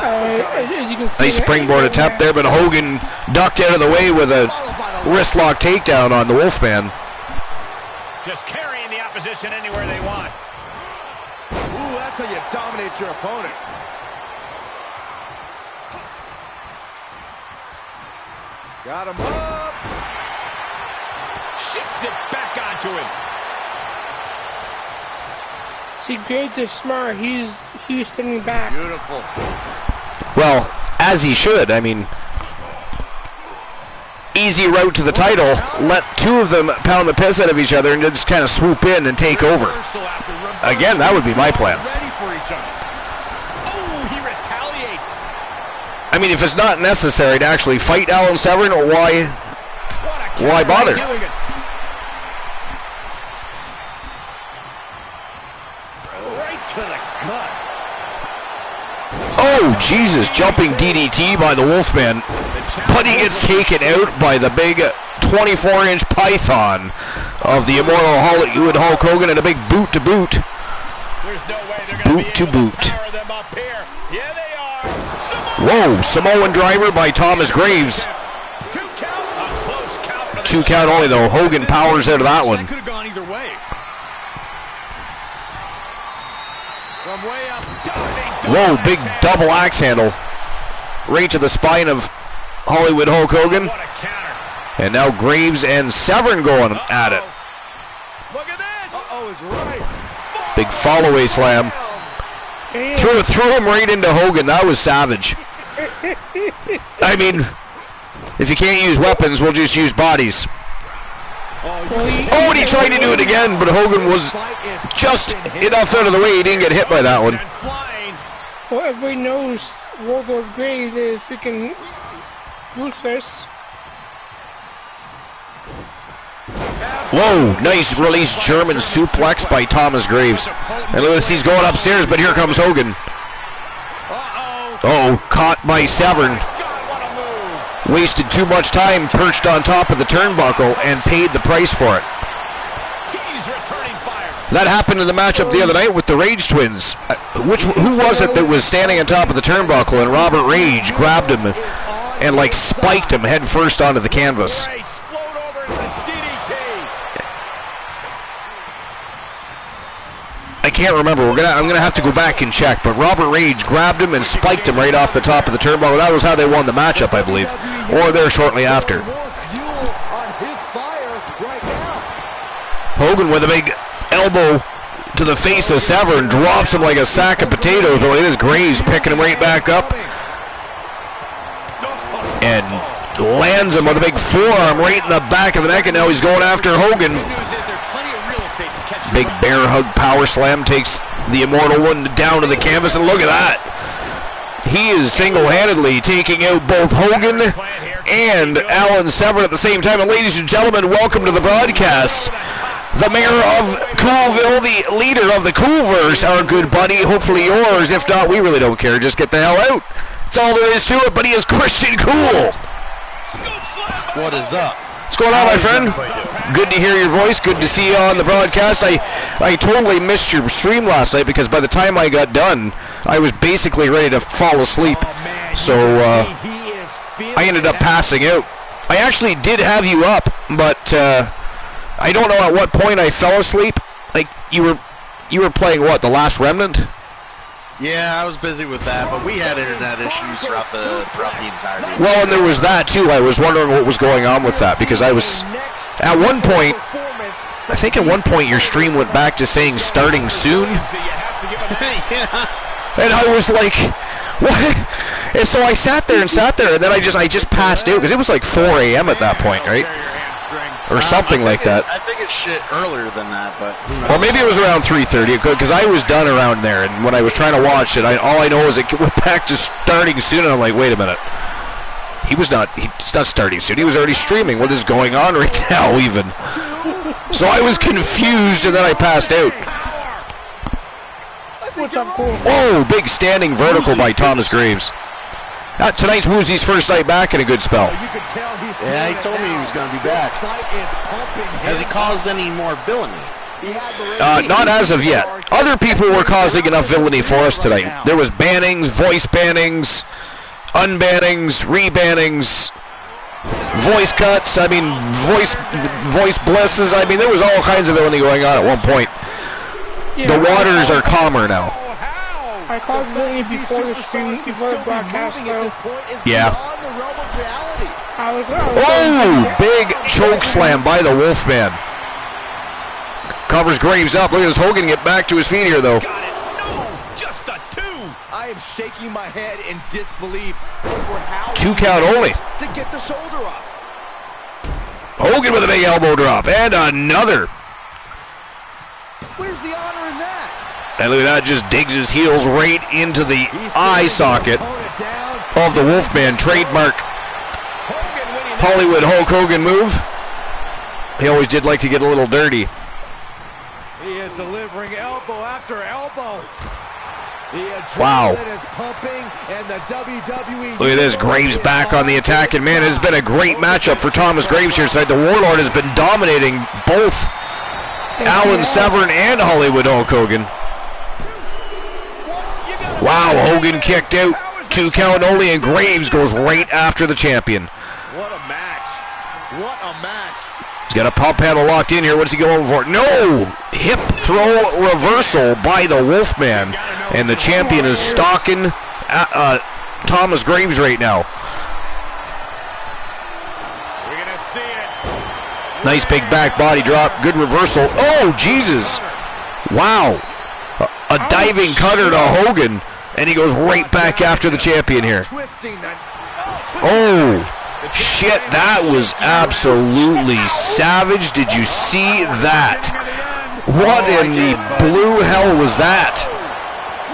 As you can see, nice springboard attempt there, but Hogan ducked out of the way with a wrist lock takedown on the Wolfman. Just carrying the opposition anywhere they want. Ooh, that's how you dominate your opponent. Got him up. Shifts it back onto him. See, Graves is smart. He's standing back. Beautiful. Well, as he should. I mean, easy route to the title. Let 2 of them pound the piss out of each other and just kind of swoop in and take over. Again, that would be my plan. Oh, he retaliates. I mean, if it's not necessary to actually fight Alan Severn, why bother? Right to the gut. Oh, Jesus, jumping DDT by the Wolfman. But he gets taken out by the big 24-inch python of the immortal Hollywood Hulk Hogan and a big boot to boot. There's no way they're going Boot to boot. power them up here. Yeah, they are. Whoa, Samoan driver by Thomas Graves. 2 count. A close count for the 2 count only, though. Hogan powers out of that one. Could have gone either way. From way up. Whoa, big double axe handle. Right to the spine of Hollywood Hulk Hogan. What a counter. And now Graves and Severn going at it. Look at this. Uh-oh is right. Big follow-away slam. Threw him right into Hogan. That was savage. I mean, if you can't use weapons, we'll just use bodies. Oh, and he tried to do it again, but Hogan was just enough out of the way. He didn't get hit by that one. Well, everybody knows Warlord Graves is freaking ruthless. Whoa, nice release German suplex by Thomas Graves. And look at this, he's going upstairs, but here comes Hogan. Uh-oh, caught by Severn. Wasted too much time perched on top of the turnbuckle and paid the price for it. He's returning fire. That happened in the matchup the other night with the Rage Twins. Who was it that was standing on top of the turnbuckle and Robert Rage grabbed him and like spiked him head first onto the canvas? I can't remember. I'm gonna have to go back and check. But Robert Rage grabbed him and spiked him right off the top of the turnbuckle. That was how they won the matchup, I believe, or there shortly after. More fuel on his fire. Hogan with a big elbow to the face of Severn, drops him like a sack of potatoes, but it is Graves picking him right back up. And lands him with a big forearm right in the back of the neck, and now he's going after Hogan. Big bear hug power slam takes the Immortal One down to the canvas, and look at that. He is single-handedly taking out both Hogan and Alan Severn at the same time. And ladies and gentlemen, welcome to the broadcast. The mayor of Coolville, the leader of the Coolverse, our good buddy, hopefully yours. If not, we really don't care. Just get the hell out. That's all there is to it, but he is Christian Cool. What is up? What's going on, my friend? Good to hear your voice. Good to see you on the broadcast. I totally missed your stream last night because by the time I got done, I was basically ready to fall asleep. So I ended up passing out. I actually did have you up, but I don't know at what point I fell asleep. Like you were playing what, The Last Remnant? Yeah, I was busy with that, but we had internet issues throughout the entire day. Well, and there was that too. I was wondering what was going on with that because I was at one point. I think at one point your stream went back to saying starting soon. And I was like, what? And so I sat there, and then I just passed out because it was like 4 a.m. at that point, right? Or something like that. I think it's shit earlier than that, but... Or maybe it was around 3:30, because I was done around there, and when I was trying to watch it, all I know is it went back to starting soon, and I'm like, wait a minute. He's not starting soon, he was already streaming. What is going on right now, even? So I was confused, and then I passed out. Oh, big standing vertical by Thomas Graves. Tonight's Woozy's first night back in a good spell. Yeah, he told me he was going to be back. Has he caused any more villainy? Not as of yet. Other people were causing enough villainy for us tonight. There was bannings, voice bannings, unbannings, rebannings, voice cuts, voice blesses. There was all kinds of villainy going on at one point. The waters are calmer now. I caused villainy before the stream, before the broadcast, though. Yeah. Oh, big choke slam by the Wolfman. Covers Graves up. Look at this Hogan get back to his feet here, though. Just a 2. I am shaking my head in disbelief over how 2 count only. To get the shoulder up. Hogan with a big elbow drop and another. Where's the honor in that? And look at that, just digs his heels right into the eye socket of the Wolfman trademark Hollywood Hulk Hogan move. He always did like to get a little dirty. He is delivering elbow after elbow. Wow. Is pumping and the WWE Look at this, Graves back on the attack, and man, it's been a great matchup for Thomas Graves here tonight. The Warlord has been dominating both Alan Severn and Hollywood Hulk Hogan. Wow, Hogan kicked out, 2 count only, and Graves goes right after the champion. What a match. What a match. He's got a pump handle locked in here. What's he going for? No! Hip throw reversal by the Wolfman. And the champion is stalking Thomas Graves right now. We're going to see it. Nice big back body drop. Good reversal. Oh, Jesus. Wow. A diving cutter to Hogan, and he goes right back after the champion here. Oh, shit, that was absolutely savage. Did you see that? What in the blue hell was that?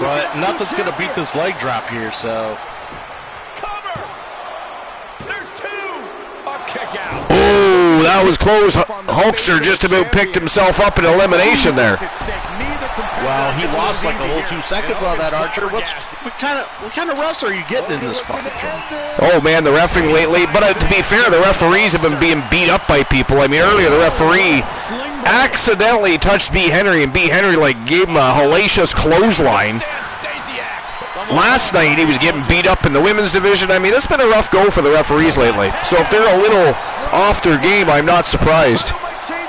But nothing's going to beat this leg drop here, so... Cover! There's 2! A kick out. Oh, that was close. Hulkster just about picked himself up in elimination there. Well, he lost like a whole 2 seconds on that, Archer. What kind of wrestler are you getting in this fucking thing? Oh man, the refereeing lately. But to be fair, the referees have been being beat up by people. Earlier the referee accidentally touched B. Henry, and B. Henry gave him a hellacious clothesline. Last night he was getting beat up in the women's division. It's been a rough go for the referees lately. So if they're a little off their game, I'm not surprised.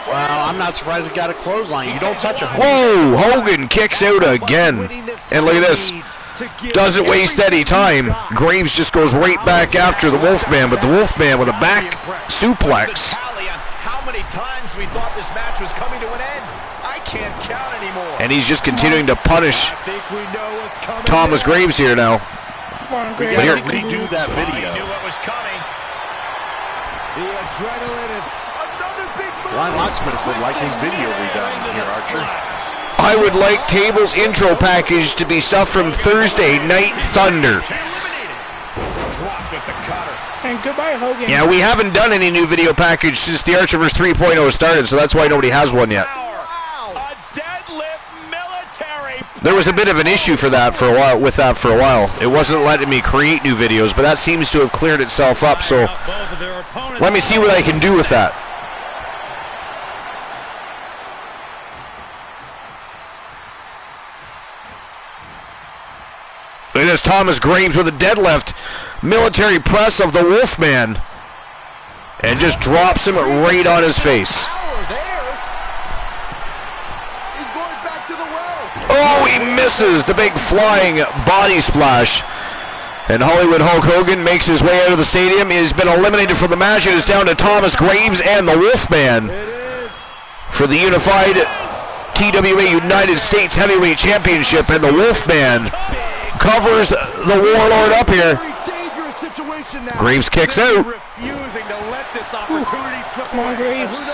Well, I'm not surprised he got a clothesline. You don't touch a Whoa, Hogan kicks out again. And look at this. Doesn't waste any time. Graves just goes right back after the Wolfman, but the Wolfman with a back suplex. How many times as we thought this match was coming to an end. I can't count anymore. And he's just continuing to punish I think we know what's coming. Thomas Graves here now. Come on, We Graves. gotta redo that video. He knew what was coming. The adrenaline is another big move. Ron Locksmith would like his video redone here, Archer. I would like Table's intro package to be stuff from Thursday Night Thunder. Dropped with the cutter. And goodbye, Hogan. Yeah, we haven't done any new video package since the Archerverse 3.0 started, so that's why nobody has one yet. A deadlift military. There was a bit of an issue for that for a while. It wasn't letting me create new videos, but that seems to have cleared itself up. So let me see what I can do with that. It is Thomas Graves with a deadlift military press of the Wolfman, and just drops him right on his face. Oh, he misses the big flying body splash. And Hollywood Hulk Hogan makes his way out of the stadium. He has been eliminated from the match. It is down to Thomas Graves and the Wolfman for the unified TWA United States Heavyweight Championship. And the Wolfman covers the Warlord up here. Graves kicks out. Come on, Graves.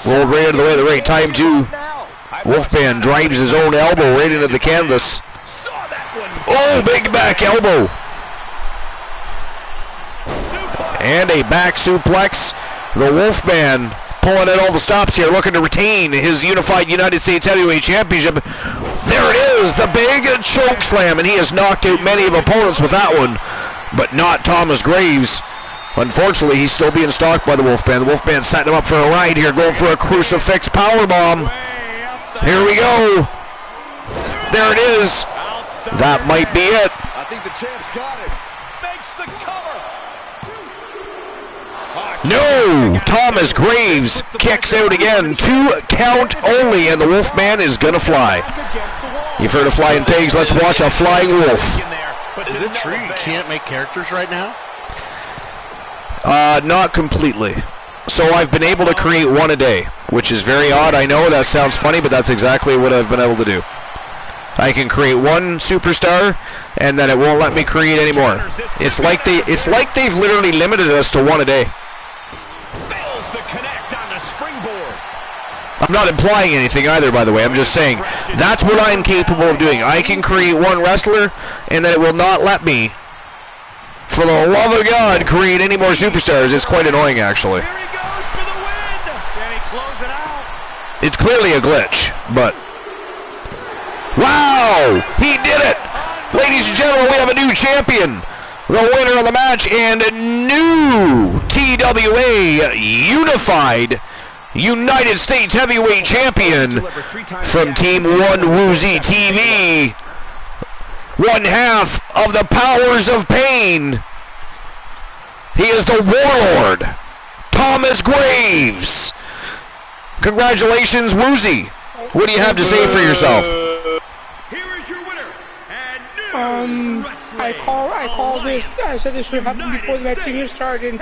Rolled right out of the way at the right time, too. Wolfman drives his own elbow right into the canvas. Oh, big back elbow. And a back suplex. The Wolfman pulling out all the stops here, looking to retain his unified United States Heavyweight Championship. There it is, the big choke slam, and he has knocked out many of opponents with that one, but not Thomas Graves. Unfortunately, he's still being stalked by the Wolfman. The Wolfman setting him up for a ride here, going for a crucifix powerbomb. Here we go. There it is. That might be it. I think the champ's got it. Makes the cover. No! Thomas Graves kicks out again. 2 count only, and the Wolfman is going to fly. You've heard of flying pigs. Let's watch a flying wolf. Is it true you can't make characters right now? Not completely. So I've been able to create one a day, which is very odd. I know that sounds funny, but that's exactly what I've been able to do. I can create one superstar, and then it won't let me create any more. It's like they've literally limited us to one a day. Fails to connect on the springboard. I'm not implying anything either, by the way. I'm just saying that's what I'm capable of doing. I can create one wrestler, and then it will not let me, for the love of God, create any more superstars. It's quite annoying, actually. Here he goes for the win. Can he close it out? It's clearly a glitch, but... Wow! He did it! Ladies and gentlemen, we have a new champion. The winner of the match and a new TWA Unified United States Heavyweight Champion from Team 1 Woozy TV. One half of the Powers of Pain. He is the Warlord, Thomas Graves. Congratulations, Woozy. What do you have to say for yourself? Here is your winner, and I call this. I said this should have happened before the match even started.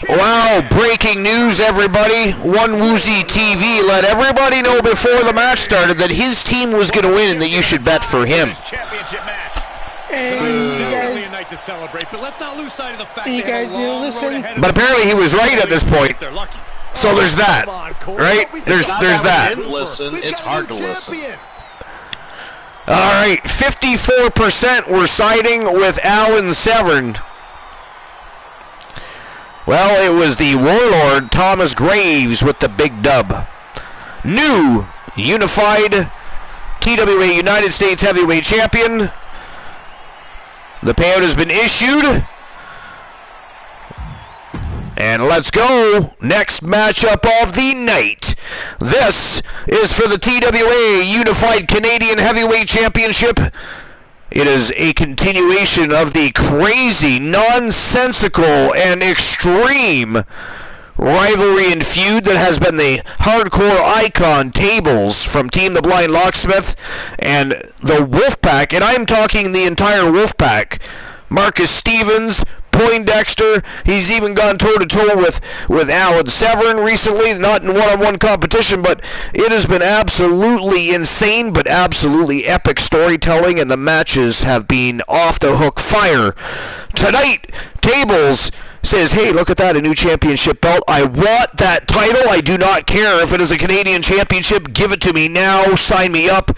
Wow, breaking news, everybody. One Woozy TV let everybody know before the match started that his team was going to win and that you should bet for him. And definitely a night to celebrate, but let's not lose sight of the fact you they have guys a didn't long listen. road ahead of But apparently he was right at this point. They're lucky. So there's that, right? There's that. Didn't listen. It's hard to listen. All right, 54% were siding with Alan Severn. Well, it was the Warlord Thomas Graves with the big dub. New unified TWA United States Heavyweight Champion. The payout has been issued. And let's go. Next matchup of the night. This is for the TWA Unified Canadian Heavyweight Championship. It is a continuation of the crazy, nonsensical, and extreme rivalry and feud that has been the hardcore icon Tables from Team the Blind Locksmith and the Wolfpack. And I'm talking the entire Wolfpack. Marcus Stevens, Poindexter. He's even gone toe-to-toe with Alan Severn recently, not in one-on-one competition, but it has been absolutely insane, but absolutely epic storytelling, and the matches have been off-the-hook fire. Tonight, Tables says, hey, look at that, a new championship belt. I want that title. I do not care if it is a Canadian championship. Give it to me now. Sign me up.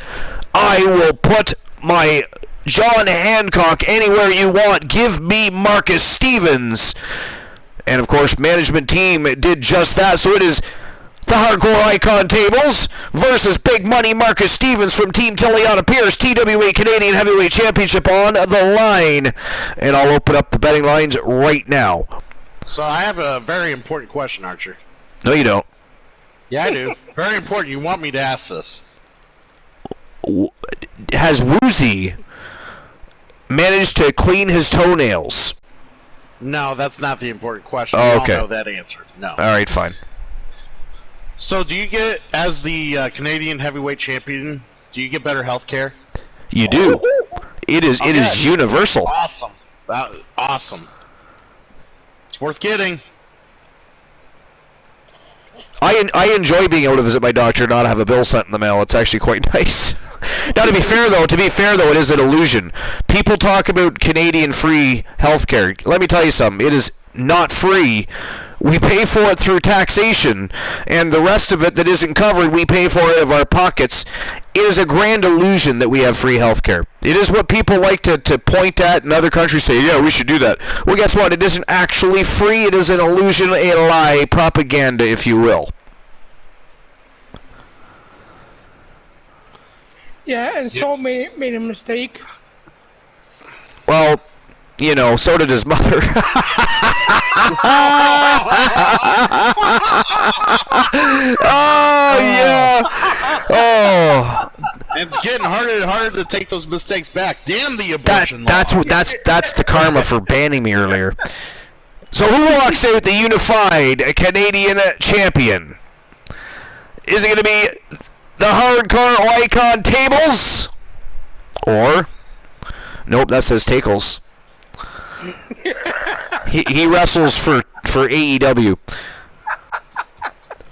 I will put my John Hancock anywhere you want. Give me Marcus Stevens. And, of course, management team did just that. So it is the Hardcore Icon Tables versus Big Money Marcus Stevens from Team Tiliana Pierce, TWA Canadian Heavyweight Championship on the line. And I'll open up the betting lines right now. So I have a very important question, Archer. No, you don't. Yeah, I do. Very important. You want me to ask this. Has Woozy managed to clean his toenails? No, that's not the important question. Oh, we okay. all know that answer. No. All right, fine. So do you get, as the Canadian Heavyweight Champion, do you get better health care? You do. It is universal. Awesome. Awesome. It's worth getting. I enjoy being able to visit my doctor and not have a bill sent in the mail. It's actually quite nice. Now, to be fair though, it is an illusion. People talk about Canadian free healthcare. Let me tell you something. It is not free. We pay for it through taxation, and the rest of it that isn't covered, we pay for it out of our pockets. It is a grand illusion that we have free healthcare. It is what people like to point at, and other countries say, yeah, we should do that. Well, guess what? It isn't actually free. It is an illusion, a lie, propaganda, if you will. Yeah, and Saul made a mistake. Well, you know, so did his mother. Oh, yeah. Oh. It's getting harder and harder to take those mistakes back. Damn the abortion law. That's the karma for banning me earlier. So who walks out the unified Canadian champion? Is it going to be the Hardcore Icon Tables? Or, nope, that says Tackles. He wrestles for AEW.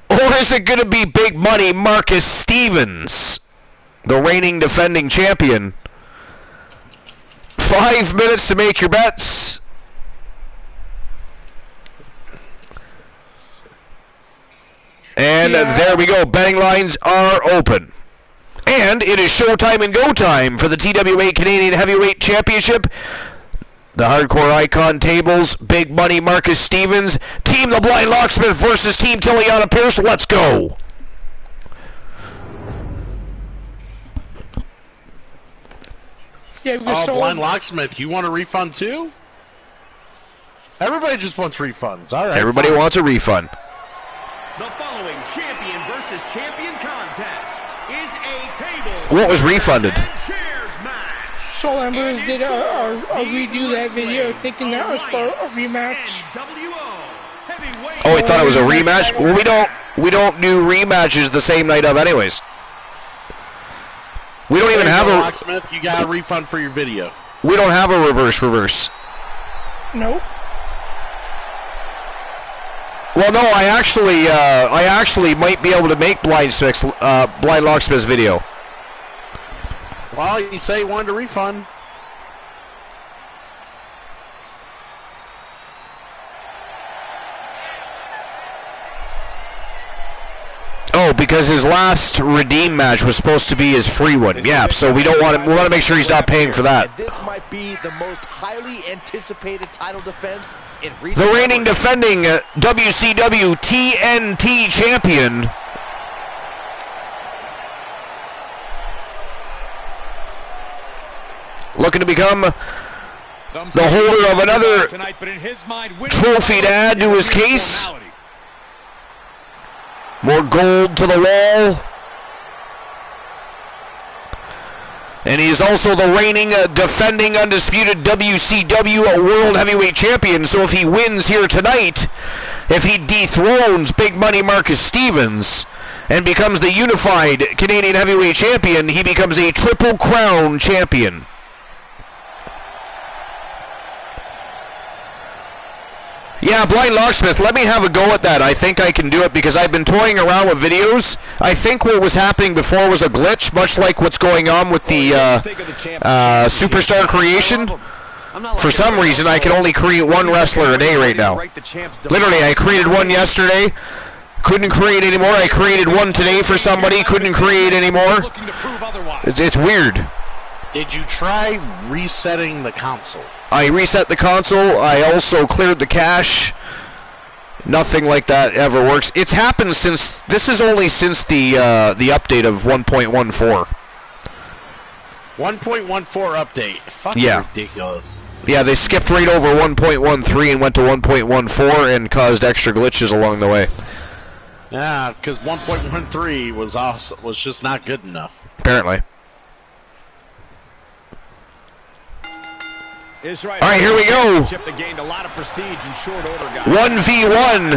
Or is it going to be Big Money Marcus Stevens, the reigning defending champion? 5 minutes to make your bets. And there we go. Betting lines are open. And it is showtime and go time for the TWA Canadian Heavyweight Championship. The Hardcore Icon Tables, Big Money Marcus Stevens, Team The Blind Locksmith versus Team Tiliana Pierce. Let's go. Yeah, Blind Locksmith, you want a refund too? Everybody just wants refunds. All right. Everybody wants a refund. The following champion versus champion contest is a table. What was refunded? Soul Embers did a redo that video thinking that was for a rematch. Oh, he thought it was a rematch? Well, we don't do rematches the same night of anyways. We don't even have a Locksmith, you got a refund for your video. We don't have a reverse. Nope. Well, no, I actually might be able to make Blind Locksmith's video. Well, you say you wanted a refund. Oh, because his last redeem match was supposed to be his free one. Yeah, so we want to make sure he's not paying for that. This might be the most highly anticipated title defense in recent The reigning defending WCW TNT champion, looking to become the holder of another trophy to add to his case. More gold to the wall. And he is also the reigning, defending, undisputed WCW World Heavyweight Champion. So if he wins here tonight, if he dethrones Big Money Marcus Stevens and becomes the unified Canadian Heavyweight Champion, he becomes a Triple Crown champion. Yeah, Blind Locksmith, let me have a go at that. I think I can do it because I've been toying around with videos. I think what was happening before was a glitch, much like what's going on with the Superstar creation. For some reason, I can only create one wrestler a day right now. Literally, I created one yesterday. Couldn't create anymore. I created one today for somebody. Couldn't create anymore. It's weird. Did you try resetting the console? I reset the console. I also cleared the cache. Nothing like that ever works. It's happened since. This is only since the update of 1.14. 1.14 update. Fucking ridiculous. Yeah, they skipped right over 1.13 and went to 1.14 and caused extra glitches along the way. Yeah, because 1.13 was just not good enough. Apparently. All right, here we go. 1v1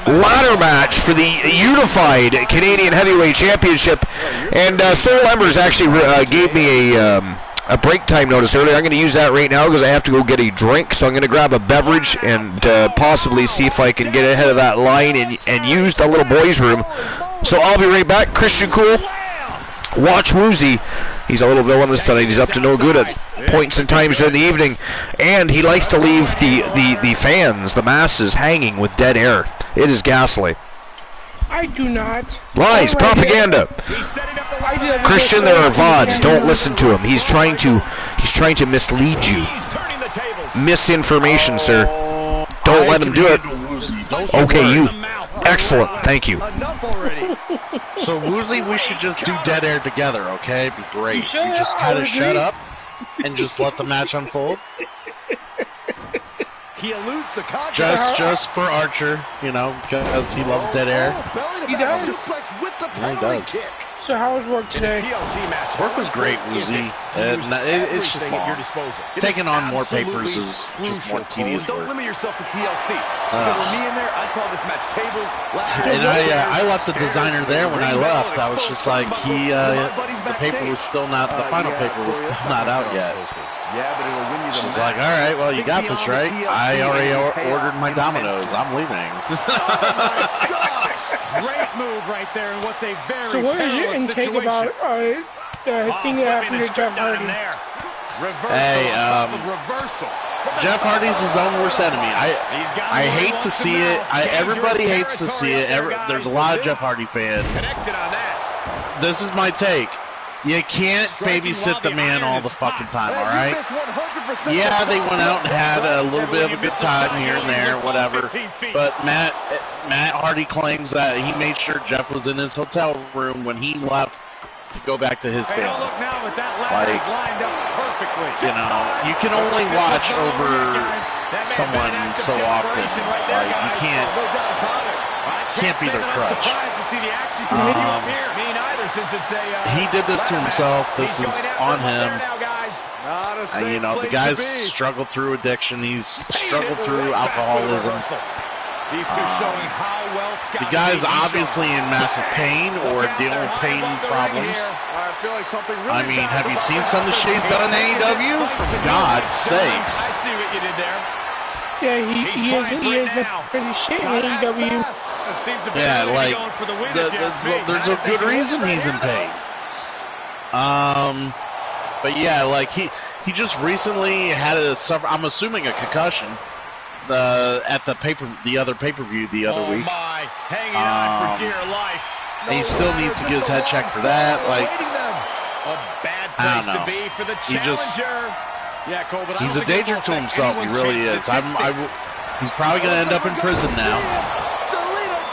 ladder match for the unified Canadian Heavyweight Championship. And Soul Embers actually gave me a break time notice earlier. I'm going to use that right now because I have to go get a drink. So I'm going to grab a beverage and possibly see if I can get ahead of that line and use the little boys' room. So I'll be right back. Christian Cool, watch Woozy. He's a little villainous tonight. He's up to no good at points and times during the evening. And he likes to leave the fans, the masses, hanging with dead air. It is ghastly. I do not. Lies, propaganda. Christian, there are VODs. Don't listen to him. He's trying to mislead you. Misinformation, sir. Don't let him do it. Okay, you. Excellent. Thank you. So, Woozy, we should just do dead air together, okay? It'd be great. You just kind of shut up and just let the match unfold. He eludes the contact. Just for Archer, you know, because he loves dead air. He does. Yeah, he does. So how was work today? Work was great, Woozy. It's just long. Taking on more papers is just more tedious work. Don't limit yourself to TLC. If it were me in there, I'd call this match tables. And I left the designer there when I left. I was just like, the paper was still not, the final paper was still not out yet. She's like, all right, well, you got this, right? I already ordered my Domino's. I'm leaving. Great move right there, and what's a very So what is your intake about the thing that happened to Jeff Hardy? Hey, Jeff Hardy's his own worst enemy. I hate to see it. Everybody hates to see it. There's a lot of Jeff Hardy fans. This is my take. You can't babysit the man all the fucking time, alright? Yeah, they went out and had a little bit of a good time here and there, whatever. But Matt Hardy claims that he made sure Jeff was in his hotel room when he left to go back to his family. Like, you know, you can only watch over someone so often. Like, you can't be their crutch. He did this to himself. This is on him. And, you know, the guy's struggled through addiction. He's struggled through alcoholism. The guy's obviously in massive pain or dealing with pain problems. I mean, have you seen some of the shit he's done in AEW? For God's sakes. Yeah, he is pretty shit in AEW. Yeah, like, there's a good reason he's in pain. But yeah, like, he just recently had I'm assuming a concussion, at the other pay-per-view the other week. Hanging on for dear life. And he still needs to get his head checked for that, like, I don't know. He's a danger to himself, he really is. He's probably going to end up in prison now.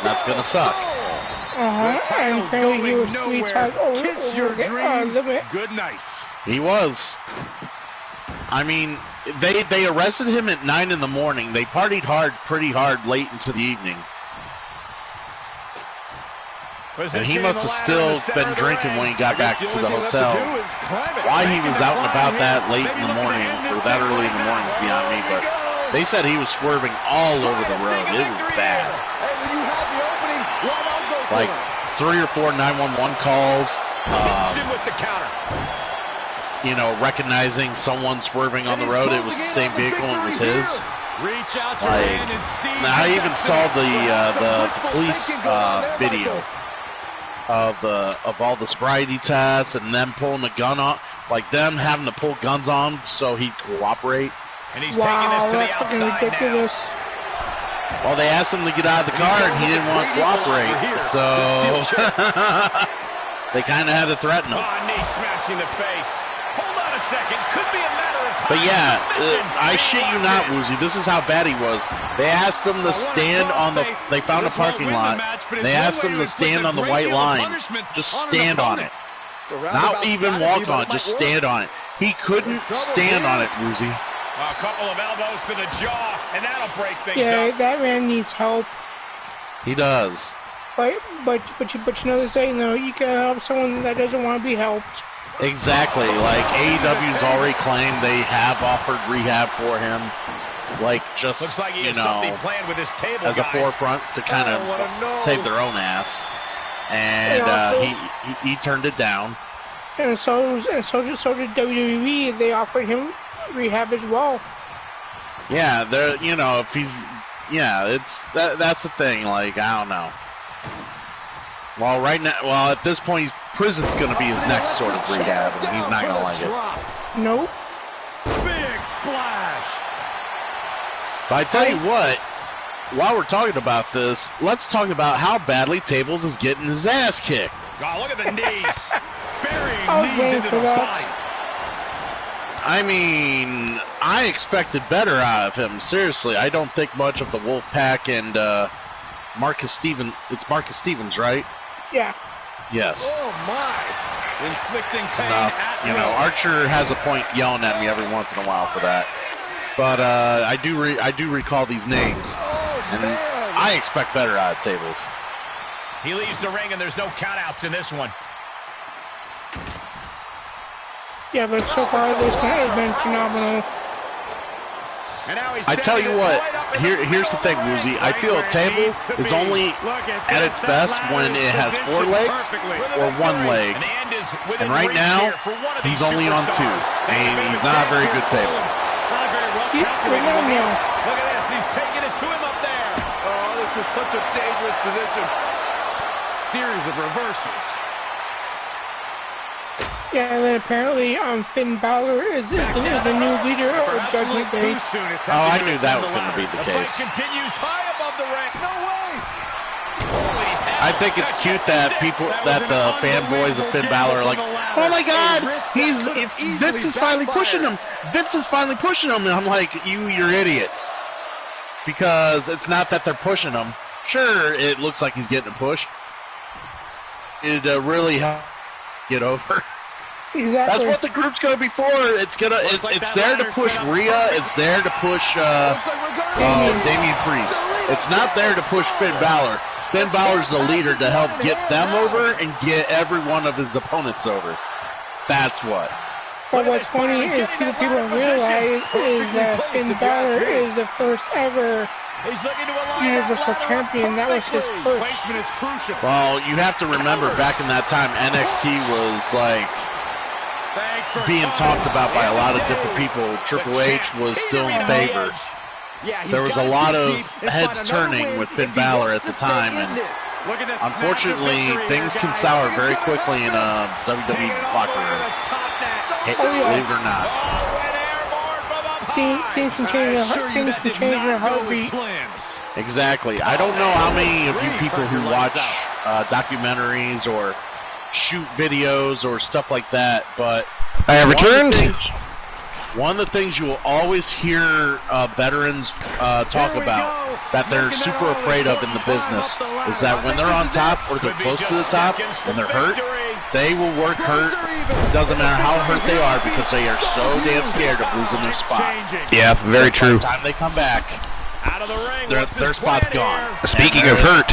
That's going to suck. And apparently he was 3 times over the limit. Good night. He was. I mean, they arrested him at 9 in the morning. They partied pretty hard late into the evening. And he must have still been drinking when he got back to the hotel. Why he was out and about that late in the morning, or that early in the morning, is beyond me, but they said he was swerving all over the road. It was bad. Like 3 or 4 911 calls. You know, recognizing someone swerving on the road. It was the same vehicle, it was his. Reach out your hand and seize. I even saw the police video of all the sobriety tests and them pulling the gun on, like them having to pull guns on so he'd cooperate. And he's taking this to the outside ridiculous. now. Well, they asked him to get out of the car and he didn't want to cooperate, so they kind of had to threaten him. Oh, knee smashing the face. Hold on a second. Could be a matter of time. But yeah, I shit you not, Woozy. This is how bad he was. They asked him to stand on the. They found a parking lot. They asked him to stand on the white line. Just stand on it. Not even walk on it. Just stand on it. He couldn't stand on it, Woozy. A couple of elbows to the jaw, and that'll break things Yeah, up. that man needs help. He does. But you know they say, no, you can help someone that doesn't want to be helped. Exactly. Like AEW's already claimed they have offered rehab for him. Like just Looks like he you has know, something planned with his table, as a guys. forefront to kind of save their own ass. And he turned it down. And so did WWE. They offered him rehab as well. Yeah, there. You know, if he's, it's that's the thing. Like I don't know. Well, right now, at this point, prison's going to be his next sort of rehab, and he's not going to like it. Nope. Big splash. But I tell you what, while we're talking about this, let's talk about how badly Tables is getting his ass kicked. Oh, look at the knees. Burying I was knees waiting into for the that. body. I mean, I expected better out of him. Seriously, I don't think much of the Wolfpack and Marcus Stevens. It's Marcus Stevens, right? Yeah. Yes. Oh my! Inflicting pain at You know, Archer has a point yelling at me every once in a while for that. But I do recall these names, and I expect better out of Tables. He leaves the ring, and there's no countouts in this one. Yeah, but so far this night has been phenomenal. And now he's I tell you what, here's the thing, Woozy. I feel a table is only at its best when it has 4 legs or 1 leg. And right now, he's only on 2. And he's not a very good table. Not a very well calculated move. Look at this, he's taking it to him up there. Oh, this is such a dangerous position. Series of reversals. Yeah, and then apparently Finn Balor is the new leader of Judgment Day. Oh, I knew that was going to be the case. Continues high above the ring. No way. I think it's cute that the fanboys of Finn Balor are like, oh my God, Vince is finally pushing him. Vince is finally pushing him. And I'm like, you're idiots. Because it's not that they're pushing him. Sure, it looks like he's getting a push. It really helps get over. Exactly. That's what the group's going to be for. It's there to push Rhea. It's there to push Damian Priest. It's not there to push Finn Balor. Finn Balor's the leader to help get them over and get every one of his opponents over. That's what. But what's funny is people realize is that Finn Balor is the first ever Universal Champion. That was his first. Well, you have to remember back in that time, NXT was like being talked about by a lot of different people. Triple H was still in favor. There was a lot of heads turning with Finn Balor at the time, and unfortunately, things can sour very quickly in a WWE locker room. Believe it or not. Things can change in a heartbeat. Exactly. I don't know how many of you people who watch documentaries or shoot videos or stuff like that, but I have returned. One of the things you will always hear veterans talk about that they're super afraid of in the business is that when they're on top or they're close to the top and they're hurt, they will work hurt. It doesn't matter how hurt they are because they are so damn scared of losing their spot. Yeah, very true. By the time they come back, their spot's gone. Speaking of hurt,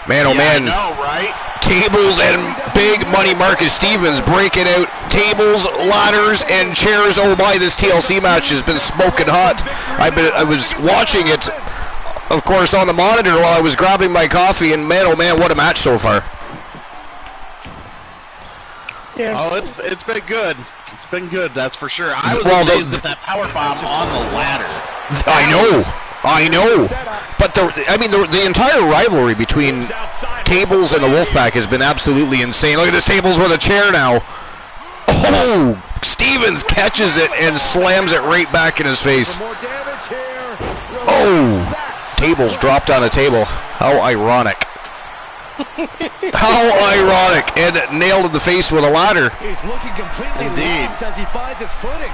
man, oh man. I know, right? Tables and Big Money Marcus Stevens breaking out tables, ladders, and chairs. Oh my, this TLC match has been smoking hot. I was watching it, of course, on the monitor while I was grabbing my coffee, and man, oh man, what a match so far. Yeah. Oh, it's been good. It's been good, that's for sure. I was amazed at that powerbomb on the ladder. I know. But the entire rivalry between Tables and the Wolfpack has been absolutely insane. Look at this, Tables with a chair now. Oh, Stevens catches it and slams it right back in his face. Oh, Tables dropped on a table. How ironic. How ironic. And nailed in the face with a ladder. He's looking completely lost as he finds his footing.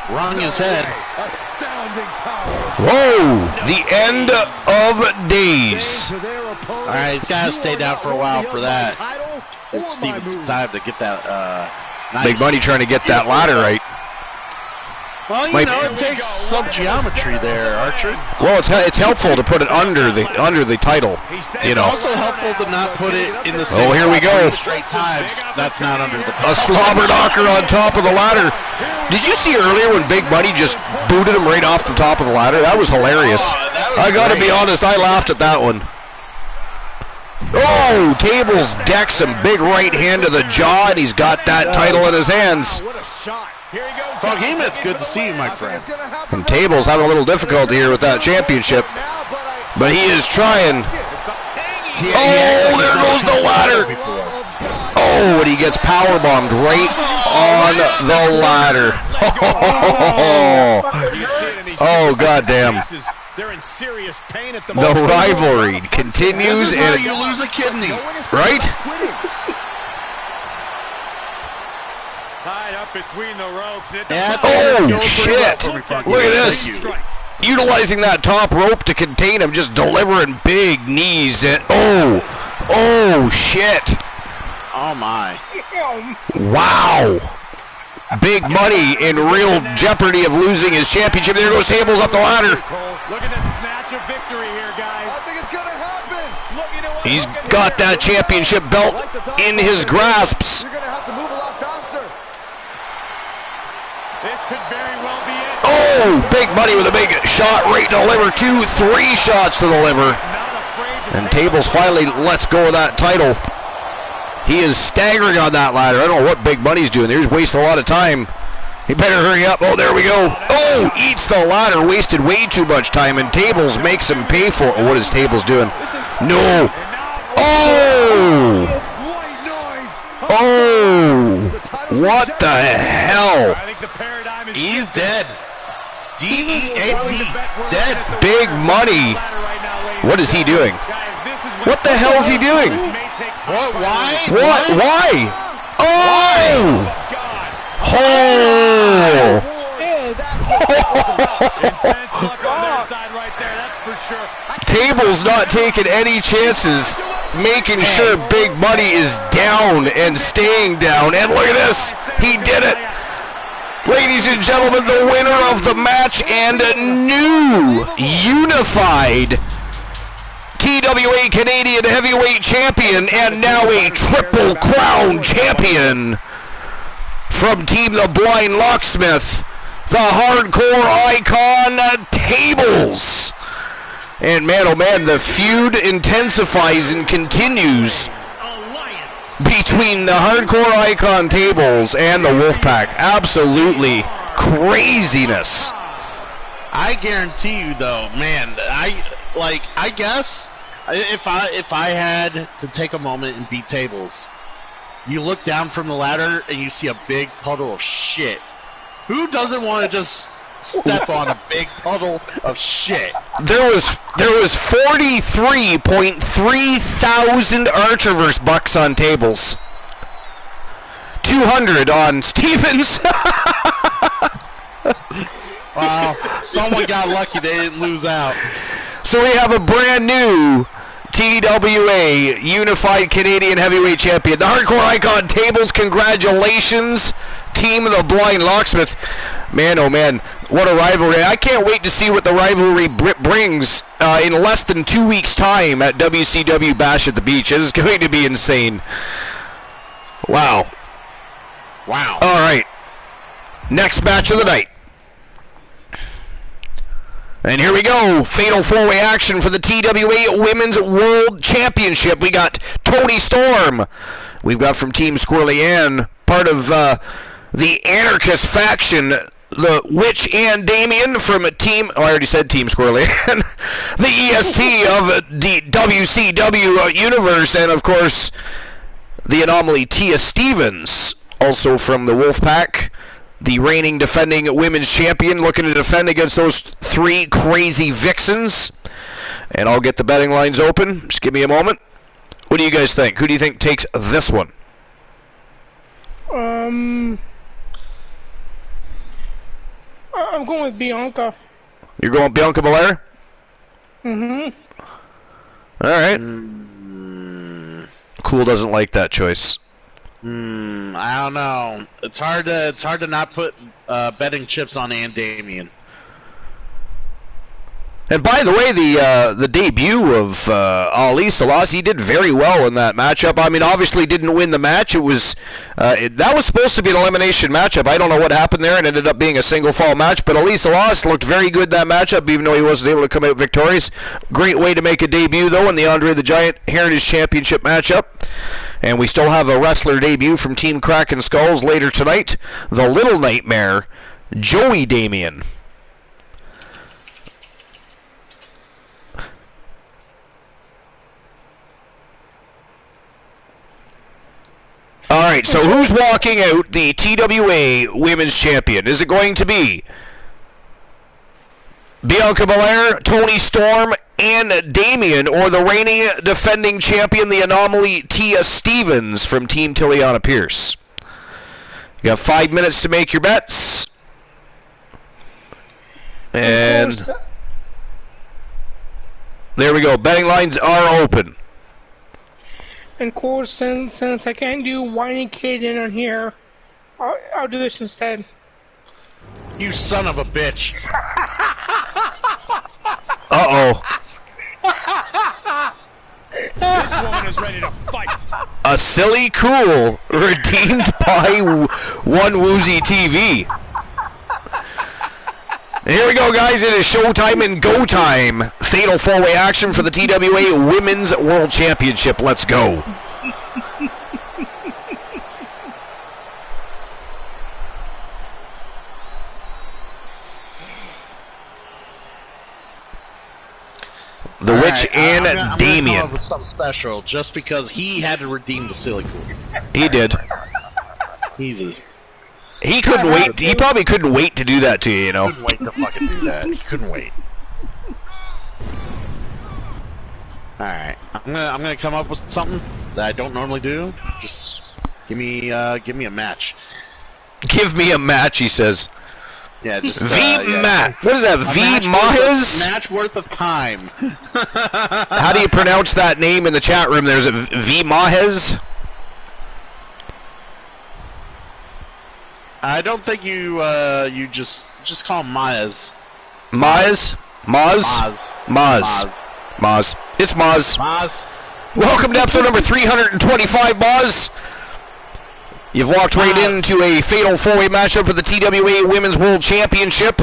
Wrong his head. Astounding power. Whoa! The end of days. All right, he's got to stay down for a while for that. Give Steven some time to get that. Nice. Big Money trying to get that ladder right. Well, you know, it takes some geometry there, Archer. Well, it's helpful to put it under the title. You know. It's also helpful to not put it in the same here we go. Straight times. That's not under the. A slobber knocker on top of the ladder. Did you see earlier when Big Money just booted him right off the top of the ladder? That was hilarious. I got to be honest, I laughed at that one. Oh, Tables decks him big right hand to the jaw, and he's got that title in his hands. What a shot. Here he goes. Behemoth, good to see you, my friend. And Tables having a little difficulty here with that championship, but he is trying. Oh, there goes the ladder. Oh, and he gets powerbombed right on the ladder. Oh, goddamn. They're in serious pain at the moment. The rivalry continues, and you lose a kidney, right? Tied up between the ropes. Oh shit! Look at this. Utilizing that top rope to contain him, just delivering big knees. And oh shit! Oh my! Wow! Big Money in real jeopardy of losing his championship. There goes Tables up the ladder. Looking to snatch a victory here, guys. I think it's gonna happen. He's got that championship belt in his grasps. You're gonna have to move a lot faster. This could very well be it. Oh, Big Money with a big shot right to the liver. 3 shots to the liver. And Tables finally lets go of that title. He is staggering on that ladder. I don't know what Big Money's doing there. He's wasting a lot of time. He better hurry up. Oh, there we go. Oh, eats the ladder. Wasted way too much time. And Tables makes him pay for it. What is Tables doing? No. Oh. Oh. What the hell? He's dead. D-E-A-D. Dead. Big Money. What is he doing? What the hell is he doing? What? Why? What? Why? Oh! Oh! Tables not taking any chances, making sure Big Money is down and staying down. And look at this. He did it. Ladies and gentlemen, the winner of the match and a new unified TWA Canadian Heavyweight Champion, and now a Triple Crown Champion from Team The Blind Locksmith, the Hardcore Icon Tables. And man, oh man, the feud intensifies and continues between the Hardcore Icon Tables and the Wolfpack. Absolutely craziness. I guarantee you, though, man, I guess if I had to take a moment and beat Tables, you look down from the ladder and you see a big puddle of shit. Who doesn't want to just step on a big puddle of shit? There was 43.3 thousand Archerverse bucks on Tables. 200 on Stevens. Wow, someone got lucky they didn't lose out. So we have a brand new TWA Unified Canadian Heavyweight Champion. The Hardcore Icon Tables, congratulations, Team of the Blind Locksmith. Man, oh man, what a rivalry. I can't wait to see what the rivalry brings in less than 2 weeks' time at WCW Bash at the Beach. It is going to be insane. Wow. Wow. All right. Next match of the night. And here we go, fatal four-way action for the TWA Women's World Championship. We got Toni Storm. We've got from Team Squirrely Ann, part of the anarchist faction, the Witch and Damien from Team, I already said Team Squirrely, the EST of the WCW Universe, and of course, the Anomaly Tia Stevens, also from the Wolfpack, the reigning defending women's champion, looking to defend against those three crazy vixens. And I'll get the betting lines open. Just give me a moment. What do you guys think? Who do you think takes this one? I'm going with Bianca. You're going Bianca Belair? Mm-hmm. All right. Cool doesn't like that choice. I don't know. It's hard to not put betting chips on Ann Damien. And by the way, the debut of Ali Selassie did very well in that matchup. I mean, obviously didn't win the match. It was that was supposed to be an elimination matchup. I don't know what happened there. It ended up being a single fall match. But Ali Selassie looked very good that matchup, even though he wasn't able to come out victorious. Great way to make a debut, though, in the Andre the Giant Heritage Championship matchup. And we still have a wrestler debut from Team Kraken Skulls later tonight. The Little Nightmare, Joey Damien. All right, so who's walking out the TWA Women's Champion? Is it going to be Bianca Belair, Toni Storm, and Damien, or the reigning defending champion, the Anomaly Tia Stevens from Team Tiliana Pierce? You have 5 minutes to make your bets. And there we go. Betting lines are open. And of course, since I can't do whiny kid in on here, I'll do this instead. You son of a bitch. Uh-oh. This woman is ready to fight. A silly cool redeemed by One Woozy TV. And here we go, guys. It is showtime and go time. Fatal four-way action for the TWA Women's World Championship. Let's go. The Witch and I'm Damien. gonna come up with something special just because he had to redeem the silly cool. He did. He couldn't wait. He probably couldn't wait to do that to you, you know. He couldn't wait to fucking do that. He couldn't wait. Alright. I'm gonna come up with something that I don't normally do. Just give me a match. Give me a match, he says. Yeah, just Matt. What is that? Mahez? Match worth of time. How do you pronounce that name in the chat room? There's a Mahez. I don't think you just call him Maez. Maz? Maz? Maz. Maz. It's Maz. Maz. Welcome to episode number 325, Maz. You've walked right into a fatal four-way matchup for the TWA Women's World Championship.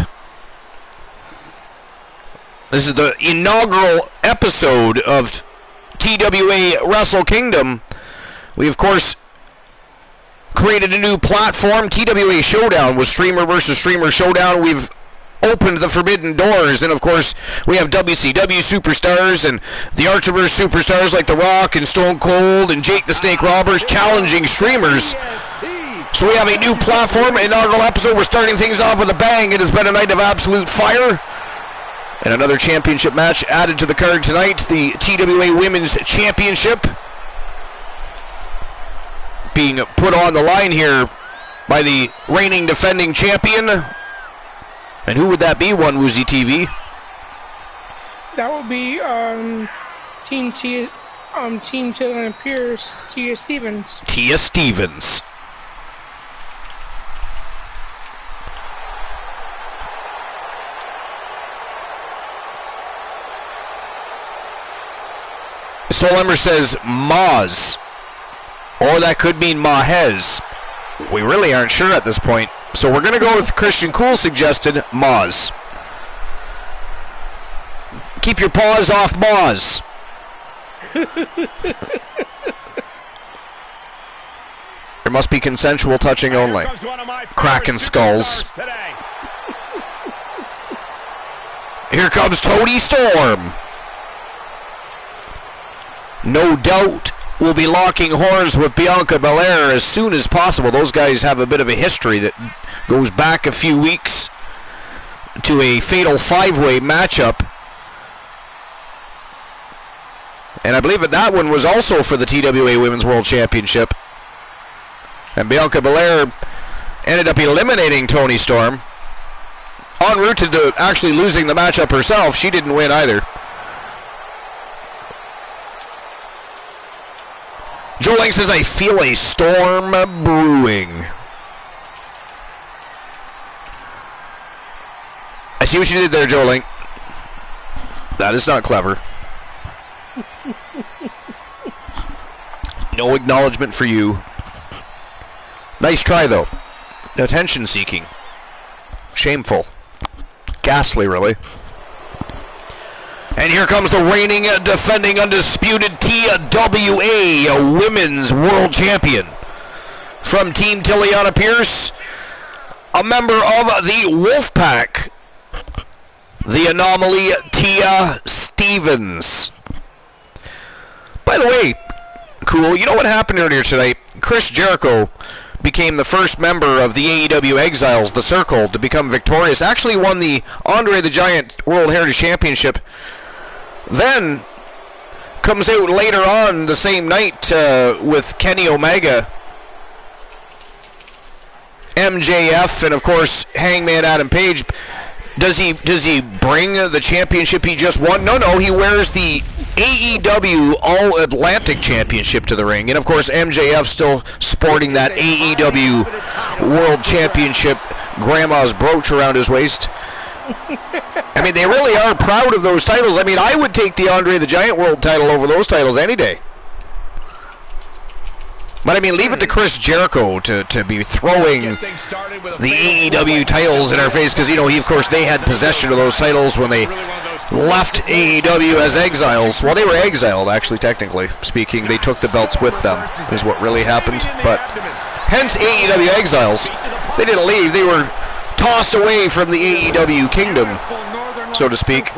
This is the inaugural episode of TWA Wrestle Kingdom. We, of course, created a new platform. TWA Showdown was streamer versus streamer showdown. We've opened the forbidden doors, and of course we have WCW superstars and the Archerverse superstars like The Rock and Stone Cold and Jake the Snake Roberts challenging streamers. So we have a new platform, inaugural episode. We're starting things off with a bang. It has been a night of absolute fire. And another championship match added to the card tonight, the TWA Women's Championship, being put on the line here by the reigning defending champion. And who would that be, One Woozy TV? That would be Team Tiliana Pierce, Tia Stevens. Tia Stevens. Soul Ember says Maz, or that could mean Mahez. We really aren't sure at this point, so we're going to go with Christian Cool suggested Maz. Keep your paws off Maz. There must be consensual touching only. Kraken Skulls. Here comes Toni Storm. No doubt will be locking horns with Bianca Belair as soon as possible. Those guys have a bit of a history that goes back a few weeks to a fatal 5-way matchup. And I believe that one was also for the TWA Women's World Championship. And Bianca Belair ended up eliminating Toni Storm. En route to actually losing the matchup herself, she didn't win either. Joe Lang says, I feel a storm brewing. I see what you did there, Joe Lang. That is not clever. No acknowledgement for you. Nice try, though. Attention seeking. Shameful. Ghastly, really. And here comes the reigning, defending, undisputed TWA Women's World Champion. From Team Tiliana Pierce, a member of the Wolfpack, the Anomaly, Tia Stevens. By the way, cool, you know what happened earlier tonight? Chris Jericho became the first member of the AEW Exiles, the Circle, to become victorious. Actually won the Andre the Giant World Heritage Championship. Then comes out later on the same night with Kenny Omega, MJF, and of course Hangman Adam Page. Does he bring the championship he just won? No, he wears the AEW All-Atlantic Championship to the ring. And of course MJF still sporting that AEW World Championship grandma's brooch around his waist. I mean, they really are proud of those titles. I mean, I would take the Andre the Giant World title over those titles any day. But I mean, leave it to Chris Jericho to be throwing the AEW titles in our face, because, you know, of course, they had possession of those titles when they left AEW as exiles. Well, they were exiled, actually, technically speaking. They took the belts with them, is what really happened. But hence AEW exiles. They didn't leave. They were tossed away from the AEW kingdom, so to speak.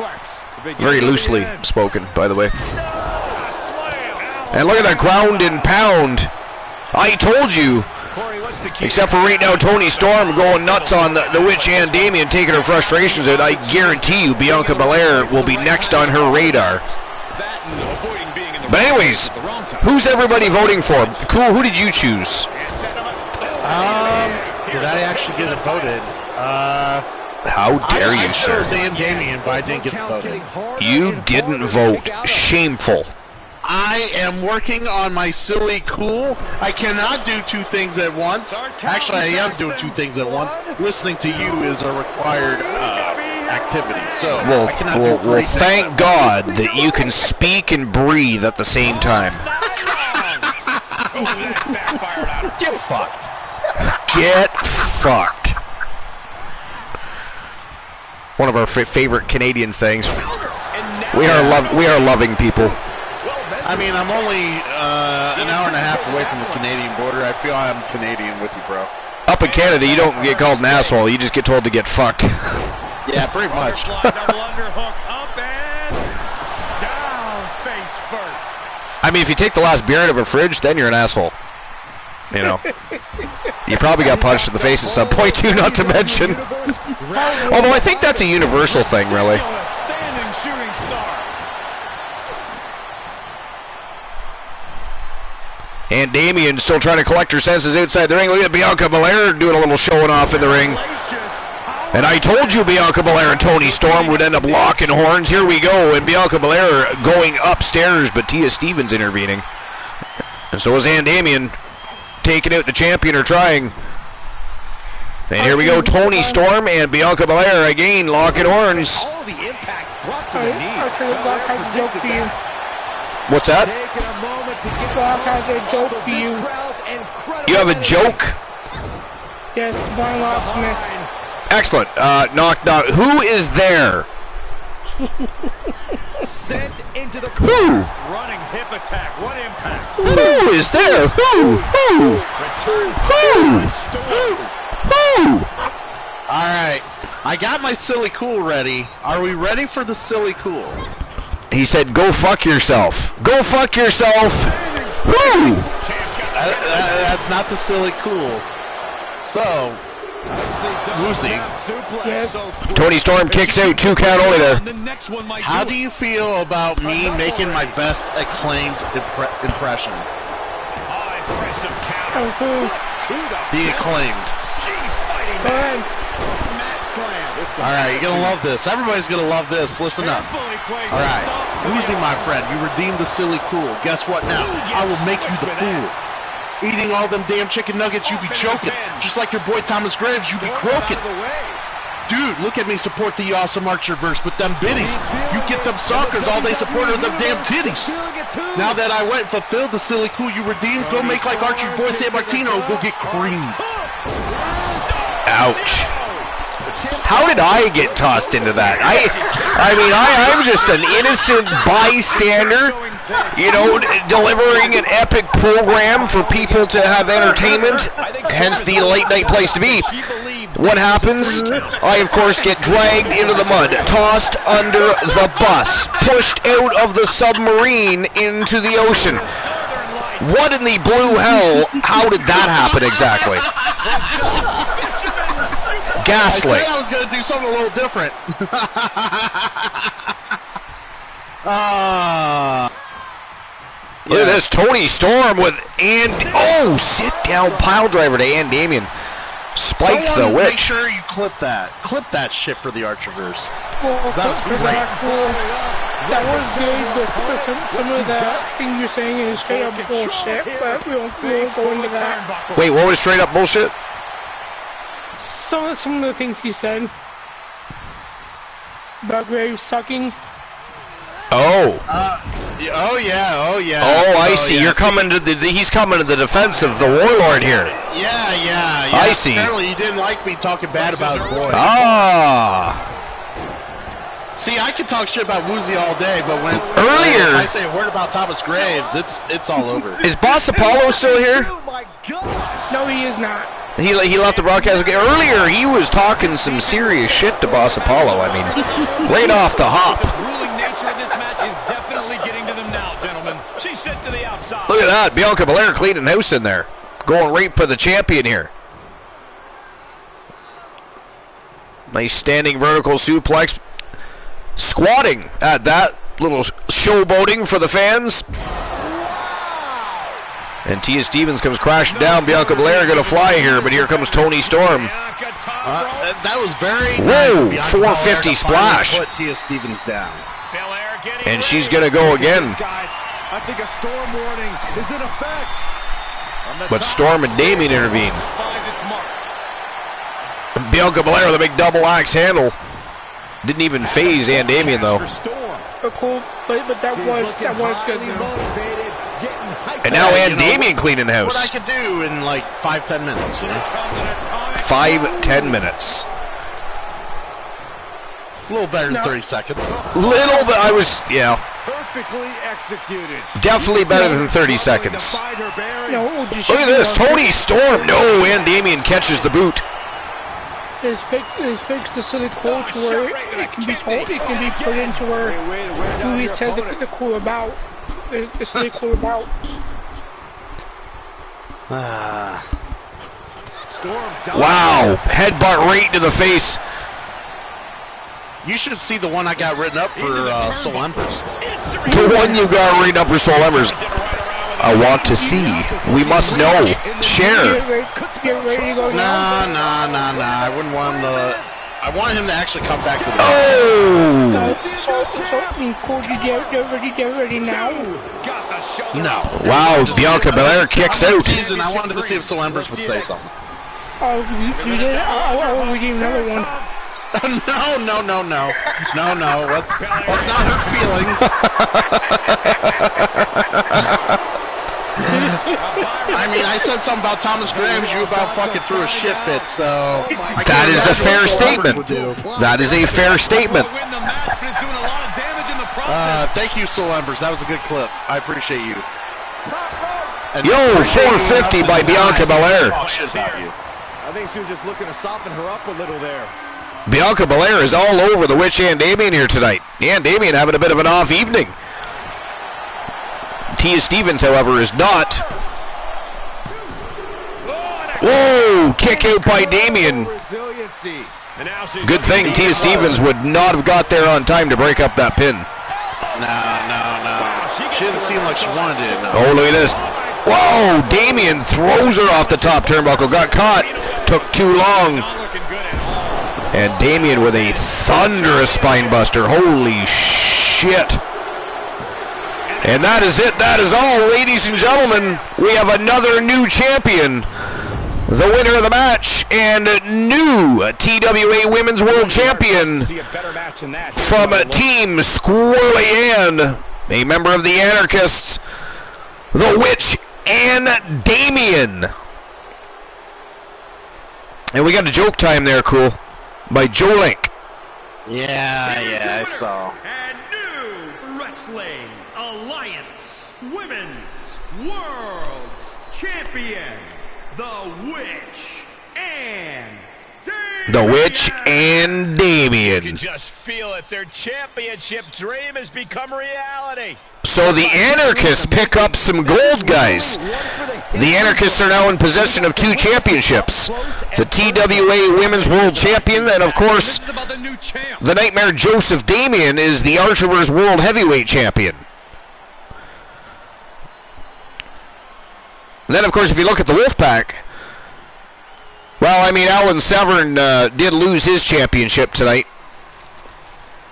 Very loosely spoken, by the way. And look at that ground and pound. I told you. Except for right now, Toni Storm going nuts on the witch and Damien, taking her frustrations out. I guarantee you Bianca Belair will be next on her radar. But anyways, who's everybody voting for? Cool, who did you choose? Did I actually get it voted? How dare you, sir? I chose Damien, but I didn't get voted. You didn't vote. Shameful. I am working on my silly cool. I cannot do two things at once. Actually, I am doing two things at once. Listening to you is a required activity. So, well, thank God that you can speak and breathe at the same time. Get fucked. Get fucked. One of our favorite Canadian sayings. We are loving people. I mean, I'm only an hour and a half away from the Canadian border. I feel I'm Canadian with you, bro. Up in Canada, you don't get called an asshole. You just get told to get fucked. Yeah, pretty much. I mean, if you take the last beer out of a fridge, then you're an asshole. You know. You probably got punched in the face at some point, too, not to mention. Although I think that's a universal thing, really. And Damien still trying to collect her senses outside the ring. Look at Bianca Belair doing a little showing off in the ring. And I told you Bianca Belair and Toni Storm would end up locking horns. Here we go. And Bianca Belair going upstairs, but Tia Stevens intervening. And so is Damien taking out the champion, or trying. And here we go. Toni Storm and Bianca Belair again locking horns. All the impact brought to the knee. Brock has a joke for you. What's that? Brock has a joke for you. You have a joke? Yes, Brian Locksmith. Excellent. Knock. Who is there? Sent into the Who? Running hip attack. What impact? Who is there? Who? Return. Who? All right. I got my silly cool ready. Are we ready for the silly cool? He said, "Go fuck yourself. Go fuck yourself." Woo! That's not the silly cool. So, Woozy. Yes. Tony Storm kicks out, 2 count only there. How do you feel about me making my best acclaimed impression? The acclaimed. Go ahead. Alright, you're gonna love this. Everybody's gonna love this. Listen up. Alright. Woozy, my friend, you redeemed the silly cool. Guess what now? I will make you the fool. Eating all them damn chicken nuggets, you be choking. Just like your boy Thomas Graves, you be croaking. Dude, look at me support the awesome Archerverse with them biddies. You get them stalkers, all they support are them damn titties. Now that I went and fulfilled the silly cool you redeemed, go make like Archer's boy San Martino, go get creamed. Ouch. How did I get tossed into that? I'm just an innocent bystander, you know, delivering an epic program for people to have entertainment, hence the late night place to be. What happens? I, of course, get dragged into the mud, tossed under the bus, pushed out of the submarine into the ocean. What in the blue hell? How did that happen exactly? Gaslight. I said I was going to do something a little different. Look at this, Tony Storm with oh, sit down pile driver to Ann Damien. Spiked the witch. Make sure you clip that. Clip that shit for the Archerverse. Well, that was good, but some of the things you're saying is straight up bullshit, but we won't go into that. Wait, what was straight up bullshit? Some of the things he said about Graves sucking. Oh. Oh yeah. Oh, I see. You're coming to he's coming to the defense of the Warlord here. Yeah. I see. Apparently you didn't like me talking bad about his boy. Ah. See, I can talk shit about Woozy all day, but when I say a word about Thomas Graves, it's all over. Is Boss Apollo still here? Oh my gosh. No, he is not. He left the broadcast earlier. He was talking some serious shit to Boss Apollo. I mean, right off the hop. The grueling nature of this match is definitely getting to them now, gentlemen. She's sent to the outside. Look at that, Bianca Belair cleaning house in there, going right for the champion here. Nice standing vertical suplex, squatting at that little showboating for the fans. And Tia Stevens comes crashing down. Bianca Belair going to fly here, but here comes Tony Storm. That was very whoa, nice. 450 splash. Put Tia Stevens down. And she's going to go again. I think a storm warning is in effect. But Storm and Damien intervene. Bianca Belair with a big double axe handle. Didn't even phase Ann Damien though. Cool, but that was good though. And now Ann Damien cleaning house. What I could do in like 5-10 minutes, you know? 5-10 minutes. A little better than 30 seconds. Little bit, yeah. Perfectly executed. Definitely better than 30 seconds. No, look at this, Tony Storm. No, Ann Damien catches the boot. It's fixed the silly cool to where it can be put into where who he says the cool about. The silly cool about. Wow, headbutt right to the face. You should see the one I got written up for Soul Embers. The one you got written up for Soul Embers. I want to see. We must know. Share. Get ready to go now. Nah. I wouldn't want him to. I want him to actually come back to the. Oh! So cool. Get ready now. No. Wow, Bianca Belair kicks out. I wanted to see if Soul Embers would say something. Oh, you did? Oh, we need another one. No. Let's not hurt feelings. I mean, I said something about Thomas Graves. You about fucking threw a shit fit, so... That is a fair statement. That is a fair statement. Thank you, Soul Embers. That was a good clip. I appreciate you. And yo, 450 by Bianca Belair. I think she was just looking to soften her up a little there. Bianca Belair is all over the witch and Damien here tonight. And Damien having a bit of an off evening. Tia Stevens, however, is not. Whoa! Kick out by Damien. Good thing Tia Stevens would not have got there on time to break up that pin. No. She didn't seem like she wanted it. No. Oh, look at this. Whoa! Damien throws her off the top turnbuckle. Got caught. Took too long. And Damien with a thunderous spinebuster. Holy shit. And that is it. That is all, ladies and gentlemen. We have another new champion. The winner of the match and new TWA Women's World Champion from Team Squirrely Ann, a member of the Anarchists, the Witch and Damien. And we got a joke time there, cool, by Joe Link. Yeah, I saw. And new Wrestling Alliance Women's World Champion, the Witch and Damien. The Witch and Damien. You can just feel it. Their championship dream has become reality. So the Anarchists pick up some gold, guys. The Anarchists are now in possession of 2 championships. The TWA Women's World Champion, and of course, the Nightmare Joseph Damien is the Archerverse World Heavyweight Champion. And then, of course, if you look at the Wolfpack, well, I mean, Alan Severn did lose his championship tonight.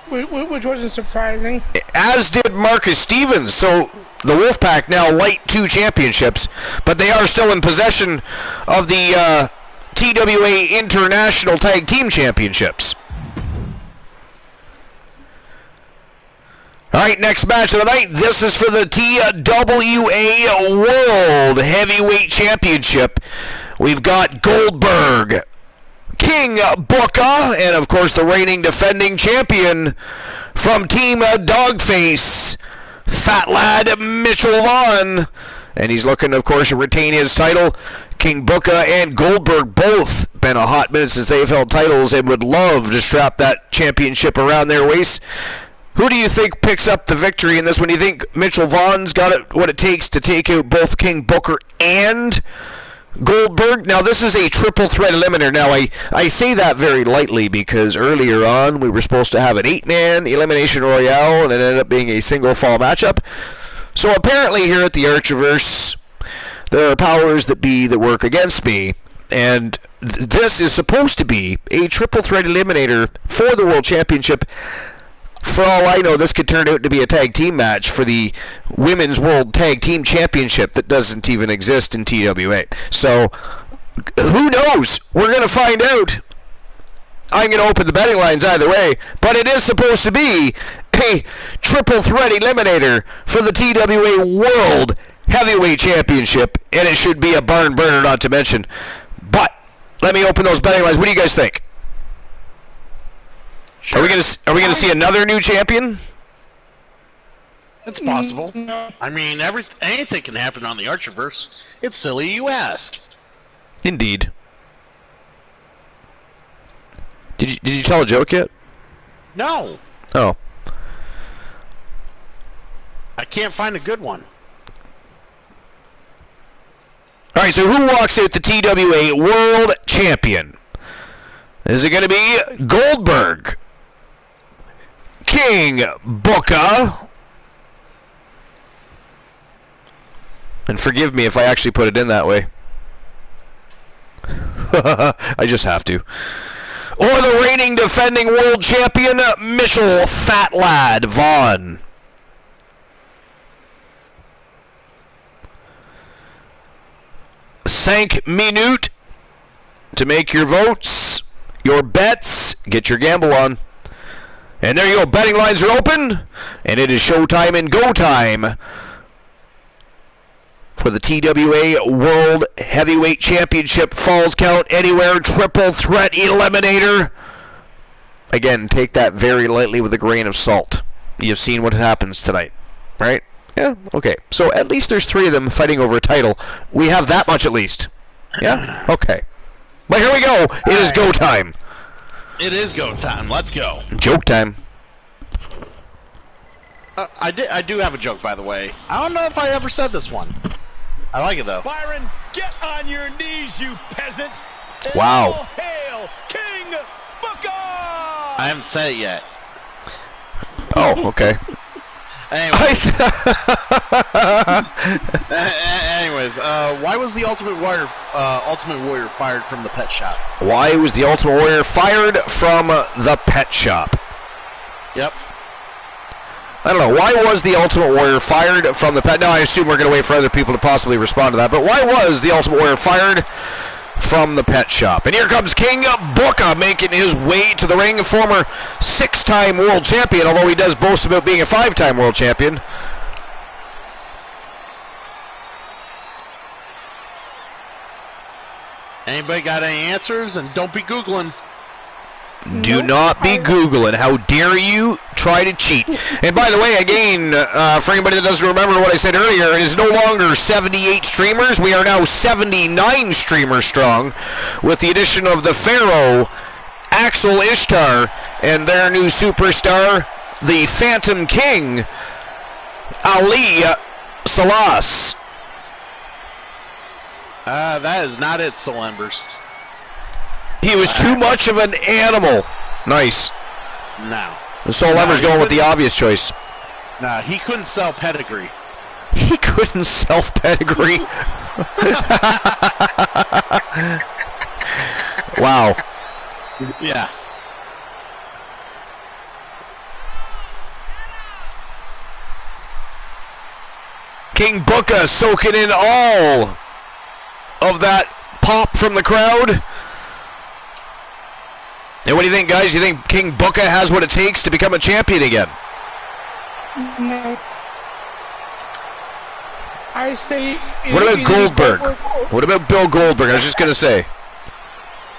Which wasn't surprising. As did Marcus Stevens. So the Wolfpack now light 2 championships, but they are still in possession of the TWA International Tag Team Championships. All right, next match of the night. This is for the TWA World Heavyweight Championship. We've got Goldberg, King Booker, and of course the reigning defending champion from Team Dogface, Fat Lad Mitchell Vaughn. And he's looking, of course, to retain his title. King Booker and Goldberg both been a hot minute since they've held titles and would love to strap that championship around their waists. Who do you think picks up the victory in this one? Do you think Mitchell Vaughn's got it, what it takes to take out both King Booker and Goldberg? Now, this is a triple threat eliminator. Now, I say that very lightly because earlier on we were supposed to have an 8-man elimination royale and it ended up being a single fall matchup. So apparently here at the Archerverse, there are powers that be that work against me, and this is supposed to be a triple threat eliminator for the World Championship. For all I know, this could turn out to be a tag team match for the Women's World Tag Team Championship that doesn't even exist in TWA. So, who knows? We're going to find out. I'm going to open the betting lines either way, but it is supposed to be a triple threat eliminator for the TWA World Heavyweight Championship, and it should be a barn burner, not to mention. But, let me open those betting lines. What do you guys think? Sure. Are we gonna see another new champion? It's possible. I mean, anything can happen on the Archerverse. It's silly you ask. Indeed. Did you tell a joke yet? No. Oh. I can't find a good one. All right. So who walks out the TWA World Champion? Is it going to be Goldberg, King Booker, and forgive me if I actually put it in that way. I just have to. Or the reigning defending world champion, Mitchell Fat Lad Vaughn? Cinq minutes to make your votes, your bets, get your gamble on. And there you go, betting lines are open, and it is showtime and go time for the TWA World Heavyweight Championship Falls Count Anywhere Triple Threat Eliminator. Again, take that very lightly with a grain of salt. You've seen what happens tonight, right? Yeah, okay. So at least there's 3 of them fighting over a title. We have that much at least. Yeah? Okay. But here we go. It is go time. It is go time. Let's go. Joke time. I do have a joke, by the way. I don't know if I ever said this one. I like it, though. Byron, get on your knees, you peasant. Wow. All hail King Booker! I haven't said it yet. Oh, okay. Anyways, why was the Ultimate Warrior fired from the pet shop? Why was the Ultimate Warrior fired from the pet shop? Yep. I don't know. Why was the Ultimate Warrior fired from the pet? Now, I assume we're going to wait for other people to possibly respond to that. But why was the Ultimate Warrior fired from the pet shop? And here comes King Booker making his way to the ring, a former 6-time world champion, although he does boast about being a 5-time world champion. Anybody got any answers? And don't be Googling. Do not be Googling. How dare you try to cheat? And by the way, again, for anybody that doesn't remember what I said earlier, it is no longer 78 streamers. We are now 79 streamers strong with the addition of the Pharaoh, Axel Ishtar, and their new superstar, the Phantom King, Ali Salas. That is not it, Soul Embers. He was too much of an animal. Nice. No. The Soul Ember's going with the obvious choice. Nah, he couldn't sell pedigree. He couldn't sell pedigree. Wow. Yeah. King Booker soaking in all of that pop from the crowd. And what do you think, guys? You think King Booker has what it takes to become a champion again? No. I say... What about Goldberg? What about Bill Goldberg? I was just going to say.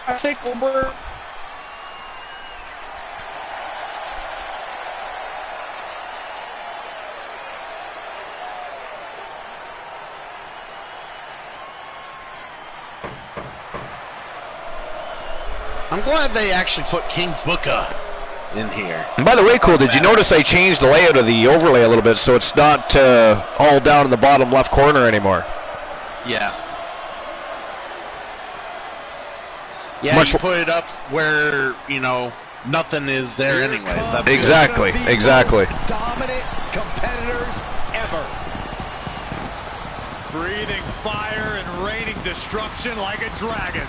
I say Goldberg. I'm glad they actually put King Booker in here. And by the way, Cole, did you notice I changed the layout of the overlay a little bit so it's not all down in the bottom left corner anymore? Yeah. Yeah, you put it up where, you know, nothing is there anyways. That's exactly, exactly. Dominant competitors ever. Breathing fire and raining destruction like a dragon.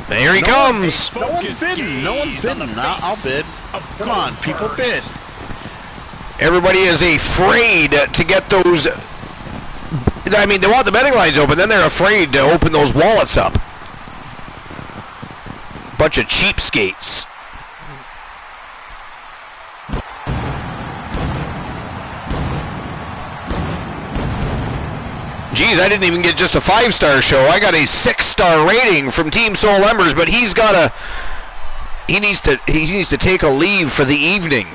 There he comes. No one's bidding. No one's bidding. I'll bid. Come on, people bid. Everybody is afraid to get those. I mean, they want the betting lines open, then they're afraid to open those wallets up. Bunch of cheapskates. Geez, I didn't even get just a 5-star show. I got a 6-star rating from Team Soul Embers, but he needs to take a leave for the evening.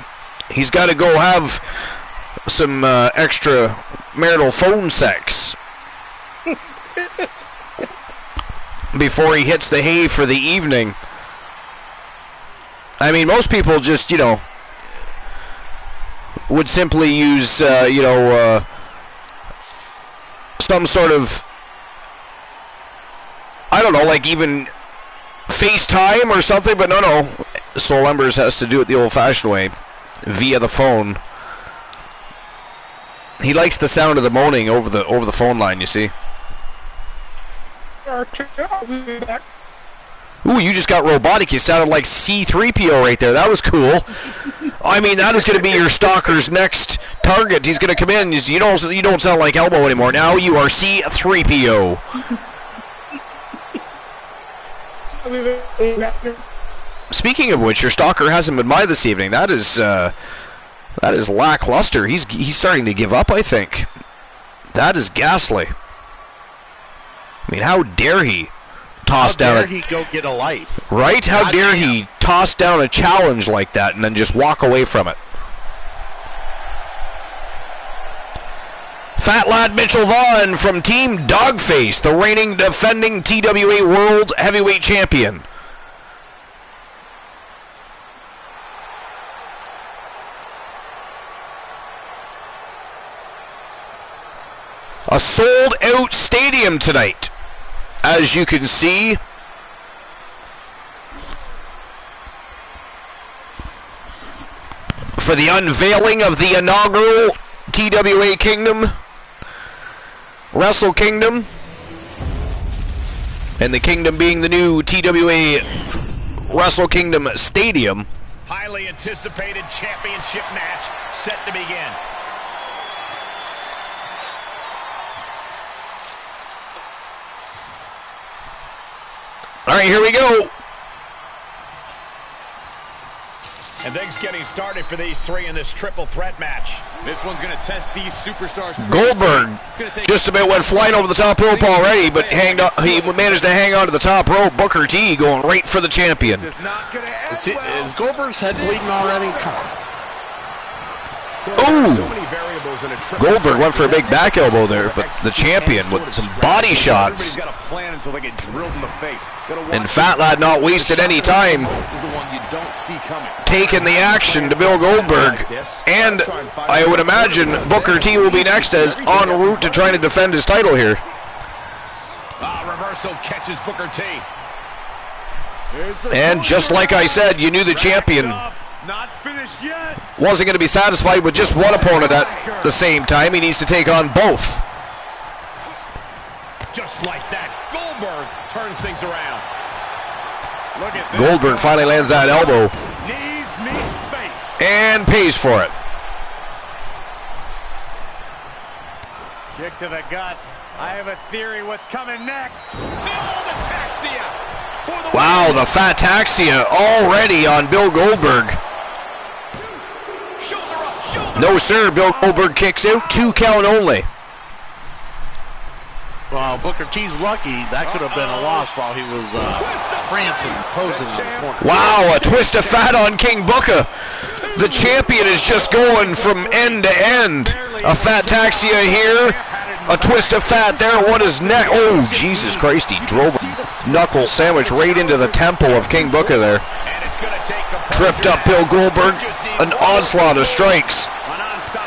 He's got to go have some extra marital phone sex before he hits the hay for the evening. I mean, most people just, you know, would simply use, some sort of, I don't know, like even FaceTime or something, but no. Soul Embers has to do it the old-fashioned way, via the phone. He likes the sound of the moaning over the phone line, you see. Archer, I'll be back. Ooh, you just got robotic. You sounded like C-3PO right there. That was cool. I mean, that is going to be your stalker's next target. He's going to come in. You don't sound like Elbow anymore. Now you are C-3PO. Speaking of which, your stalker hasn't been by this evening. That is lackluster. He's starting to give up, I think. That is ghastly. I mean, how dare he toss down? How dare he go get a life? Right? How dare he toss down a challenge like that and then just walk away from it? Fat Lad Mitchell Vaughn from Team Dogface, the reigning defending TWA World Heavyweight Champion. A sold-out stadium tonight, as you can see. For the unveiling of the inaugural TWA Kingdom, Wrestle Kingdom, and the Kingdom being the new TWA Wrestle Kingdom Stadium. Highly anticipated championship match set to begin. All right, here we go. And things getting started for these three in this triple threat match. This one's going to test these superstars. Goldberg just about went flying over the top rope already, but he managed to hang on to the top rope. Booker T going right for the champion. Is Goldberg's head bleeding already? Come on. Ooh! Goldberg went for a big back elbow there, but the champion with some body shots. And Fat Lad not wasted any time taking the action to Bill Goldberg. And I would imagine Booker T will be next as en route to trying to defend his title here. Reversal catches Booker T. And just like I said, you knew the champion Not finished yet. wasn't going to be satisfied with just one opponent at the same time. He needs to take on both. Just like that, Goldberg turns things around. Look at this. Goldberg finally lands that elbow Knees meet face. and pays for it. Kick to the gut. I have a theory what's coming next. The old ataxia for the Wow, the Fataxia already on Bill Goldberg. shoulder up, shoulder No, sir. Bill Goldberg kicks out. 2 count only. Well, Booker T's lucky. That could have been a loss while he was prancing, posing on the corner. Wow, a twist of fat on King Booker. The champion is just going from end to end. A Fataxia here. A twist of fat there. What is next? Oh, Jesus Christ. He drove a knuckle sandwich right into the temple of King Booker there. and it's going to take a Tripped up Bill Goldberg. An onslaught of strikes.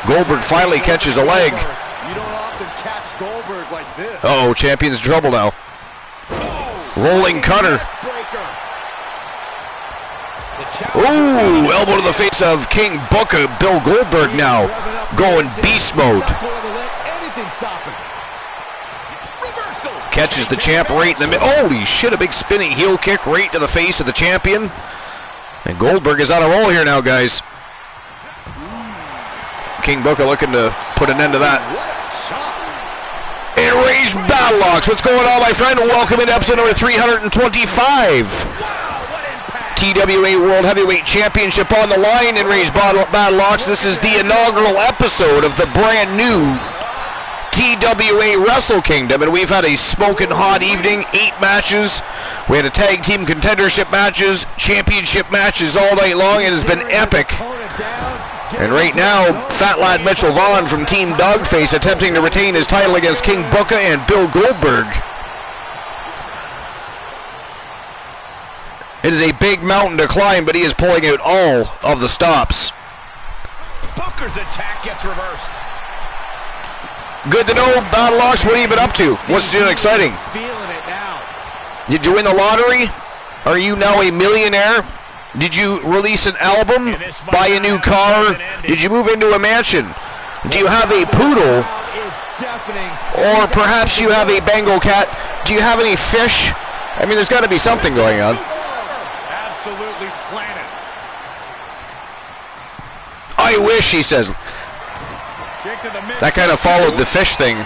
Goldberg finally catches a leg. You don't often catch Goldberg like this. Uh-oh, champion's trouble now. Rolling cutter. Ooh, elbow to the face of King Booker. Bill Goldberg now going beast mode. Catches the champ right in the middle. Holy shit, a big spinning heel kick right to the face of the champion. And Goldberg is on a roll here now, guys. King Booker looking to put an end to that. Enraged Battle Locks. What's going on, my friend? Welcome into episode number 325. TWA World Heavyweight Championship on the line. Enraged Battle Locks. This is the inaugural episode of the brand new TWA Wrestle Kingdom, and we've had a smoking hot evening. 8 matches. We had a tag team contendership matches, championship matches all night long. It has been epic. And right now, Fat Lad Mitchell Vaughn from Team Dogface attempting to retain his title against King Booker and Bill Goldberg. It is a big mountain to climb, but he is pulling out all of the stops. Booker's attack gets reversed. Good to know, Battle Locks. What have you been up to? What's so exciting? Feeling it now. Did you win the lottery? Are you now a millionaire? Did you release an album? Buy a new car? Did you move into a mansion? Do you have a poodle? Or perhaps you have a Bengal cat? Do you have any fish? I mean, there's got to be something going on. Absolutely planet. I wish, he says. That kind of followed the fish thing.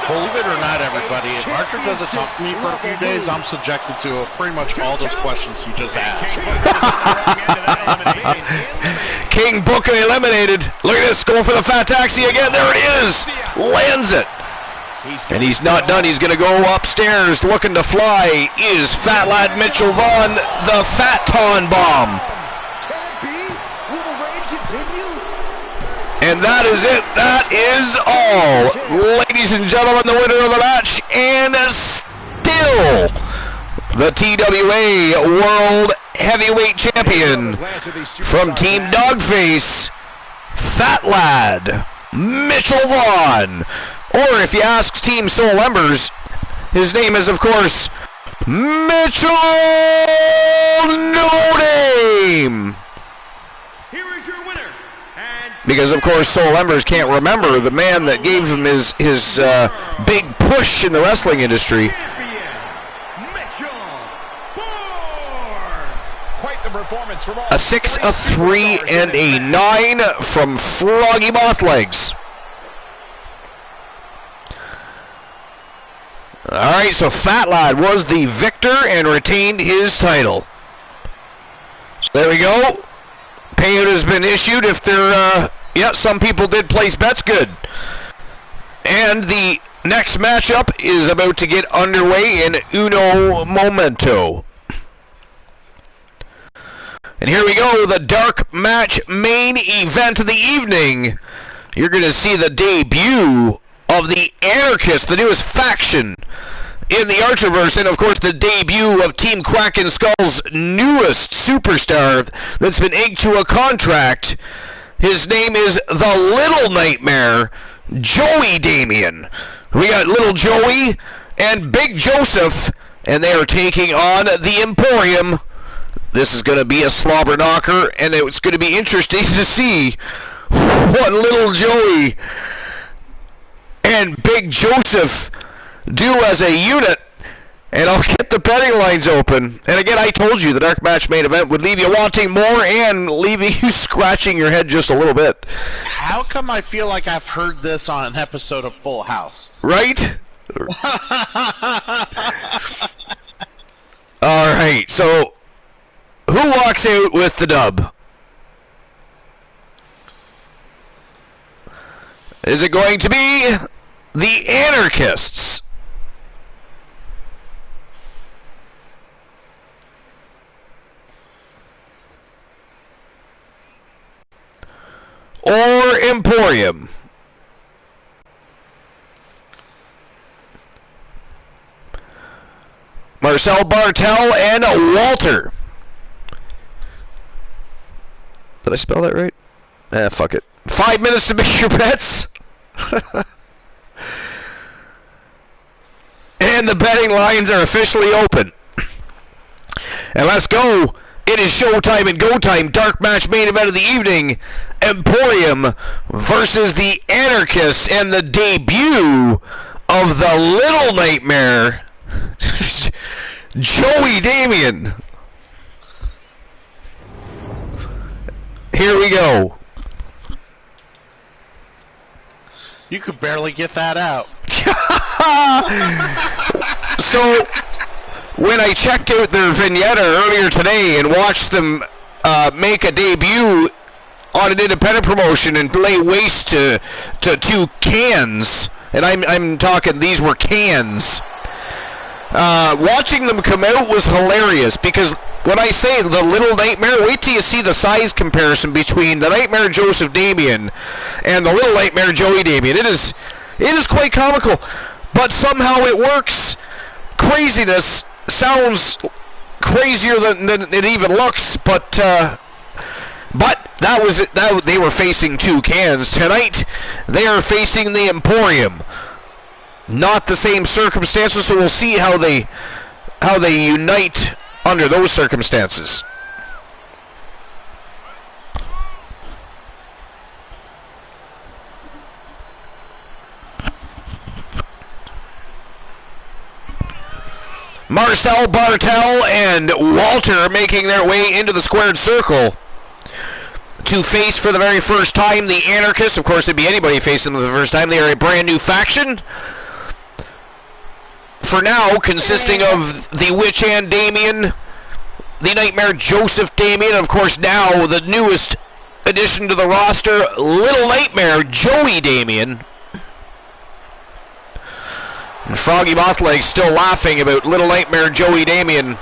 Believe it or not, everybody, if Archer doesn't talk to me for a few days, I'm subjected to pretty much all those questions he just asked. King Booker eliminated. Look at this, going for the Fataxi again. There it is. Lands it. And he's not done. He's going to go upstairs looking to fly. Is Fat Lad Mitchell Vaughn the Fat Ton Bomb? And that is it. That is all. Ladies and gentlemen, the winner of the match, and still the TWA World Heavyweight Champion from Team Dogface, Fat Lad Mitchell Vaughn. Or if you ask Team Soul Embers, his name is, of course, Mitchell No Name. Here is your winner. Because, of course, Soul Embers can't remember the man that gave him his big push in the wrestling industry. A 6, a 3, and a 9 from Froggy Mothlegs. Alright, so Fat Lad was the victor and retained his title. So there we go. Payout has been issued. If there, some people did place bets. Good. And the next matchup is about to get underway in uno momento. And here we go, the dark match main event of the evening. You're going to see the debut of the Anarchists, the newest faction in the Archerverse, and of course the debut of Team Kraken Skull's newest superstar that's been inked to a contract. His name is the Little Nightmare, Joey Damien. We got Little Joey and Big Joseph, and they are taking on the Emporium. This is going to be a slobber knocker, and it's going to be interesting to see what Little Joey and Big Joseph do as a unit. And I'll get the betting lines open. And again, I told you the dark match main event would leave you wanting more and leaving you scratching your head just a little bit. How come I feel like I've heard this on an episode of Full House? Right? Alright, so who walks out with the dub? Is it going to be the Anarchists? Or Emporium? Marcel Bartel and Walter. Did I spell that right? Fuck it. 5 minutes to make your bets. And the betting lines are officially open. And let's go. It is showtime and go time. Dark match main event of the evening. Emporium versus the Anarchists, and the debut of the Little Nightmare, Joey Damien. Here we go. You could barely get that out. So, when I checked out their vignette earlier today and watched them make a debut on an independent promotion and lay waste to 2 cans, and I'm talking, these were cans. Watching them come out was hilarious, because when I say the Little Nightmare, wait till you see the size comparison between the Nightmare Joseph Damien and the Little Nightmare Joey Damien. It is quite comical, but somehow it works. Craziness sounds crazier than it even looks, but that was it. They were facing 2 cans. Tonight, they are facing the Emporium. Not the same circumstances, so we'll see how they unite under those circumstances. Marcel Bartel and Walter making their way into the squared circle to face for the very first time the Anarchists. Of course, it'd be anybody facing them for the first time. They are a brand new faction. For now, consisting of the Witch and Damien, the Nightmare Joseph Damien, and of course now the newest addition to the roster, Little Nightmare Joey Damien. And Froggy Mothlegs still laughing about Little Nightmare Joey Damien.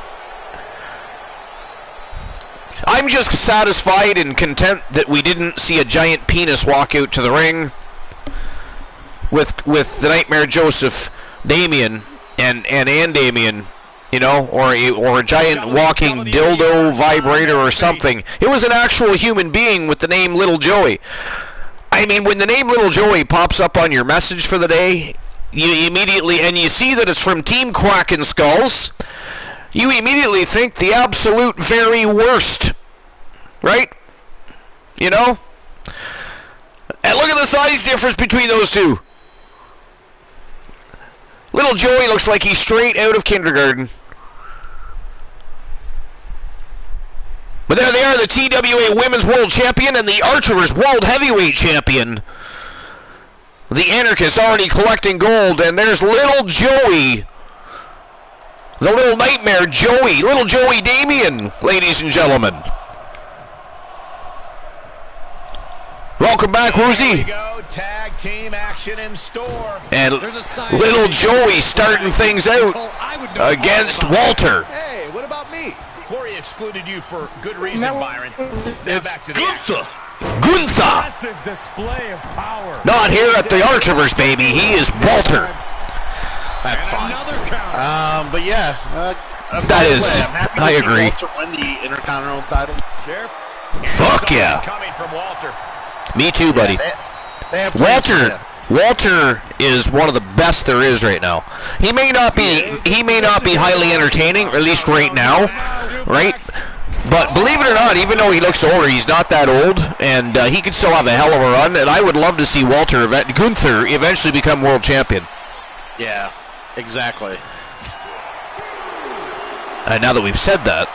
I'm just satisfied and content that we didn't see a giant penis walk out to the ring with the Nightmare Joseph Damien and Damien, you know, or a giant walking dildo vibrator or something. It was an actual human being with the name Little Joey. I mean, when the name Little Joey pops up on your message for the day, you immediately, and you see that it's from Team Kraken Skulls, you immediately think the absolute very worst, right? You know? And look at the size difference between those two. Little Joey looks like he's straight out of kindergarten. But there they are, the TWA Women's World Champion and the Archers World Heavyweight Champion. The Anarchist already collecting gold, and there's Little Joey. The Little Nightmare Joey. Little Joey Damien, ladies and gentlemen. Welcome back, Woozy. Tag team action in store. And Little Joey starting things out against Walter. Hey, what about me? Corey excluded you for good reason, Byron. Now back to Gunther. Massive display of power. Not here at the Archiverse, baby. He is Walter. That's fine. But yeah, that is. I agree. Walter win the Intercontinental title. Sheriff. Fuck yeah. Coming from Walter. Me too, buddy. They have plans for you. Walter is one of the best there is right now. He may not be highly entertaining, or at least right now, right? But believe it or not, even though he looks older, he's not that old, and he could still have a hell of a run. And I would love to see Gunther eventually become world champion. Yeah, exactly. And now that we've said that,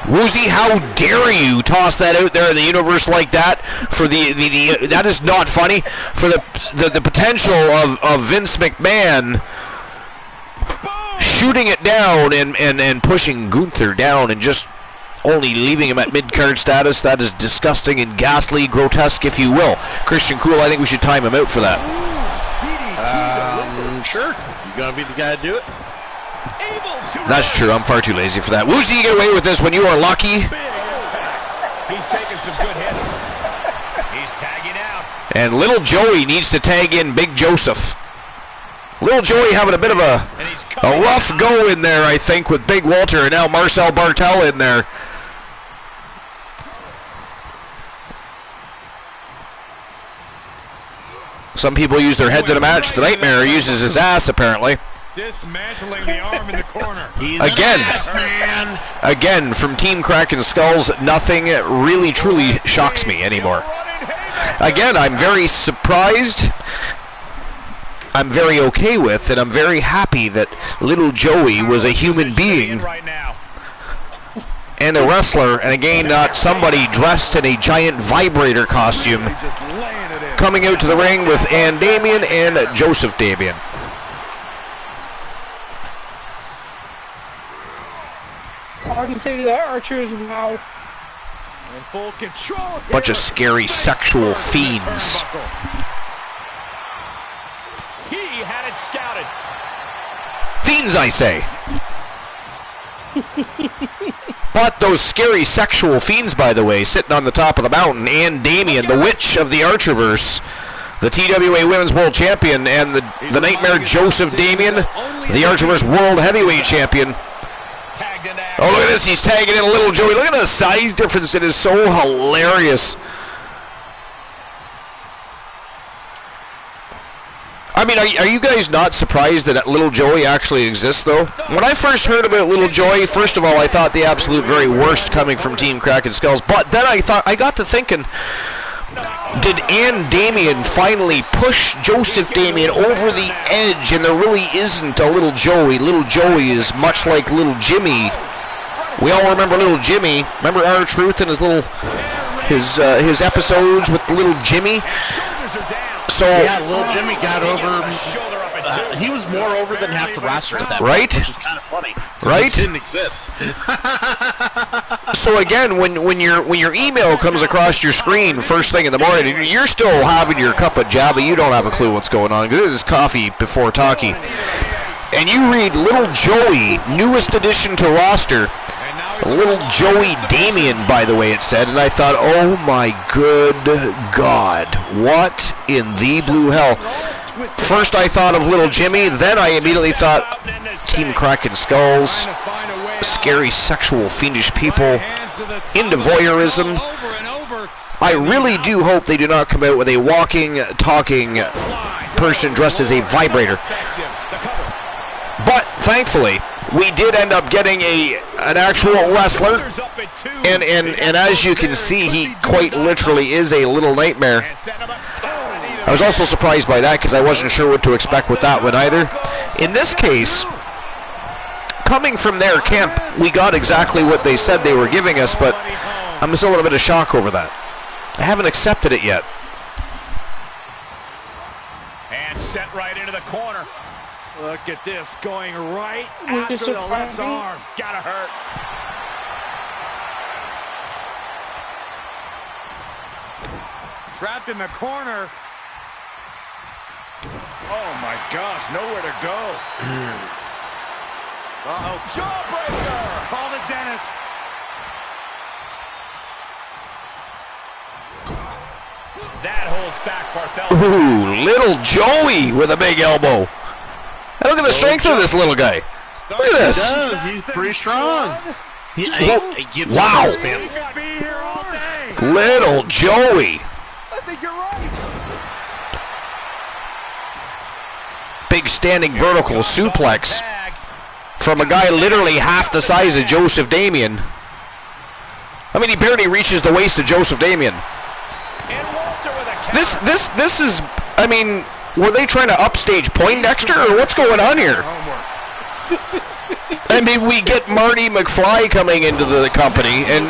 Woozy, how dare you toss that out there in the universe like that? For the that is not funny. For the potential of Vince McMahon shooting it down and pushing Gunther down and just only leaving him at mid-card status, that is disgusting and ghastly, grotesque, if you will. Christian Cool, I think we should time him out for that. Sure. You gonna be the guy to do it? That's true. I'm far too lazy for that. Woozy, you get away with this when you are lucky. He's taking some good hits. He's tagging out. And Little Joey needs to tag in Big Joseph. Little Joey having a bit of a rough go in there, I think, with Big Walter, and now Marcel Bartel in there. Some people use their heads in a match. The Nightmare uses his ass, apparently. Dismantling the arm in the corner. Again, from Team Kraken Skulls, nothing really truly shocks me anymore. Again, I'm very surprised. I'm very okay with, and I'm very happy that Little Joey was a human being and a wrestler, and again, not somebody dressed in a giant vibrator costume coming out to the ring with Ann Damien and Joseph Damien. I can say to that Archers, wow. In full control. Bunch of scary sexual fiends. He had it scouted. Fiends, I say. But those scary sexual fiends, by the way, sitting on the top of the mountain, Ann Damien, the witch of the Archiverse, the TWA Women's World Champion, and the Nightmare Joseph Damien, the Archiverse World Heavyweight Champion. Oh, look at this. He's tagging in a Little Joey. Look at the size difference. It is so hilarious. I mean, are you guys not surprised that Little Joey actually exists, though? When I first heard about Little Joey, first of all, I thought the absolute very worst coming from Team Kraken Skulls. But then I got to thinking, did Ann Damien finally push Joseph Damien over the edge? And there really isn't a Little Joey. Little Joey is much like Little Jimmy. We all remember Little Jimmy. Remember R-Truth and his episodes with Little Jimmy? So yeah, Little Jimmy got over. He was more over than half the roster at that right? point, which is kind of funny. Right? It didn't exist. So again, when your email comes across your screen first thing in the morning, you're still having your cup of Java. You don't have a clue what's going on. This is coffee before talkie. And you read Little Joey, newest addition to roster. Little Joey Damien, by the way, it said, and I thought, oh my good God, what in the blue hell? First I thought of Little Jimmy, then I immediately thought Team Kraken Skulls, scary sexual fiendish people, into voyeurism, I really do hope they do not come out with a walking, talking person dressed as a vibrator. But thankfully, we did end up getting an actual wrestler, and as you can see, he quite literally is a little nightmare. I was also surprised by that because I wasn't sure what to expect with that one either. In this case, coming from their camp, we got exactly what they said they were giving us, but I'm still a little bit of shock over that. I haven't accepted it yet. And set right into the corner. Look at this, going right after the left arm. Gotta hurt. Trapped in the corner. Oh my gosh, nowhere to go. Uh-oh, jawbreaker! Call it, Dennis. That holds back Barthel. Ooh, little Joey with a big elbow. And look at the strength of this little guy. Look at this. He does. He's pretty strong. He gets wow. Spin. Little Joey. I think you're right. Big standing vertical suplex from a guy literally half the size of Joseph Damien. I mean, he barely reaches the waist of Joseph Damien. This is, I mean, were they trying to upstage Poindexter, or what's going on here? I mean, we get Marty McFly coming into the company, and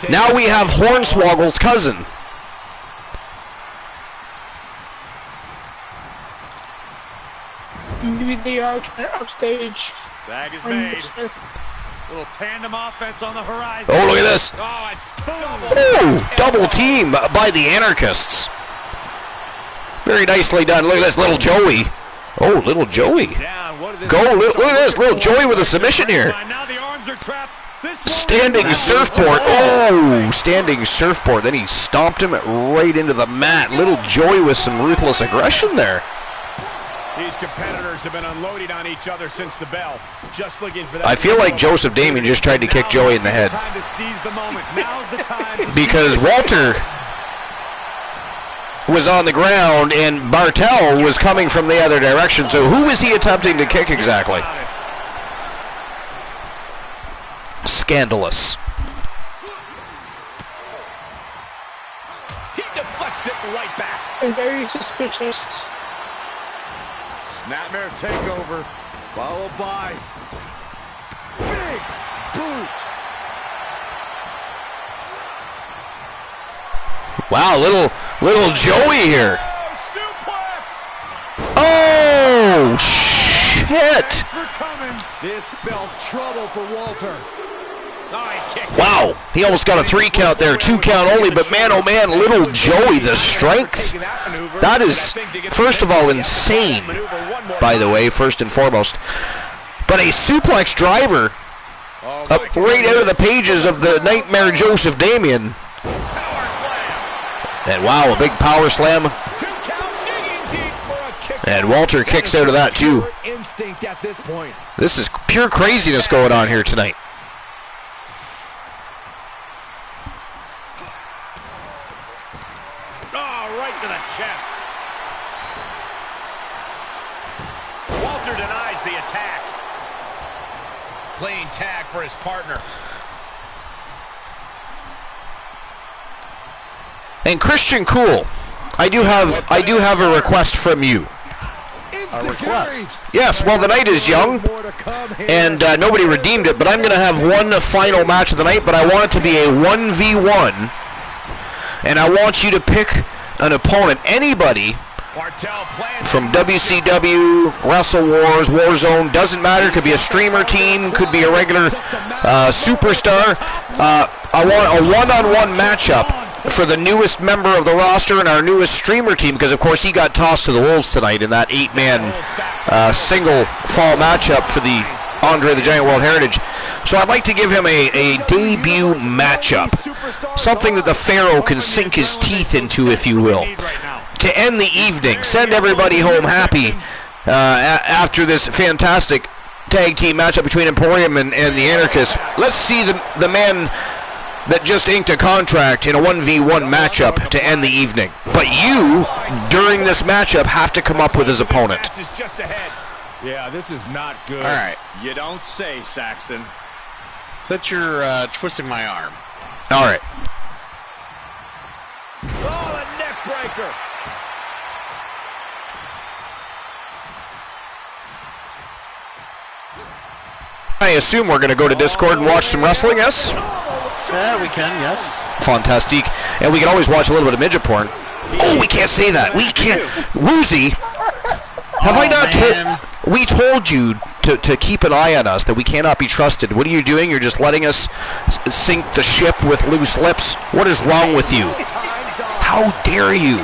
now we have Hornswoggle's cousin. Maybe they are trying to upstage. Tag is made. Little tandem offense on the horizon. Oh, look at this. Oh, double team by the Anarchists. Very nicely done. Look at this, little Joey. Oh, little Joey. Look at this, little Joey with a submission here. Standing surfboard. Oh, standing surfboard. Then he stomped him right into the mat. Little Joey with some ruthless aggression there. These competitors have been unloading on each other since the bell. Just looking for that. I feel like Joseph Damien just tried to kick Joey in the head. Because Walter was on the ground and Bartel was coming from the other direction. So who was he attempting to kick exactly? Scandalous. He deflects it right back. Very suspicious. Snapmare takeover, followed by big boot. Wow, little Joey here. Oh, shit. This spells trouble for Walter. Wow, he almost got a 3 count there, 2 count only, but man, oh man, little Joey, the strength. That is, first of all, insane, by the way, first and foremost. But a suplex driver up right out of the pages of the Nightmare Joseph Damien. And wow, a big power slam. And Walter kicks out of that too. This is pure craziness going on here tonight. Right to the chest. Walter denies the attack. Clean tag for his partner. And Christian Cool, I do have a request from you. A request? Yes, well, the night is young, and nobody redeemed it, but I'm going to have one final match of the night, but I want it to be a 1v1, and I want you to pick an opponent, anybody from WCW, Wrestle Wars, Warzone, doesn't matter, could be a streamer team, could be a regular superstar. I want a one-on-one matchup for the newest member of the roster and our newest streamer team, because of course he got tossed to the Wolves tonight in that 8-man single fall matchup for the Andre the Giant World Heritage. So I'd like to give him a debut matchup, something that the Pharaoh can sink his teeth into, if you will, to end the evening, send everybody home happy after this fantastic tag team matchup between Emporium and the Anarchists. Let's see the man that just inked a contract in a 1v1 matchup to end the evening. But you, during this matchup, have to come up with his opponent. Yeah, this is not good. All right. You don't say, Saxton. Since you're twisting my arm. All right. Oh, a neck breaker. I assume we're going to go to Discord and watch some wrestling, yes? Yeah, we can, yes. Fantastic. And we can always watch a little bit of midget porn. Oh, we can't say that. We can't. Woozy, have I not told... We told you to keep an eye on us, that we cannot be trusted. What are you doing? You're just letting us sink the ship with loose lips. What is wrong with you? How dare you?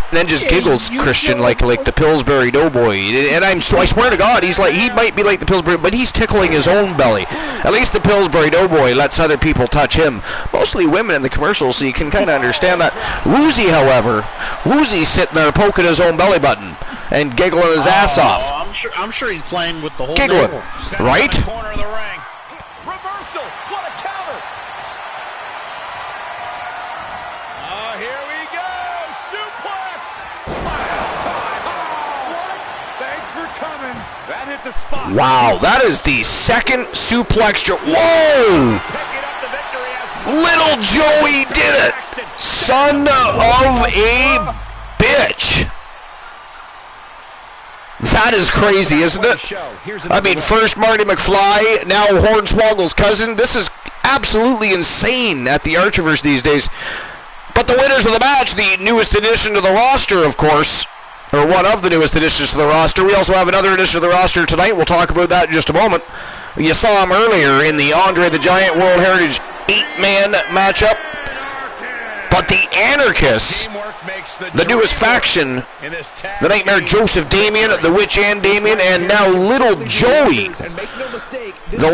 And then just giggles, Christian, like the Pillsbury Doughboy. And I swear to God, he might be like the Pillsbury, but he's tickling his own belly. At least the Pillsbury Doughboy lets other people touch him. Mostly women in the commercials, so you can kind of understand that. Woozy, however, Woozy's sitting there poking his own belly button and giggling his ass off. I'm sure he's playing with the whole giggling, right? Corner of the ring. Reversal. What a counter. Here we go. Suplex. What? Thanks for coming. That hit the spot. Wow, that is the second suplex. Whoa! Little Joey did it. Son of a bitch. That is crazy, isn't it? I mean, first Marty McFly, now Hornswoggle's cousin. This is absolutely insane at the Archerverse these days. But the winners of the match, the newest addition to the roster, of course, or one of the newest additions to the roster. We also have another addition to the roster tonight. We'll talk about that in just a moment. You saw him earlier in the Andre the Giant World Heritage 8-man matchup. But the Anarchists, the newest faction, the Nightmare Joseph Damien, the Witch Ann Damien, and now Little Joey, the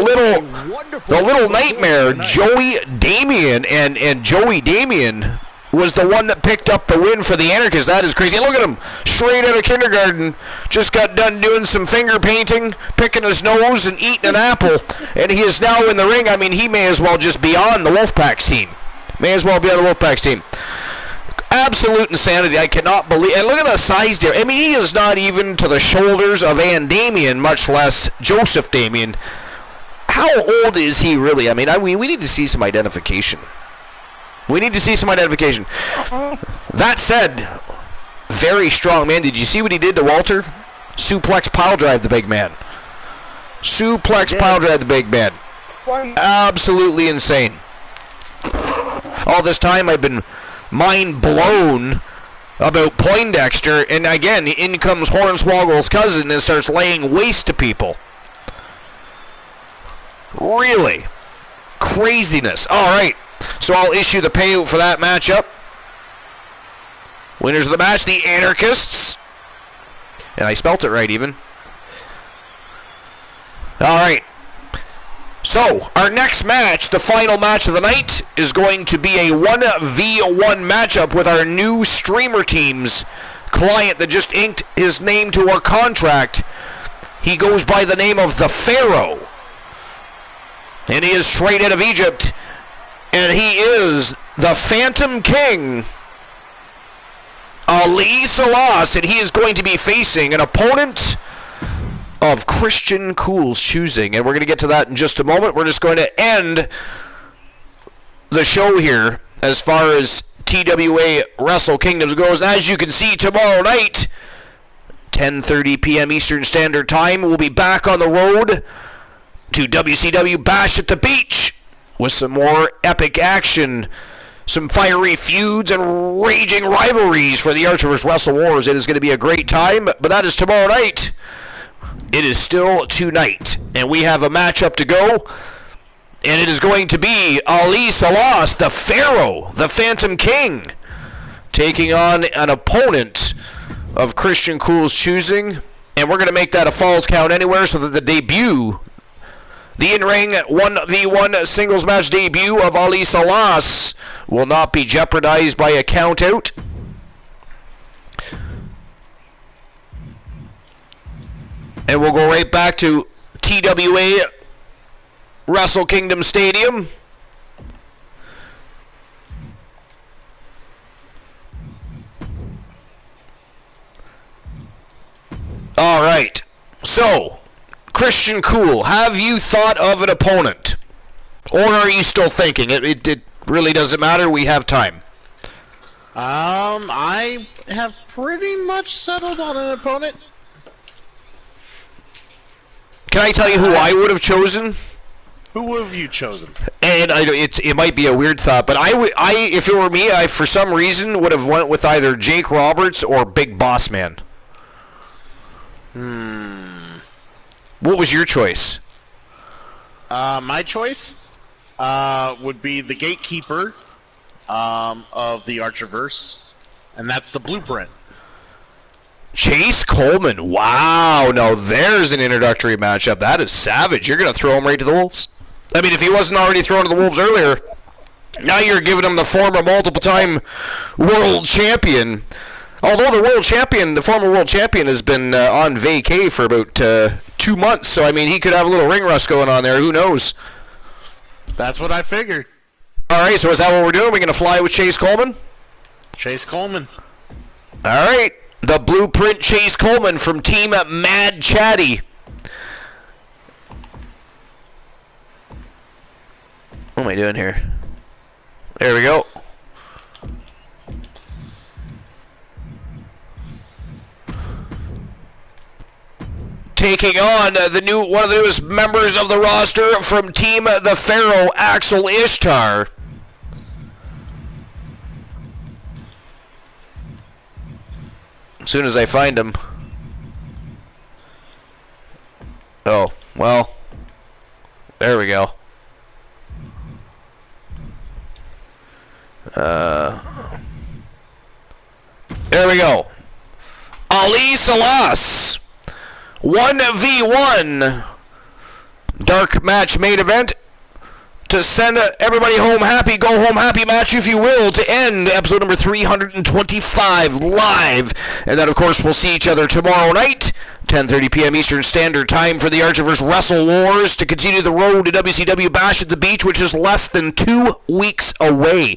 little Nightmare, Joey Damien, and Joey Damien was the one that picked up the win for the Anarchists. That is crazy. Look at him, straight out of kindergarten, just got done doing some finger painting, picking his nose, and eating an apple, and he is now in the ring. I mean, he may as well just be on the Wolfpack's team. May as well be on the Wolfpack's team. Absolute insanity. I cannot believe. And look at the size there. I mean, he is not even to the shoulders of Ann Damien, much less Joseph Damien. How old is he really? I mean, we need to see some identification. We need to see some identification. That said, very strong man. Did you see what he did to Walter? Suplex pile drive the big man. Suplex pile drive the big man. Absolutely insane. All this time I've been mind blown about Poindexter, and again, in comes Hornswoggle's cousin and starts laying waste to people. Really? Craziness. Alright, so I'll issue the payout for that matchup. Winners of the match, the Anarchists. And I spelt it right even. Alright. So, our next match, the final match of the night, is going to be a 1v1 matchup with our new streamer team's client that just inked his name to our contract. He goes by the name of the Pharaoh. And he is straight out of Egypt. And he is the Phantom King, Ali Salas. And he is going to be facing an opponent of Christian Cool's choosing, and we're going to get to that in just a moment. We're just going to end the show here as far as TWA Wrestle Kingdoms goes. And as you can see, tomorrow night, 10:30 p.m. Eastern Standard Time, we'll be back on the road to WCW Bash at the Beach with some more epic action, some fiery feuds, and raging rivalries for the Archerverse Wrestle Wars. It is going to be a great time, but that is tomorrow night. It is still tonight, and we have a matchup to go, and it is going to be Ali Salas, the Pharaoh, the Phantom King, taking on an opponent of Christian Cool's choosing, and we're going to make that a Falls Count Anywhere so that the debut, the in-ring 1v1 singles match debut of Ali Salas will not be jeopardized by a count-out. And we'll go right back to TWA Wrestle Kingdom Stadium. All right. So, Christian Cool, have you thought of an opponent? Or are you still thinking? It really doesn't matter. We have time. I have pretty much settled on an opponent. Can I tell you who I would have chosen? Who have you chosen? And it might be a weird thought, but if it were me, I for some reason would have went with either Jake Roberts or Big Boss Man. What was your choice? My choice would be the Gatekeeper of the Archerverse, and that's the Blueprint. Chase Coleman. Wow. Now there's an introductory matchup. That is savage. You're going to throw him right to the Wolves. I mean, if he wasn't already thrown to the Wolves earlier, now you're giving him the former multiple-time world champion. Although the former world champion, has been on vacay for about 2 months. So, I mean, he could have a little ring rust going on there. Who knows? That's what I figured. All right, so is that what we're doing? We're going to fly with Chase Coleman? Chase Coleman. All right. The Blueprint Chase Coleman from Team Mad Chatty. What am I doing here? There we go. Taking on one of the newest members of the roster from Team the Pharaoh, Axel Ishtar. As soon as I find him. Oh, well. There we go. There we go. Ali Salas. 1v1. Dark match main event. To send everybody home happy, go home happy match, if you will, to end episode number 325 live. And then, of course, we'll see each other tomorrow night, 10:30 p.m. Eastern Standard Time, for the Archerverse Wrestle Wars, to continue the road to WCW Bash at the Beach, which is less than 2 weeks away.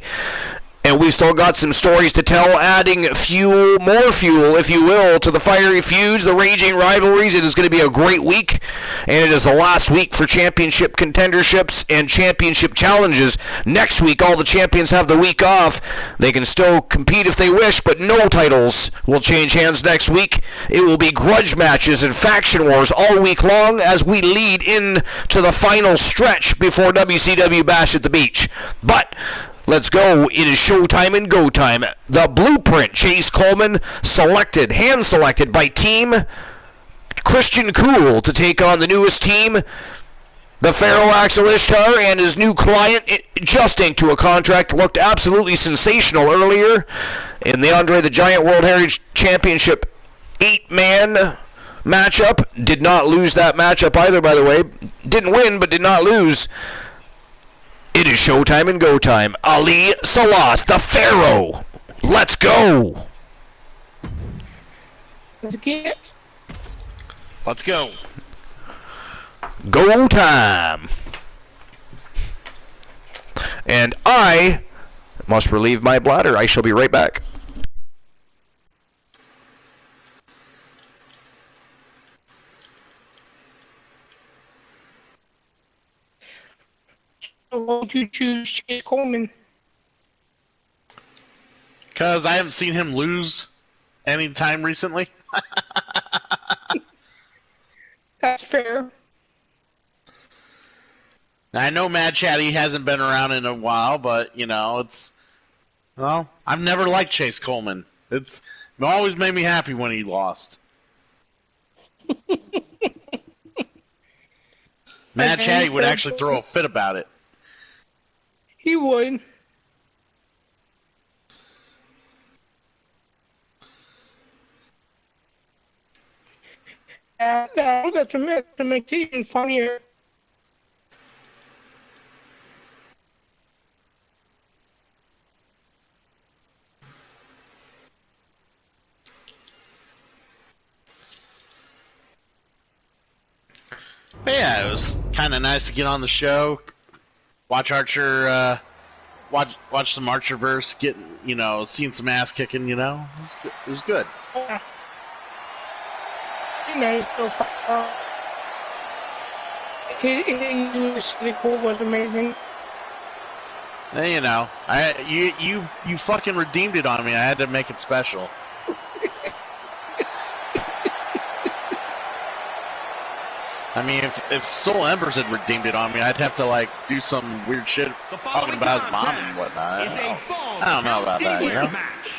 And we've still got some stories to tell, adding fuel, more fuel, if you will, to the fiery feuds, the raging rivalries. It is going to be a great week, and it is the last week for championship contenderships and championship challenges. Next week, all the champions have the week off. They can still compete if they wish, but no titles will change hands next week. It will be grudge matches and faction wars all week long as we lead in to the final stretch before WCW Bash at the Beach. But let's go. It is showtime and go time. The Blueprint, Chase Coleman, hand-selected by Team Christian Cool to take on the newest team, the Pharaoh Axel Ishtar, and his new client, just inked to a contract. Looked absolutely sensational earlier in the Andre the Giant World Heritage Championship 8-man matchup. Did not lose that matchup either, by the way. Didn't win, but did not lose. It is showtime and go time. Ali Salas, the Pharaoh. Let's go. Let's get. Let's go. Go time. And I must relieve my bladder. I shall be right back. Why would you choose Chase Coleman? Because I haven't seen him lose any time recently. That's fair. Now, I know Mad Chatty hasn't been around in a while, but, you know, well, I've never liked Chase Coleman. It always made me happy when he lost. Mad Chatty would actually throw a fit about it. He would. That's to make it even funnier. But yeah, it was kind of nice to get on the show, watch Archer, watch some Archerverse, get seeing some ass kicking. It was good. Yeah. Nice so far. Hitting really cool was amazing. And, you fucking redeemed it on me. I had to make it special. I mean, if Soul Embers had redeemed it on me, I'd have to do some weird shit talking about his mom and whatnot. I don't know about that. Match.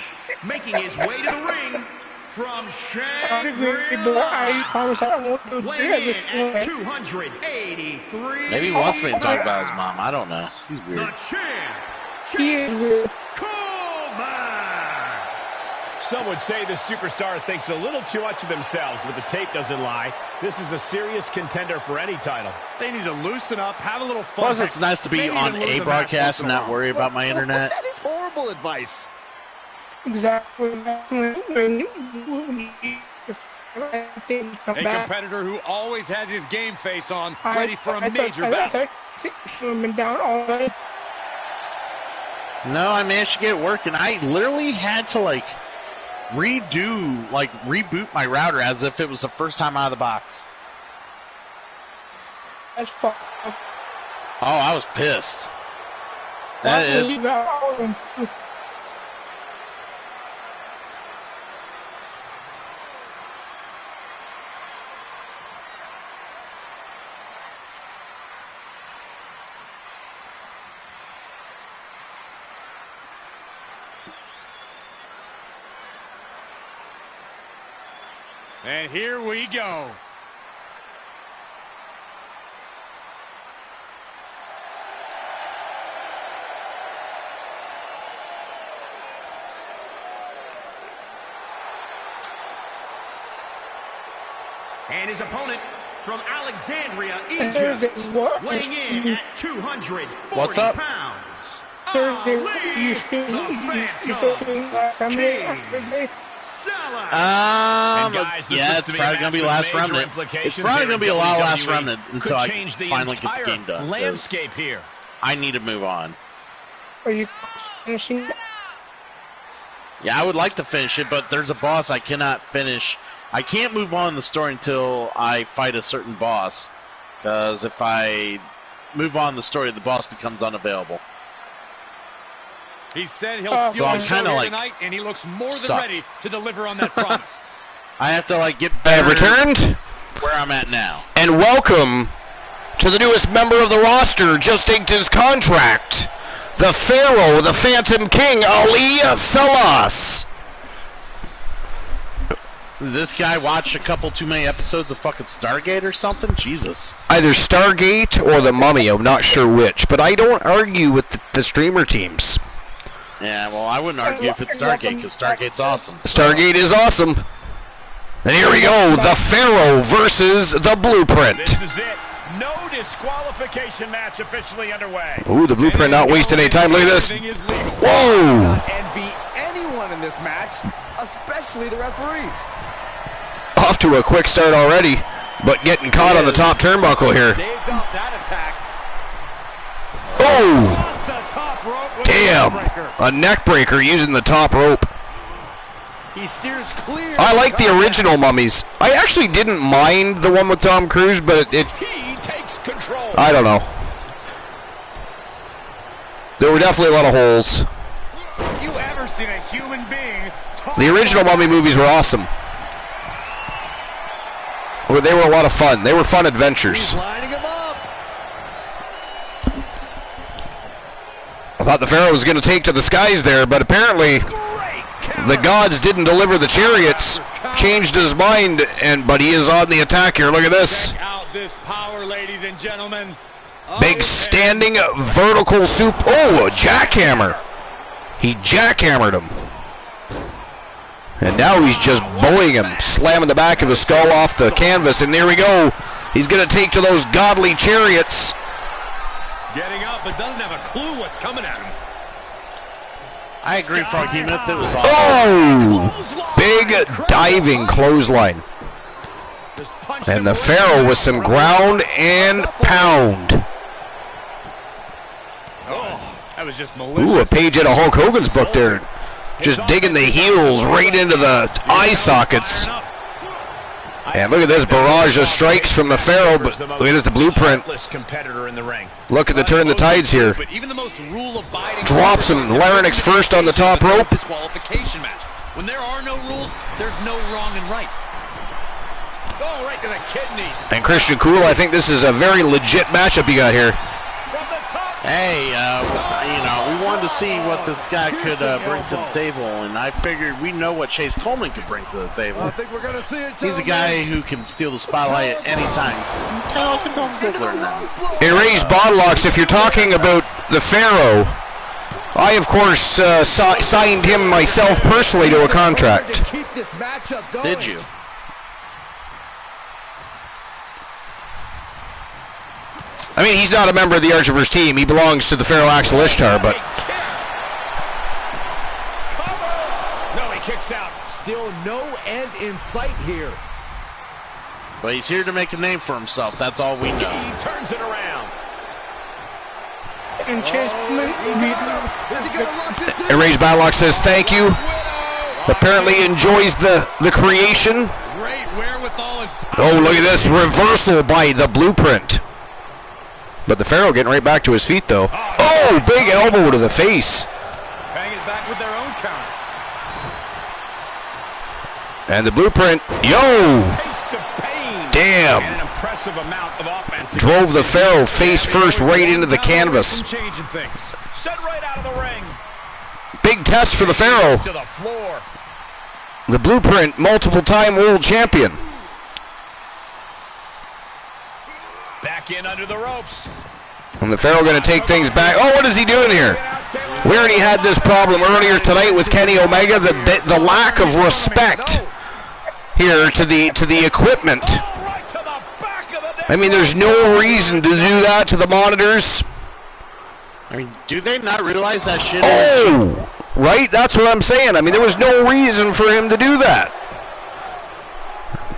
Making his way to the ring from Shangri-La, I promise I won't do at 283. Maybe he wants me to talk about his mom. I don't know. He's weird. The champ, he is weird. Some would say the superstar thinks a little too much of themselves, but the tape doesn't lie. This is a serious contender for any title. They need to loosen up, have a little fun. Plus, it's nice to be on a broadcast and not worry about my internet. That is horrible advice. Exactly. When a competitor who always has his game face on, ready for a major battle. Down all day. No, I managed to get it working. I literally had to reboot my router as if it was the first time out of the box. That's fucked up. Oh, I was pissed. And here we go. And his opponent from Alexandria, Egypt, weighing in at 240 What's up? pounds. You still feeling that family? Guys, yeah, it's probably going to be last remnant. It's probably going to be a lot of last remnant until I finally get the game done. Landscape here. I need to move on. Are you finishing? Yeah, I would like to finish it, but there's a boss I cannot finish. I can't move on in the story until I fight a certain boss, because if I move on in the story, the boss becomes unavailable. He said he'll steal the show here tonight, and he looks more than ready to deliver on that promise. I have to get better. I've returned where I'm at now. And welcome to the newest member of the roster, just inked his contract, the Pharaoh, the Phantom King, Ali Salas. Did this guy watch a couple too many episodes of fucking Stargate or something? Jesus. Either Stargate or The Mummy, I'm not sure which, but I don't argue with the streamer teams. Yeah, well, I wouldn't argue if it's Stargate, because Stargate's awesome. Stargate is awesome. And here we go, the Pharaoh versus the Blueprint. This is it. No disqualification match officially underway. Ooh, the Blueprint not wasting any time. Look at this. Whoa! Not envy anyone in this match, especially the referee. Off to a quick start already, but getting caught on the top turnbuckle here. That attack. Oh! Damn! A neck breaker using the top rope. He steers clear. I like the original Mummies. I actually didn't mind the one with Tom Cruise, but he takes control. I don't know. There were definitely a lot of holes. You ever seen a human being? The original Mummy movies were awesome. They were a lot of fun. They were fun adventures. He's lining him up. I thought the Pharaoh was going to take to the skies there, but apparently the gods didn't deliver the chariots. Changed his mind, but he is on the attack here. Look at this. Check out this power, ladies and gentlemen. Big standing vertical soup. Oh, a jackhammer. He jackhammered him. And now he's just bullying him, slamming the back of his skull off the canvas. And there we go. He's going to take to those godly chariots. Getting up, but doesn't have a clue what's coming at him. I agree, Froggy Myth. It was awesome. Oh! Big diving clothesline. And the Pharaoh with some ground and pound. That was just malicious. Ooh, a page out of Hulk Hogan's book there. Just digging the heels right into the eye sockets. And look at this barrage of strikes from the Pharaoh, but look at this, the blueprint. Look at the turn the tides here. Drops him, larynx first on the top rope. Disqualification match. When there are no rules, there's no wrong and right. Oh, right to the kidneys. And Christian Cool, I think this is a very legit matchup you got here. Hey, you know, we wanted to see what this guy could bring to the table, and I figured we know what Chase Coleman could bring to the table. I think we're gonna see it. He's a guy who can steal the spotlight at any time. He's kind of like a Dolph Ziggler now. Erased Bodlocks, if you're talking about the Pharaoh, I, of course, signed him myself personally to a contract. Did you? I mean, he's not a member of the Archerverse team. He belongs to the Pharaoh Axel Ishtar, but... No, he kicks out. Still no end in sight here. But he's here to make a name for himself. That's all we know. He turns it around. And Chase Erased Bodlock says thank you. Apparently enjoys the creation. Great wherewithal and Oh, look at this. Reversal by the Blueprint. But the Pharaoh getting right back to his feet, though. Oh, big elbow to the face. bang it back with their own counter. And the Blueprint, yo! Taste of pain. Damn. And an impressive amount of offense. Drove the Pharaoh face first right into the canvas. Changing things. Set right out of the ring. Big test for the Pharaoh. To the floor. The Blueprint, multiple-time world champion. Back in under the ropes. And the Pharaoh going to take things back. Oh, what is he doing here? We already had this problem earlier tonight with Kenny Omega, the lack of respect here to the equipment. I mean, there's no reason to do that to the monitors. I mean, do they not realize that shit? Oh, right? That's what I'm saying. I mean, there was no reason for him to do that.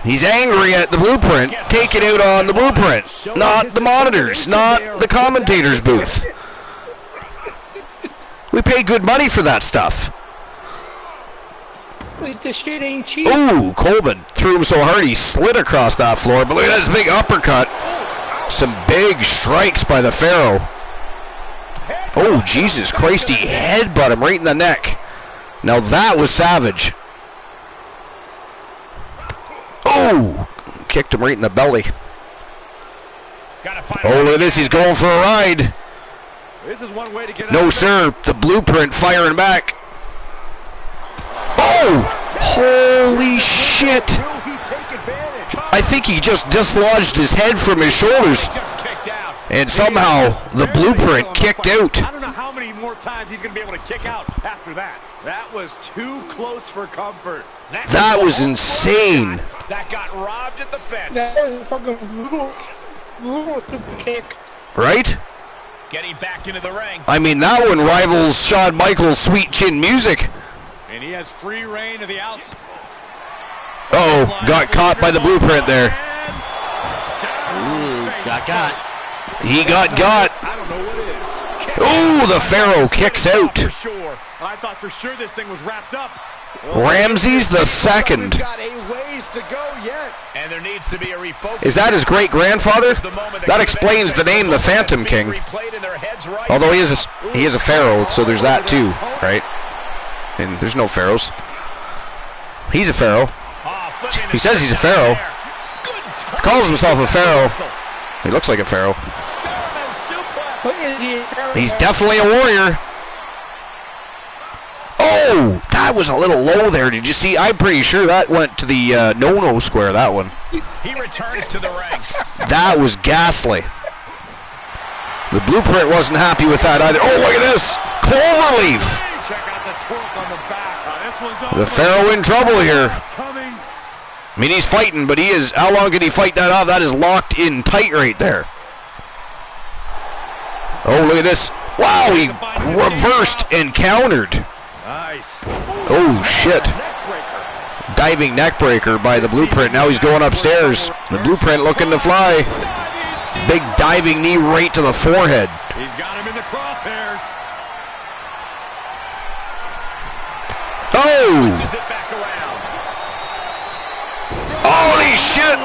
He's angry at the Blueprint. Take it out on the Blueprint, not the monitors, not the commentator's booth. We pay good money for that stuff. This shit ain't cheap. Ooh, Coleman threw him so hard he slid across that floor. But look at this big uppercut. Some big strikes by the Pharaoh. Oh, Jesus Christ, he headbutted him right in the neck. Now that was savage. Oh, kicked him right in the belly. Oh, look at this, he's going for a ride. This is one way to get No, sir, the Blueprint firing back. Oh, holy shit. I think he just dislodged his head from his shoulders. And somehow the Blueprint kicked out. I don't know how many more times he's going to be able to kick out after that. That was too close for comfort. That was insane. That got robbed at the fence. That was a fucking little stupid kick. Right? Getting back into the ring. I mean, that one rivals Shawn Michaels' Sweet Chin Music. And he has free reign of the outside. Oh, got caught by the Blueprint there. Ooh, got. He got. I don't know what it is. Ooh, the Pharaoh kicks out. For sure. I thought for sure this thing was wrapped up. Ramses the second. Got a ways to go yet. And there needs to be a refocus. Is that his great-grandfather? That explains the name, the Phantom King. Although he is a pharaoh, so there's that too, right? And there's no pharaohs. He's a pharaoh. He says he's a pharaoh. Calls himself a pharaoh. He looks like a pharaoh. He's definitely a warrior. Oh, that was a little low there. Did you see? I'm pretty sure that went to the no-no square, that one. He returns to the ring. That was ghastly. The Blueprint wasn't happy with that either. Oh, look at this. Cloverleaf. Check out the twerk on the back. This one's The Pharaoh in trouble here. I mean, he's fighting, but he is. How long can he fight that off? That is locked in tight right there. Oh, look at this. Wow, he reversed and countered. Nice. Oh, shit. diving neck breaker by the Blueprint. Now he's going upstairs. The Blueprint looking to fly. Big diving knee right to the forehead. He's got him in the crosshairs. Oh! Switches it back around. Holy shit!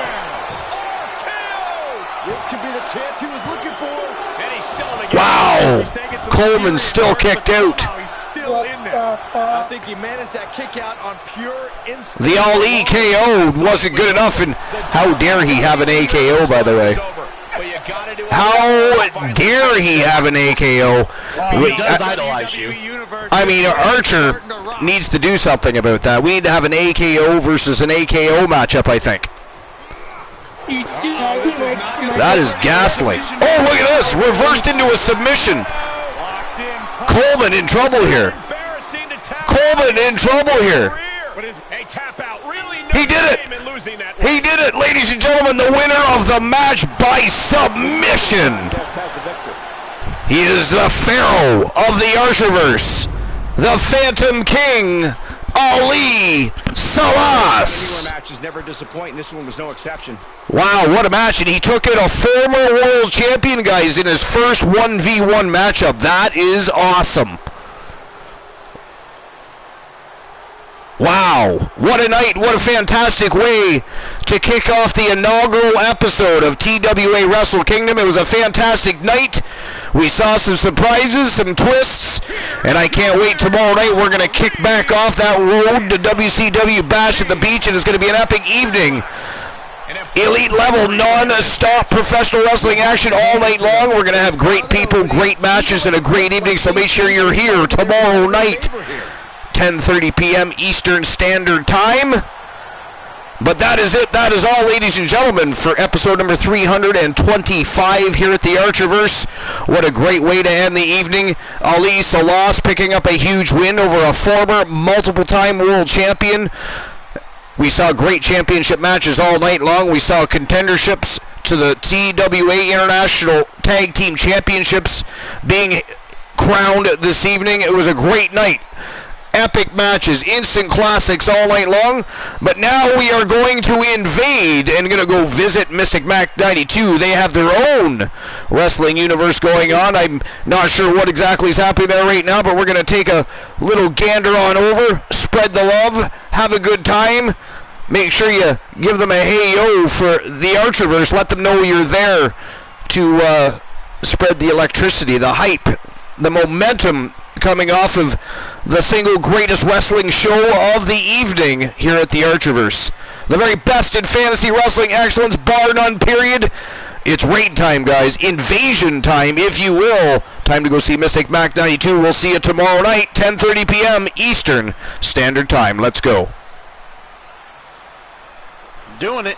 This could be the chance he was looking for. And he's still in the game. Wow! Coleman still kicked out. He's still in this. I think he managed that kick out on pure instinct. The Ali KO wasn't good enough, and how dare he have an AKO, by the way. How dare he have an AKO? He does idolize you. I mean, Archer needs to do something about that. We need to have an AKO versus an AKO matchup, I think. That is gaslight. Oh, look at this. Reversed into a submission. Coleman in trouble here. Coleman in trouble here. He did it. He did it, ladies and gentlemen. The winner of the match by submission. He is the Pharaoh of the Archerverse. The Phantom King, Ali Salas. Matches never disappoint. This one was no exception. Wow, what a match. And he took in a former world champion, guys, in his first 1v1 matchup. That is awesome. Wow, what a night, what a fantastic way to kick off the inaugural episode of TWA Wrestle Kingdom. It was a fantastic night. We saw some surprises, some twists, and I can't wait. Tomorrow night we're going to kick back off that road to WCW Bash at the Beach, and it's going to be an epic evening. Elite level, non-stop professional wrestling action all night long. We're going to have great people, great matches, and a great evening, so make sure you're here tomorrow night. 10:30 p.m. Eastern Standard Time. But that is it. That is all, ladies and gentlemen, for episode number 325 here at the Archerverse. What a great way to end the evening. Ali Salas picking up a huge win over a former multiple-time world champion. We saw great championship matches all night long. We saw contenderships to the TWA International Tag Team Championships being crowned this evening. It was a great night. Epic matches, instant classics all night long. But now we are going to invade and going to go visit Mystic Mac 92. They have their own wrestling universe going on. I'm not sure what exactly is happening there right now, but we're going to take a little gander on over, spread the love, have a good time. Make sure you give them a hey-yo for the Archerverse. Let them know you're there to spread the electricity, the hype, the momentum coming off of the single greatest wrestling show of the evening here at the Archerverse. The very best in fantasy wrestling excellence, bar none, period. It's raid time, guys. Invasion time, if you will. Time to go see Mystic Mac 92. We'll see you tomorrow night, 10:30 p.m. Eastern Standard Time. Let's go. Doing it.